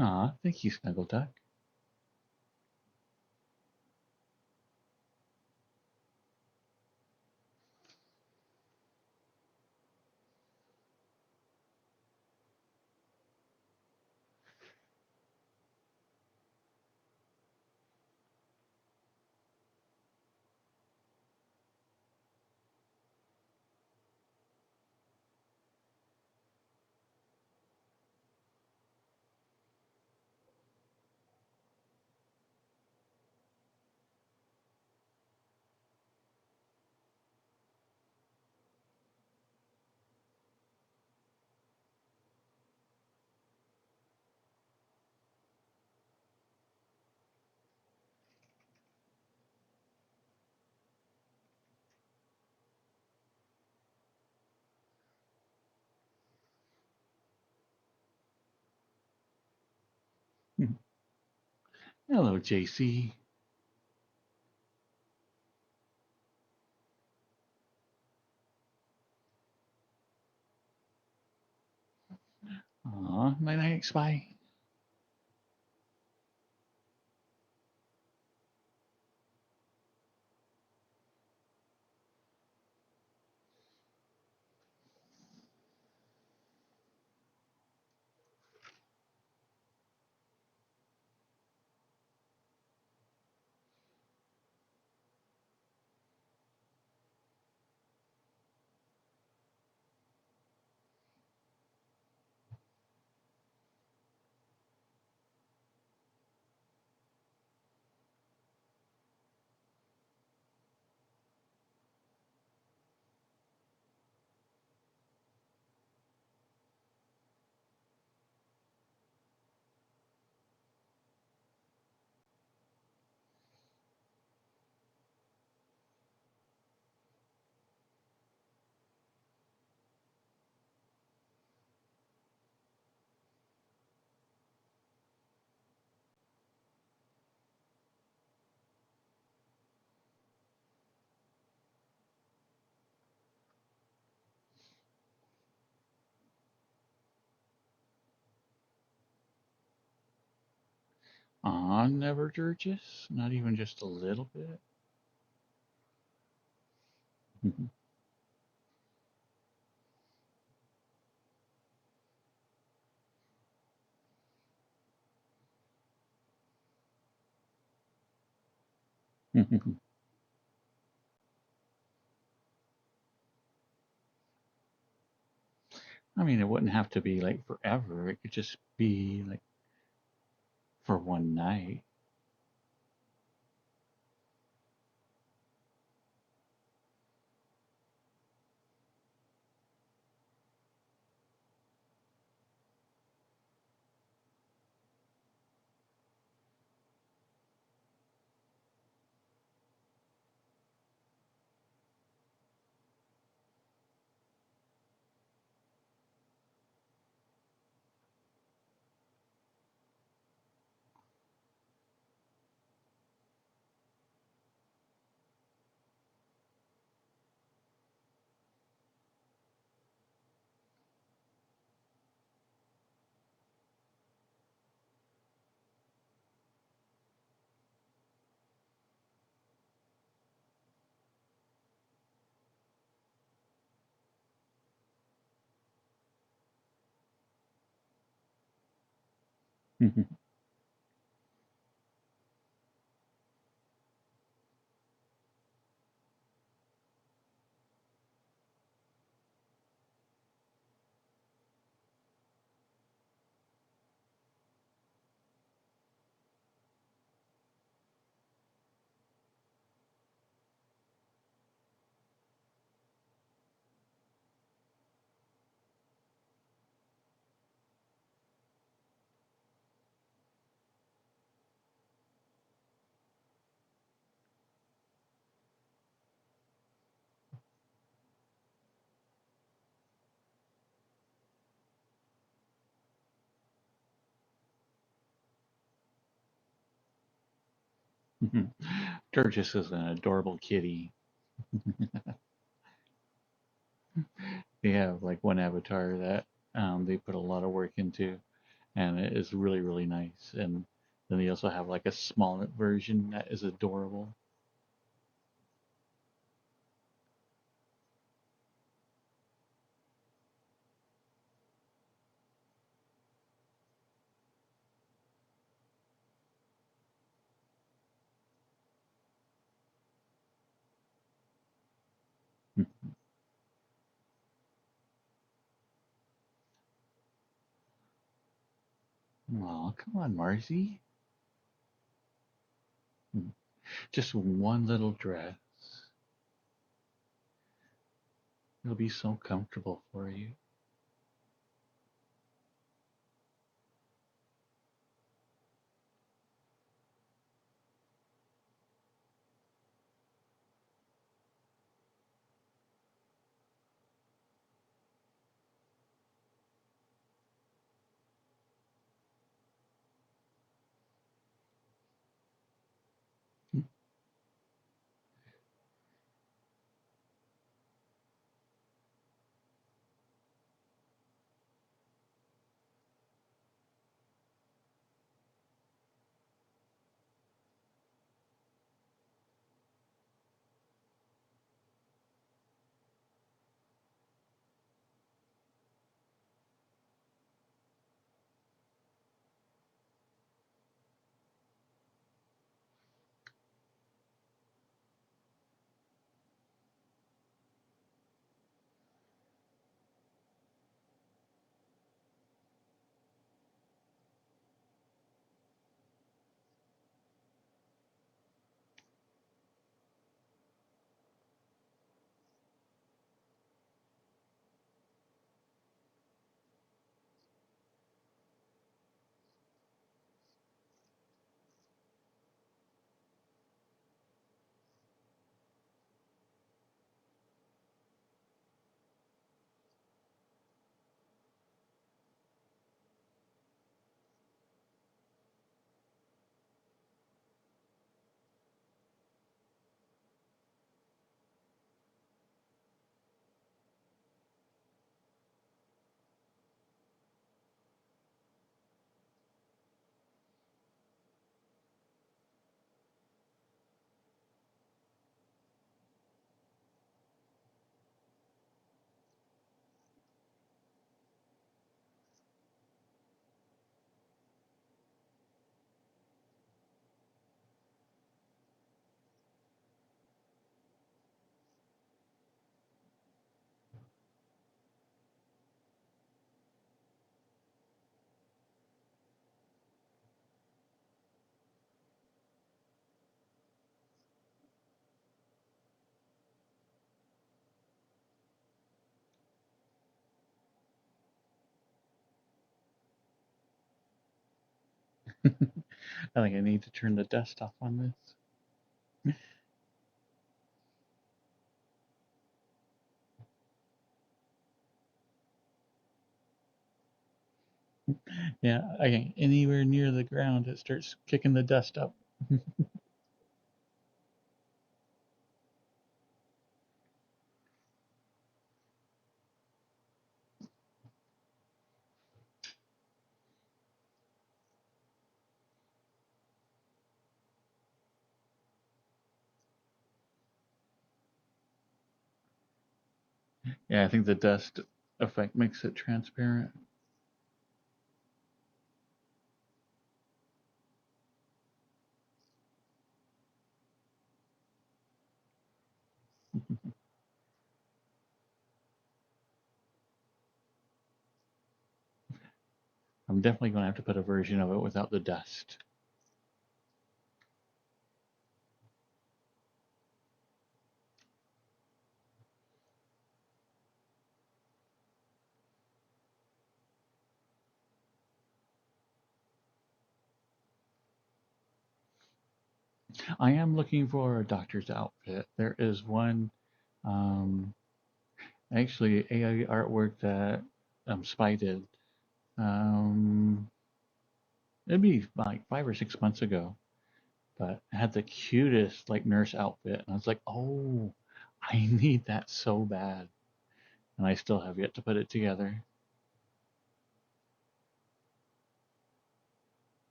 S1: Aw, thank you, Snuggle Duck. Hello, JC. Aw, night night, Spy. Never Georges? Not even just a little bit? I mean, it wouldn't have to be like forever. It could just be like for one night. Georges is an adorable kitty. They have like one avatar that they put a lot of work into, and it is really, really nice. And then they also have like a small version that is adorable. Oh, come on, Marcy. Just one little dress. It'll be so comfortable for you. I think I need to turn the dust off on this. Yeah, I can anywhere near the ground, it starts kicking the dust up. Yeah, I think the dust effect makes it transparent. I'm definitely going to have to put a version of it without the dust. I am looking for a doctor's outfit. There is one, um, actually, AI artwork that Spy did. Um, it'd be like 5 or 6 months ago, but it had the cutest like nurse outfit, and I was like, oh, I need that so bad, and I still have yet to put it together.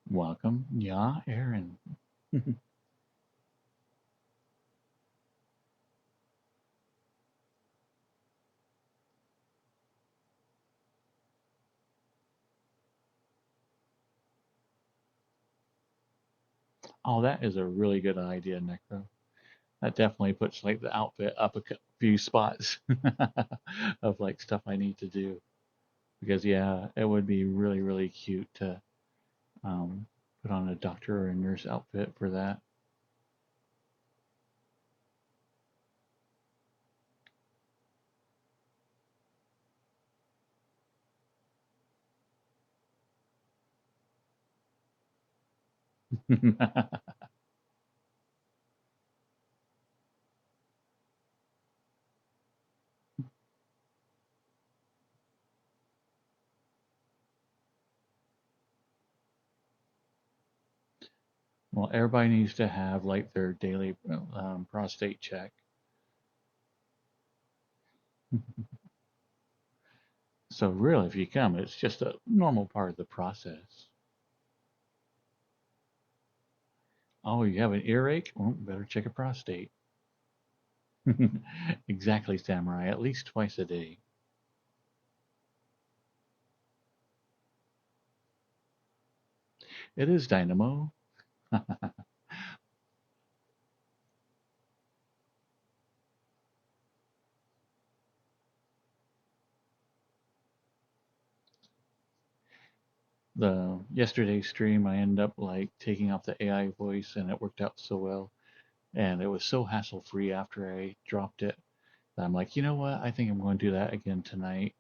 S1: Welcome, yeah, Aaron. Oh, that is a really good idea, Necro. That definitely puts like the outfit up a few spots of like stuff I need to do. Because yeah, it would be really, really cute to um, put on a doctor or a nurse outfit for that. Well, everybody needs to have like their daily prostate check. So really, if you come, it's just a normal part of the process. Oh, you have an earache? Well, better check a prostate. Exactly, Samurai. At least twice a day. It is Dynamo. The yesterday's stream, I ended up like taking off the AI voice, and it worked out so well. And it was so hassle free after I dropped it that I'm like, you know what? I think I'm going to do that again tonight.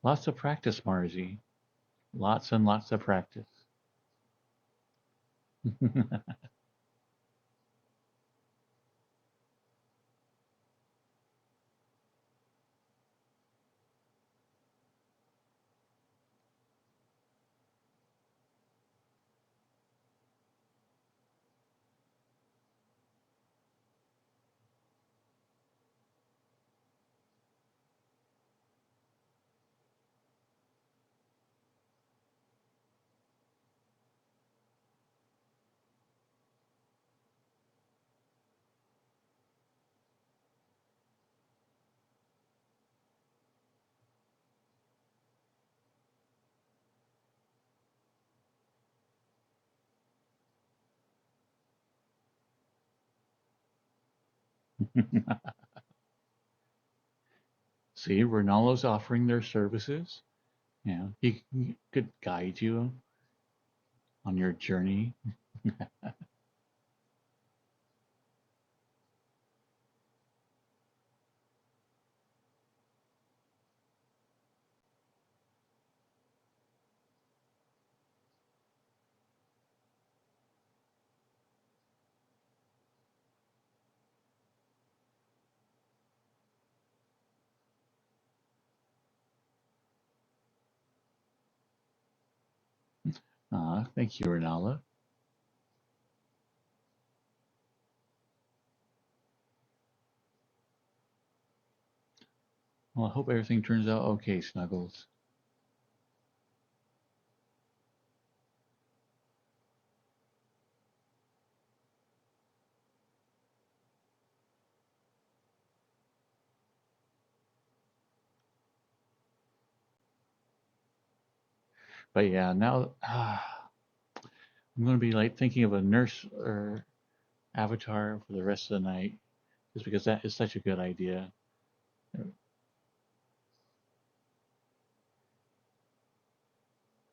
S1: Lots of practice, Marzi. Lots and lots of practice. See, Ronaldo's offering their services. Yeah, he could guide you on your journey. Thank you, Ronaldo. Well, I hope everything turns out okay, Snuggles. But yeah, now I'm going to be like thinking of a nurse or avatar for the rest of the night, just because that is such a good idea.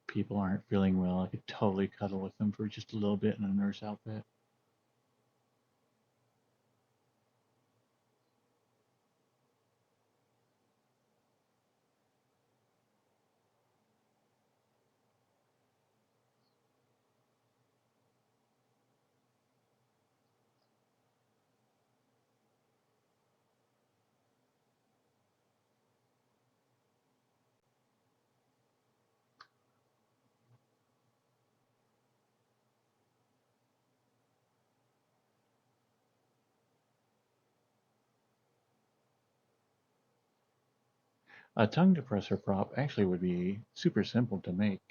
S1: People aren't feeling well. I could totally cuddle with them for just a little bit in a nurse outfit. A tongue depressor prop actually would be super simple to make.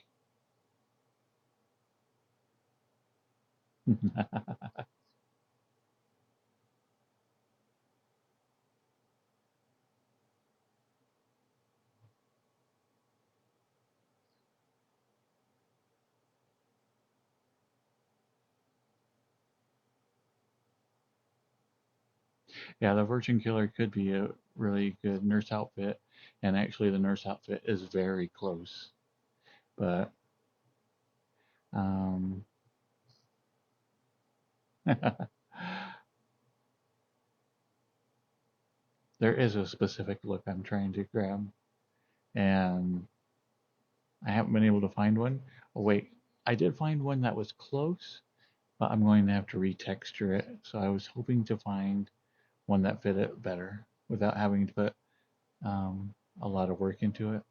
S1: Yeah, the Virgin Killer could be a really good nurse outfit, and actually the nurse outfit is very close. But um, there is a specific look I'm trying to grab, and I haven't been able to find one. Oh wait, I did find one that was close, but I'm going to have to retexture it. So I was hoping to find one that fit it better without having to put a lot of work into it.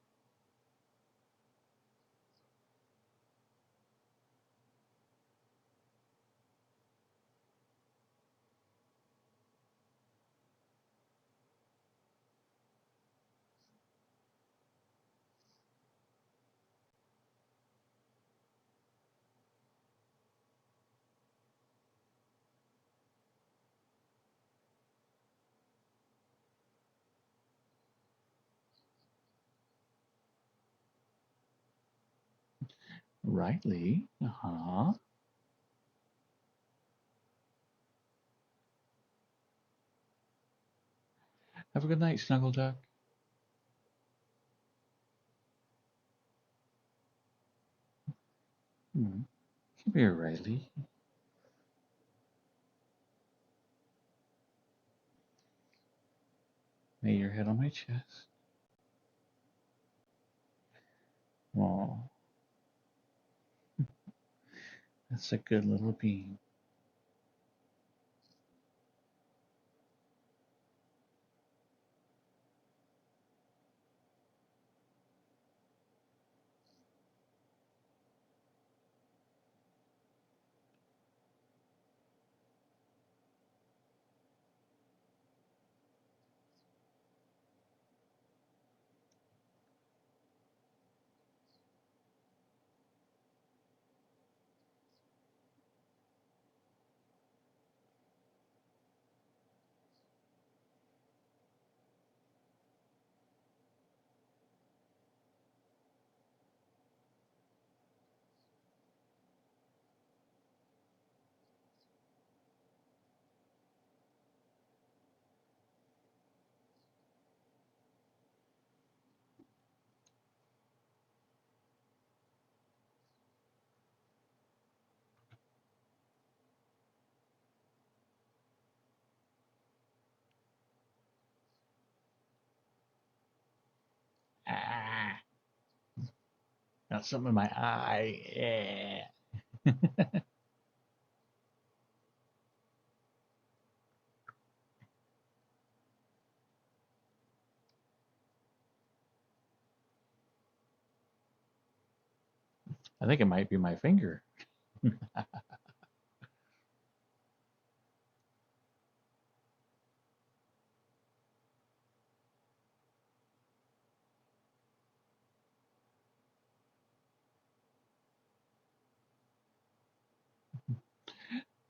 S1: Rightly. Uh-huh. Have a good night, Snuggle Duck. Hmm. Come here, Riley. Lay your head on my chest. Oh, that's a good little bean. Got something in my eye. Yeah. I think it might be my finger.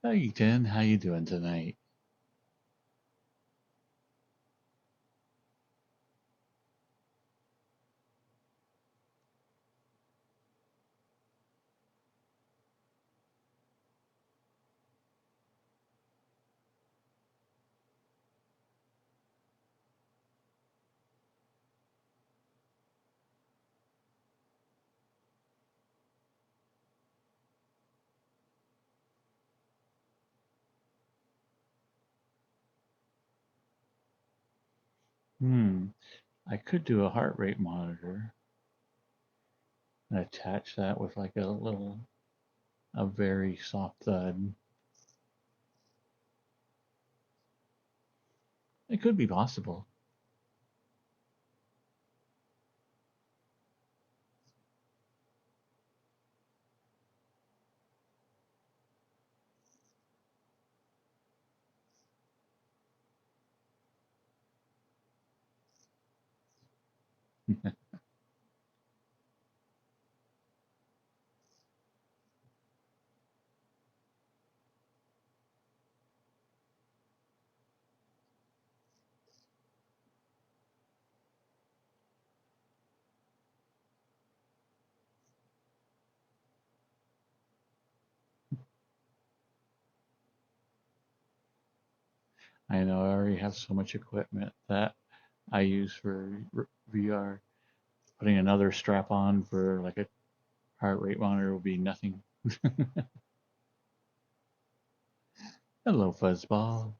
S1: Hey, Jen, how you doing tonight? Hmm. I could do a heart rate monitor and attach that with like a very soft thud. It could be possible. I know I already have so much equipment that I use for VR. Putting another strap on for like a heart rate monitor will be nothing. Hello, Fuzzball.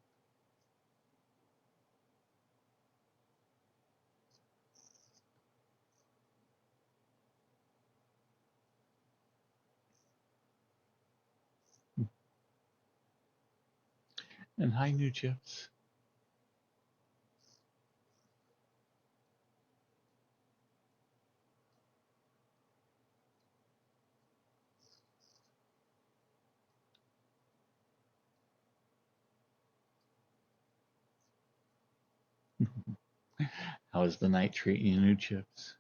S1: And hi, New Chips. How is the night treating you, New Chips?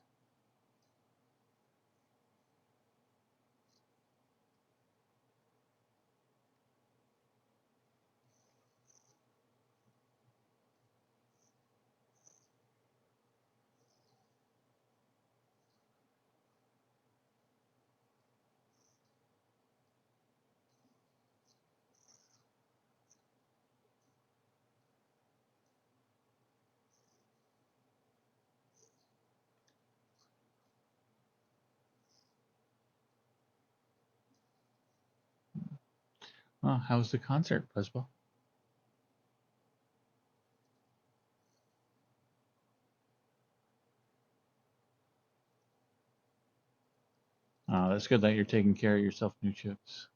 S1: Oh, how was the concert, Fuzzball? That's good that you're taking care of yourself, New Chips.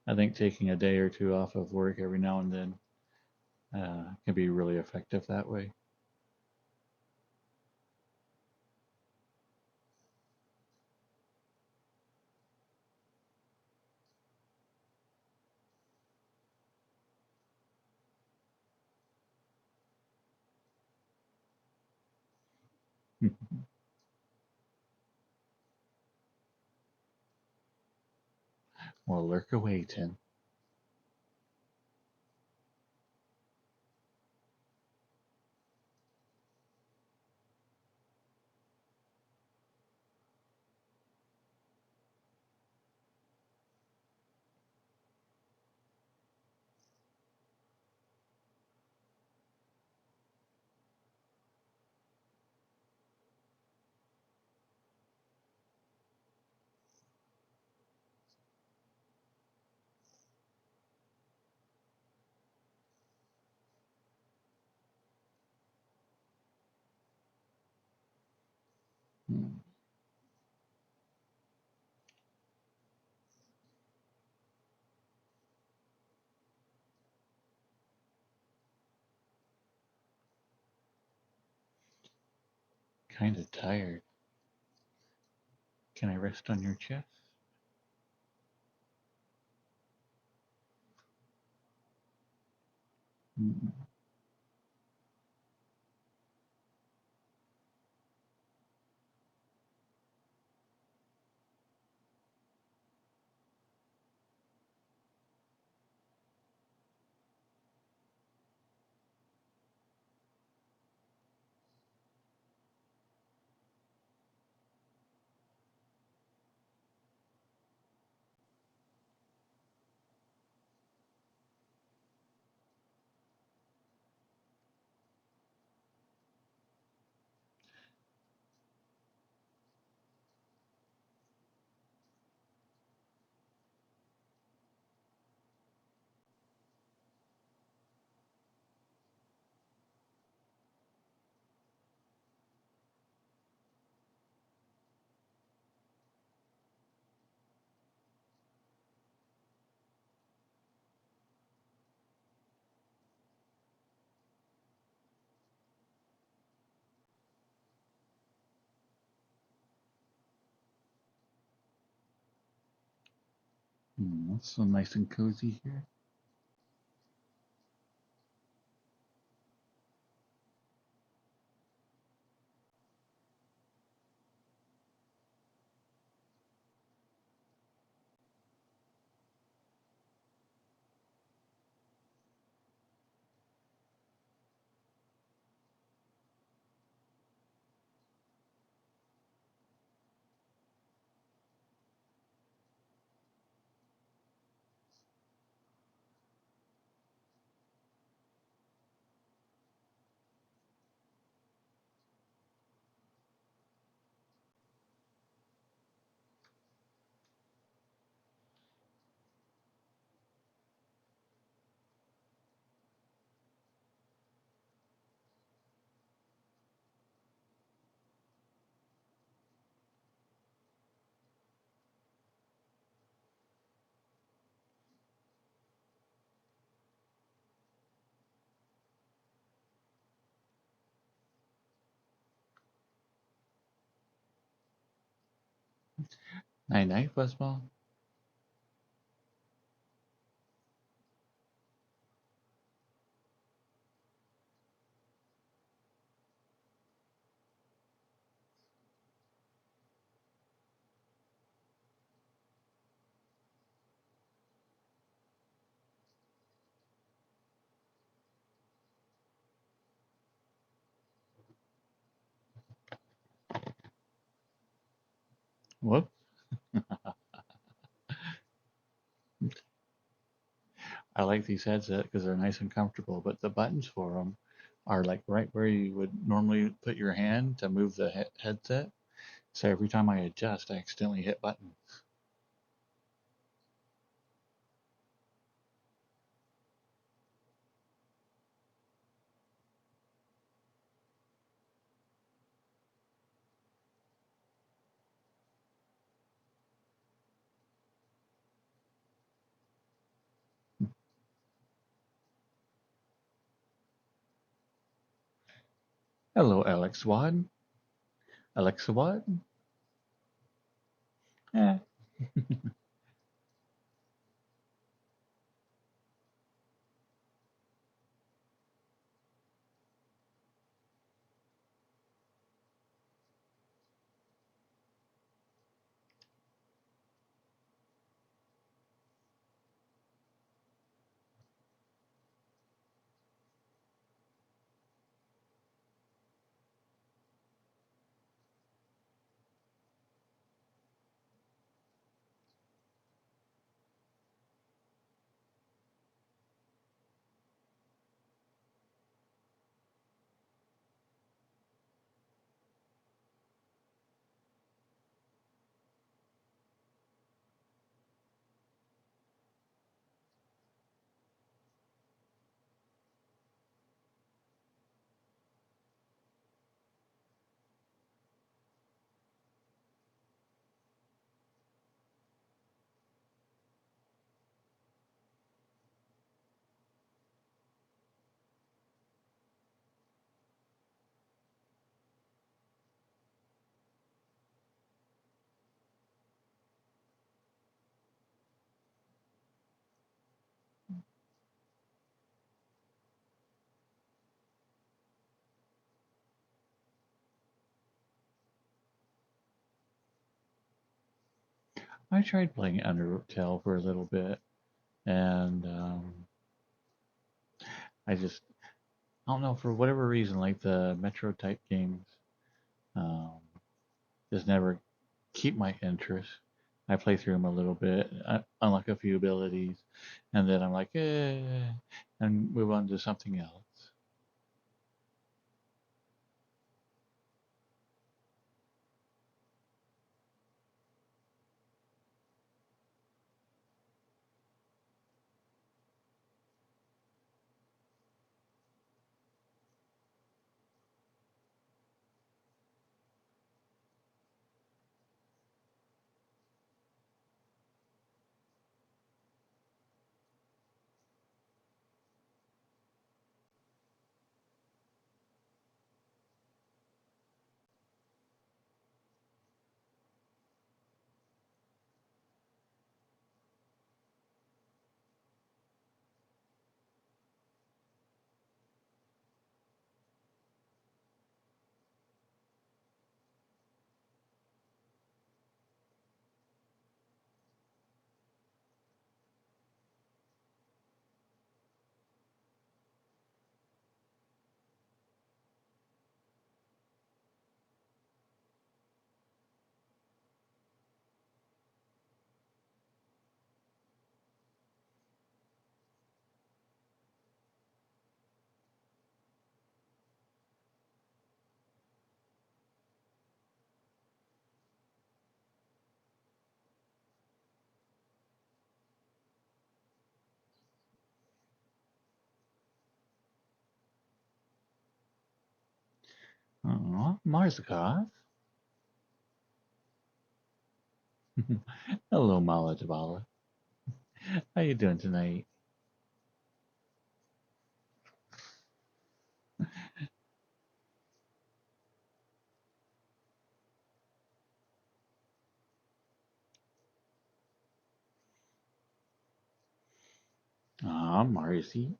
S1: I think taking a day or two off of work every now and then can be really effective that way. Well, lurk away, Tim. kind of tired. Can I rest on your chest? Mm, it's so nice and cozy here. Night night, Fuzzball. Whoop. I like these headsets because they're nice and comfortable, but the buttons for them are like right where you would normally put your hand to move the headset. So every time I adjust, I accidentally hit buttons. Hello, Alex Wad. Alexa Wad? Eh. I tried playing Undertale for a little bit, and I just I don't know, for whatever reason, like the Metro type games, um, just never keep my interest. I play through them a little bit, unlock a few abilities, and then I'm like, and move on to something else. Oh, Marzukoff. Hello, Mala Jabala. How you doing tonight? Ah, Marcy.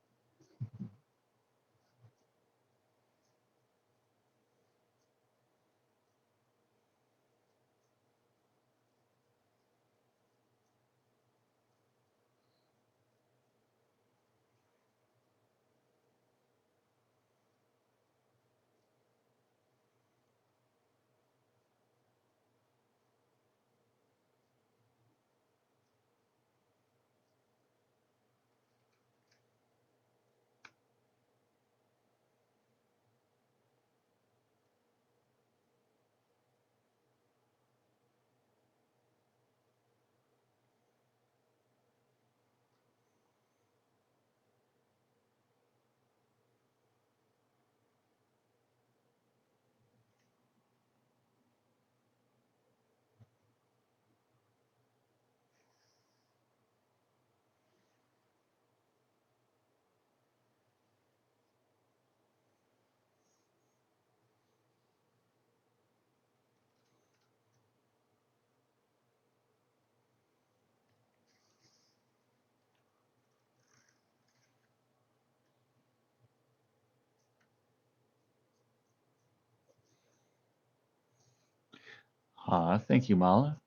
S1: Ah, thank you, Mala.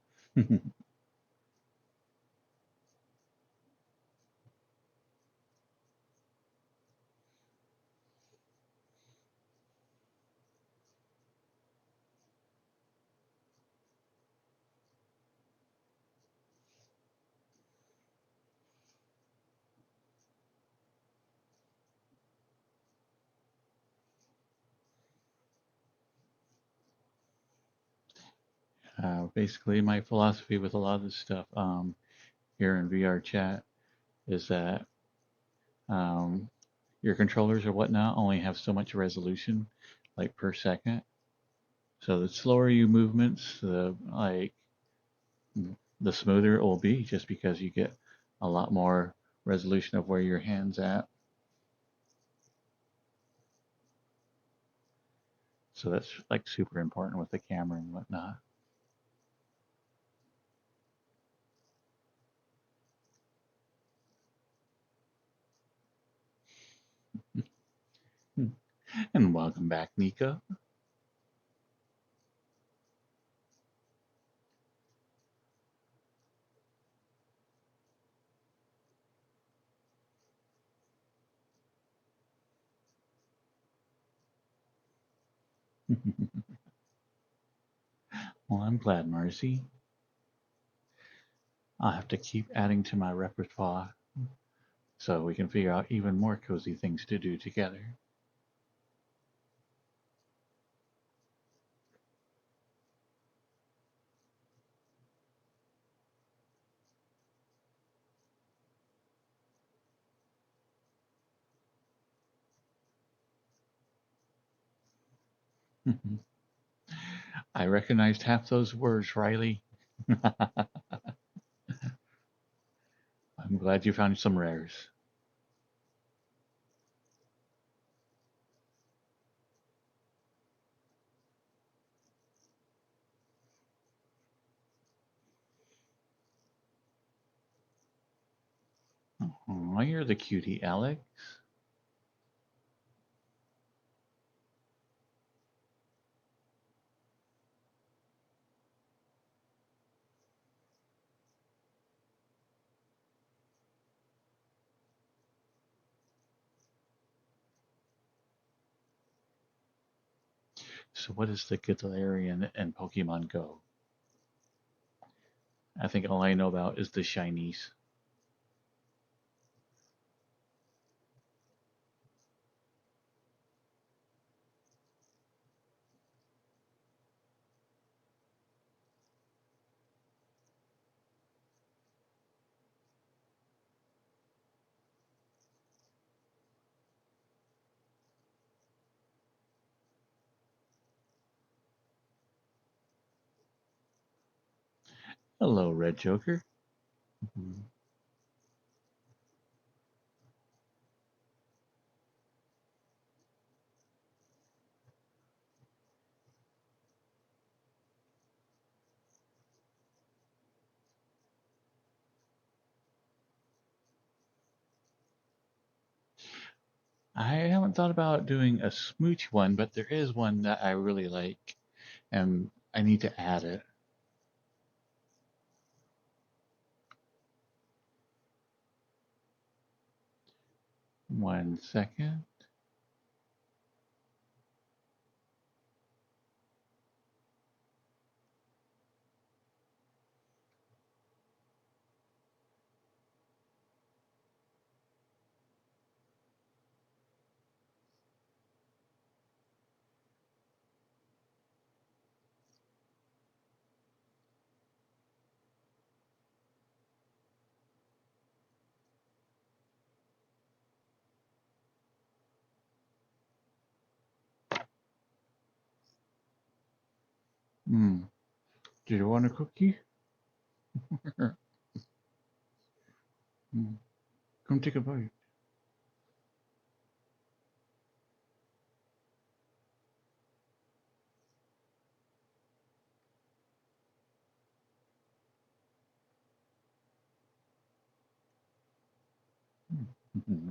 S1: Basically, my philosophy with a lot of this stuff here in VRChat is that um, your controllers or whatnot only have so much resolution, like per second. So the slower you movements, the smoother it will be, just because you get a lot more resolution of where your hand's at. So that's like super important with the camera and whatnot. And welcome back, Nico. Well, I'm glad, Marcy. I'll have to keep adding to my repertoire so we can figure out even more cozy things to do together. I recognized half those words, Riley. I'm glad you found some rares. Oh, you're the cutie, Alex. So, what is the Galarian in Pokemon Go? I think all I know about is the shinies. Hello, Red Joker. Mhm. I haven't thought about doing a smooch one, but there is one that I really like, and I need to add it. One second. Hmm. Do you want a cookie? Hmm. Come take a bite. Hmm.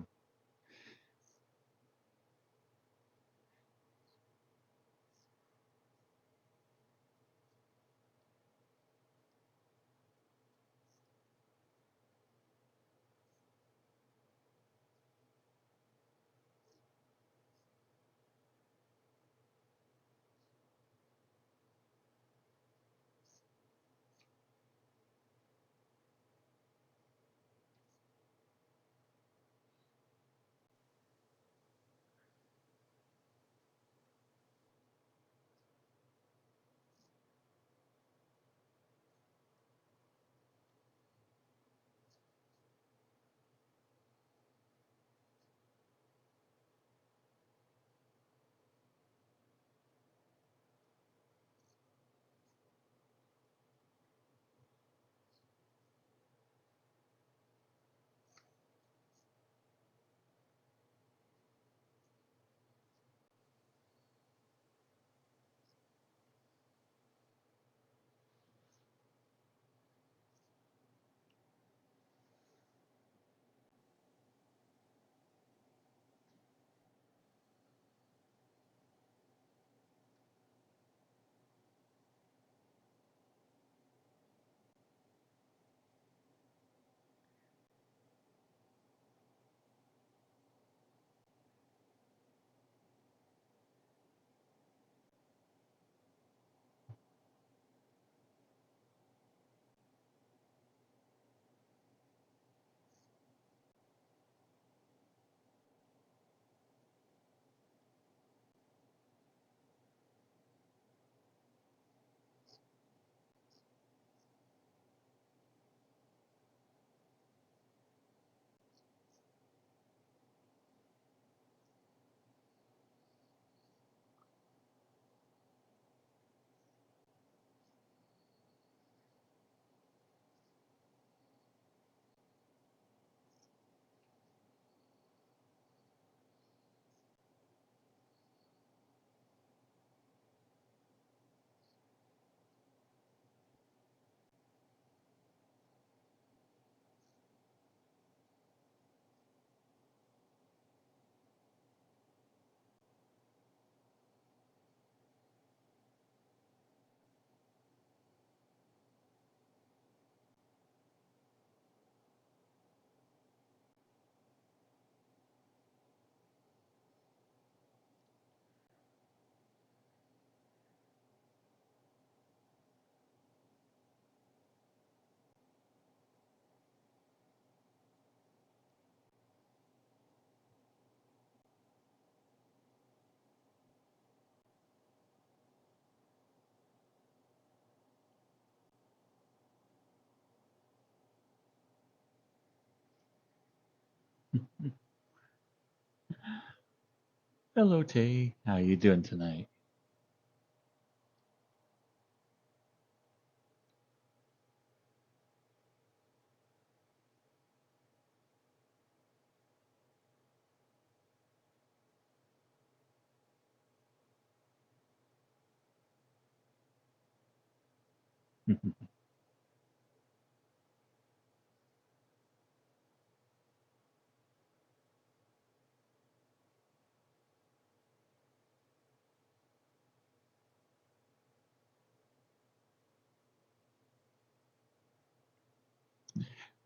S1: Hello, Tay. How you doing tonight?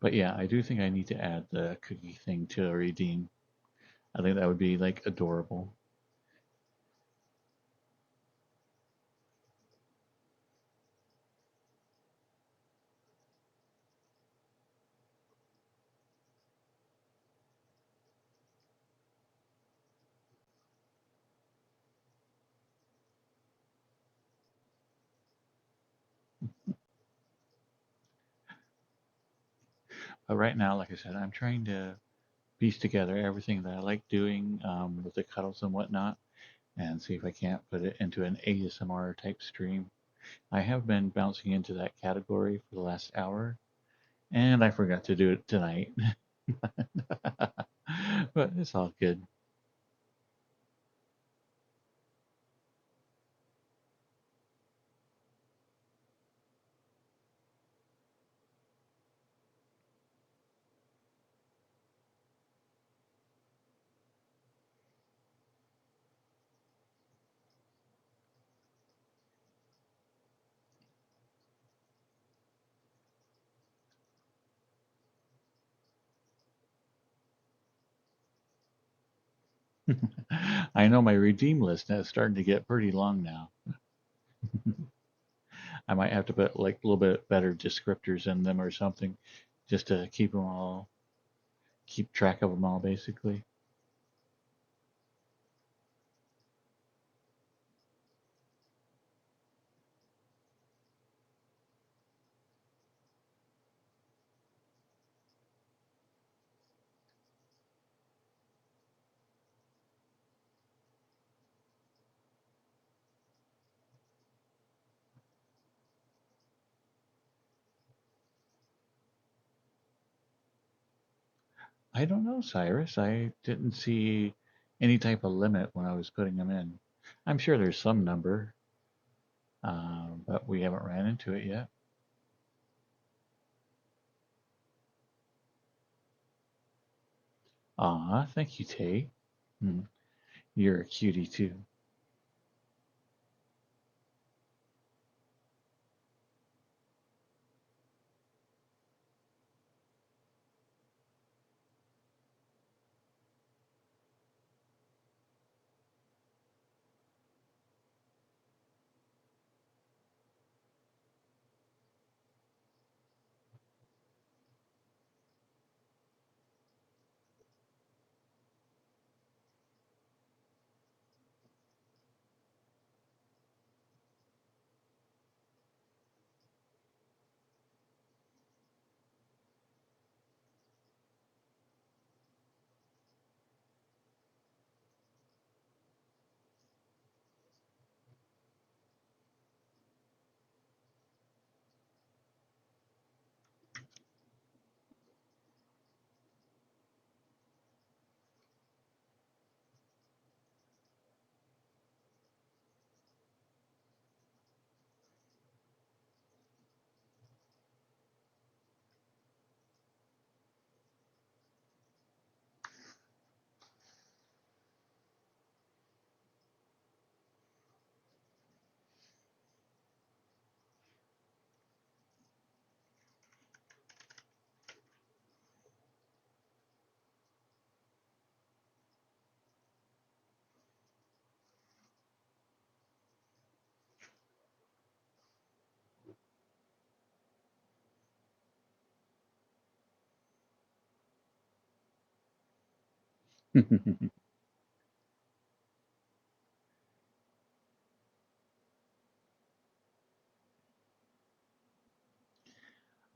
S1: But yeah, I do think I need to add the cookie thing to redeem. I think that would be like adorable. But right now, like I said, I'm trying to piece together everything that I like doing with the cuddles and whatnot, and see if I can't put it into an ASMR type stream. I have been bouncing into that category for the last hour, and I forgot to do it tonight. But it's all good. I know my redeem list is starting to get pretty long now. I might have to put like a little bit better descriptors in them or something just to keep track of them all basically. I don't know, Cyrus. I didn't see any type of limit when I was putting them in. I'm sure there's some number, but we haven't ran into it yet. Aw, thank you, Tay. Hmm, you're a cutie too.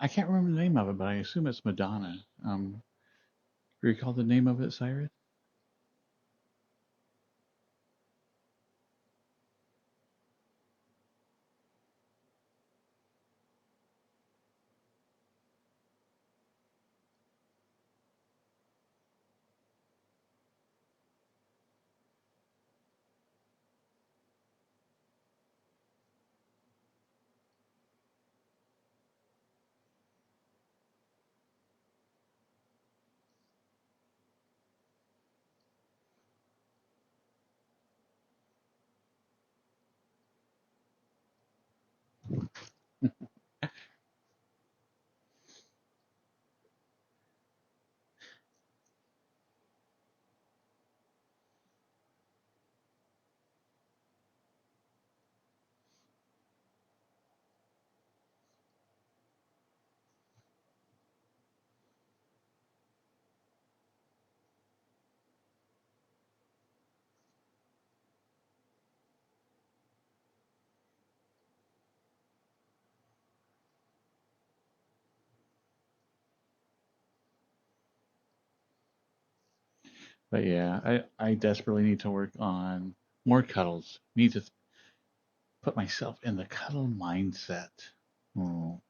S1: I can't remember the name of it, but I assume it's Madonna. Do you recall the name of it, Cyrus? But yeah, I desperately need to work on more cuddles. Need to put myself in the cuddle mindset. Oh.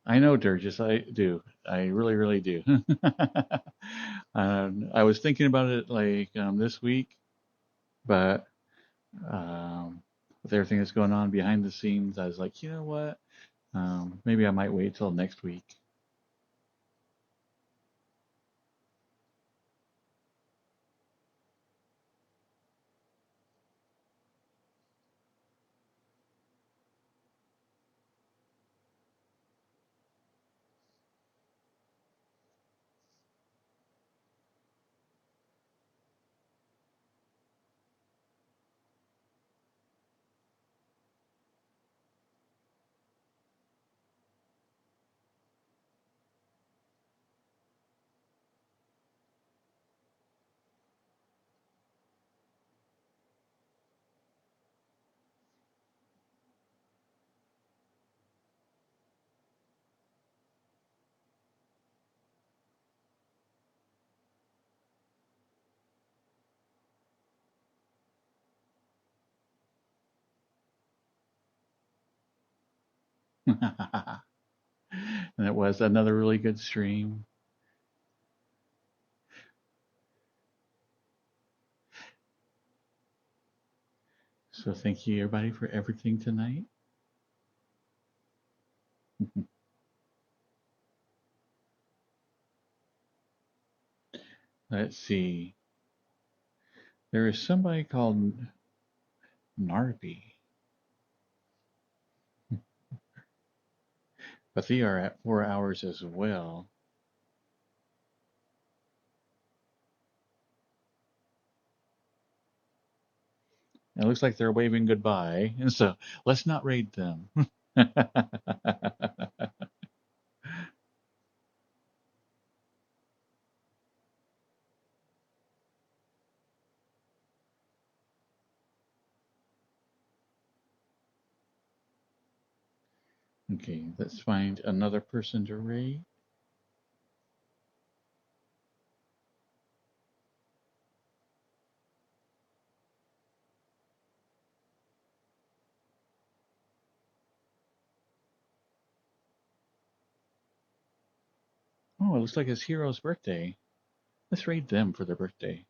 S1: I know, Durgis, I do. I really, really do. I was thinking about it like this week, but with everything that's going on behind the scenes, I was like, you know what? Maybe I might wait till next week. And it was another really good stream. So thank you, everybody, for everything tonight. Let's see. There is somebody called Narby, but they are at 4 hours as well. It looks like they're waving goodbye, and so let's not raid them. Okay, let's find another person to raid. Oh, it looks like it's Hero's birthday. Let's raid them for their birthday.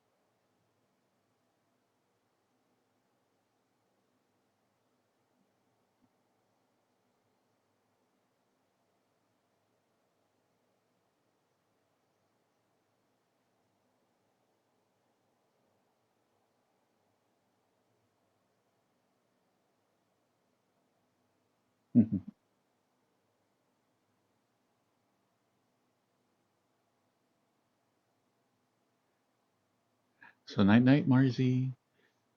S1: So night night, Marzi.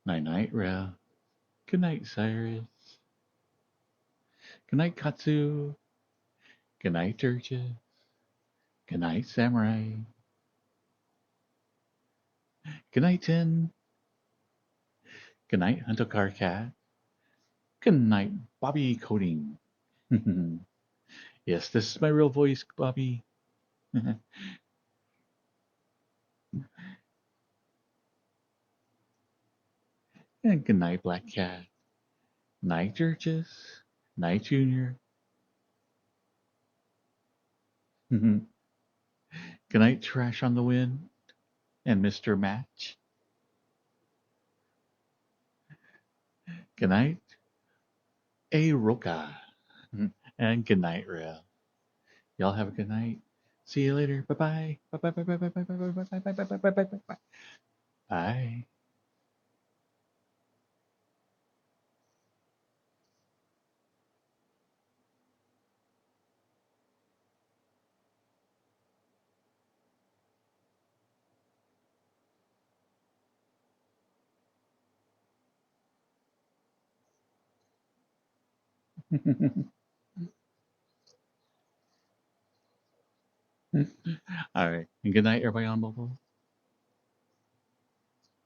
S1: Night night, Rev. Good night, Cyrus. Good night, Katsu. Good night, Durges. Good night, Samurai. Good night, Tin. Good night, Huntokar Cat. Good night, Bobby Coding. Yes, this is my real voice, Bobby. And good night, Black Cat. Night, Durges. Night, Junior. Good night, Trash on the Wind. And Mr. Match. Good night, A Roca. And good night, Real. Y'all have a good night. See you later. Bye bye. Bye bye bye bye bye bye bye bye bye bye bye bye bye bye bye bye. Bye. All right. And good night, everybody on mobile.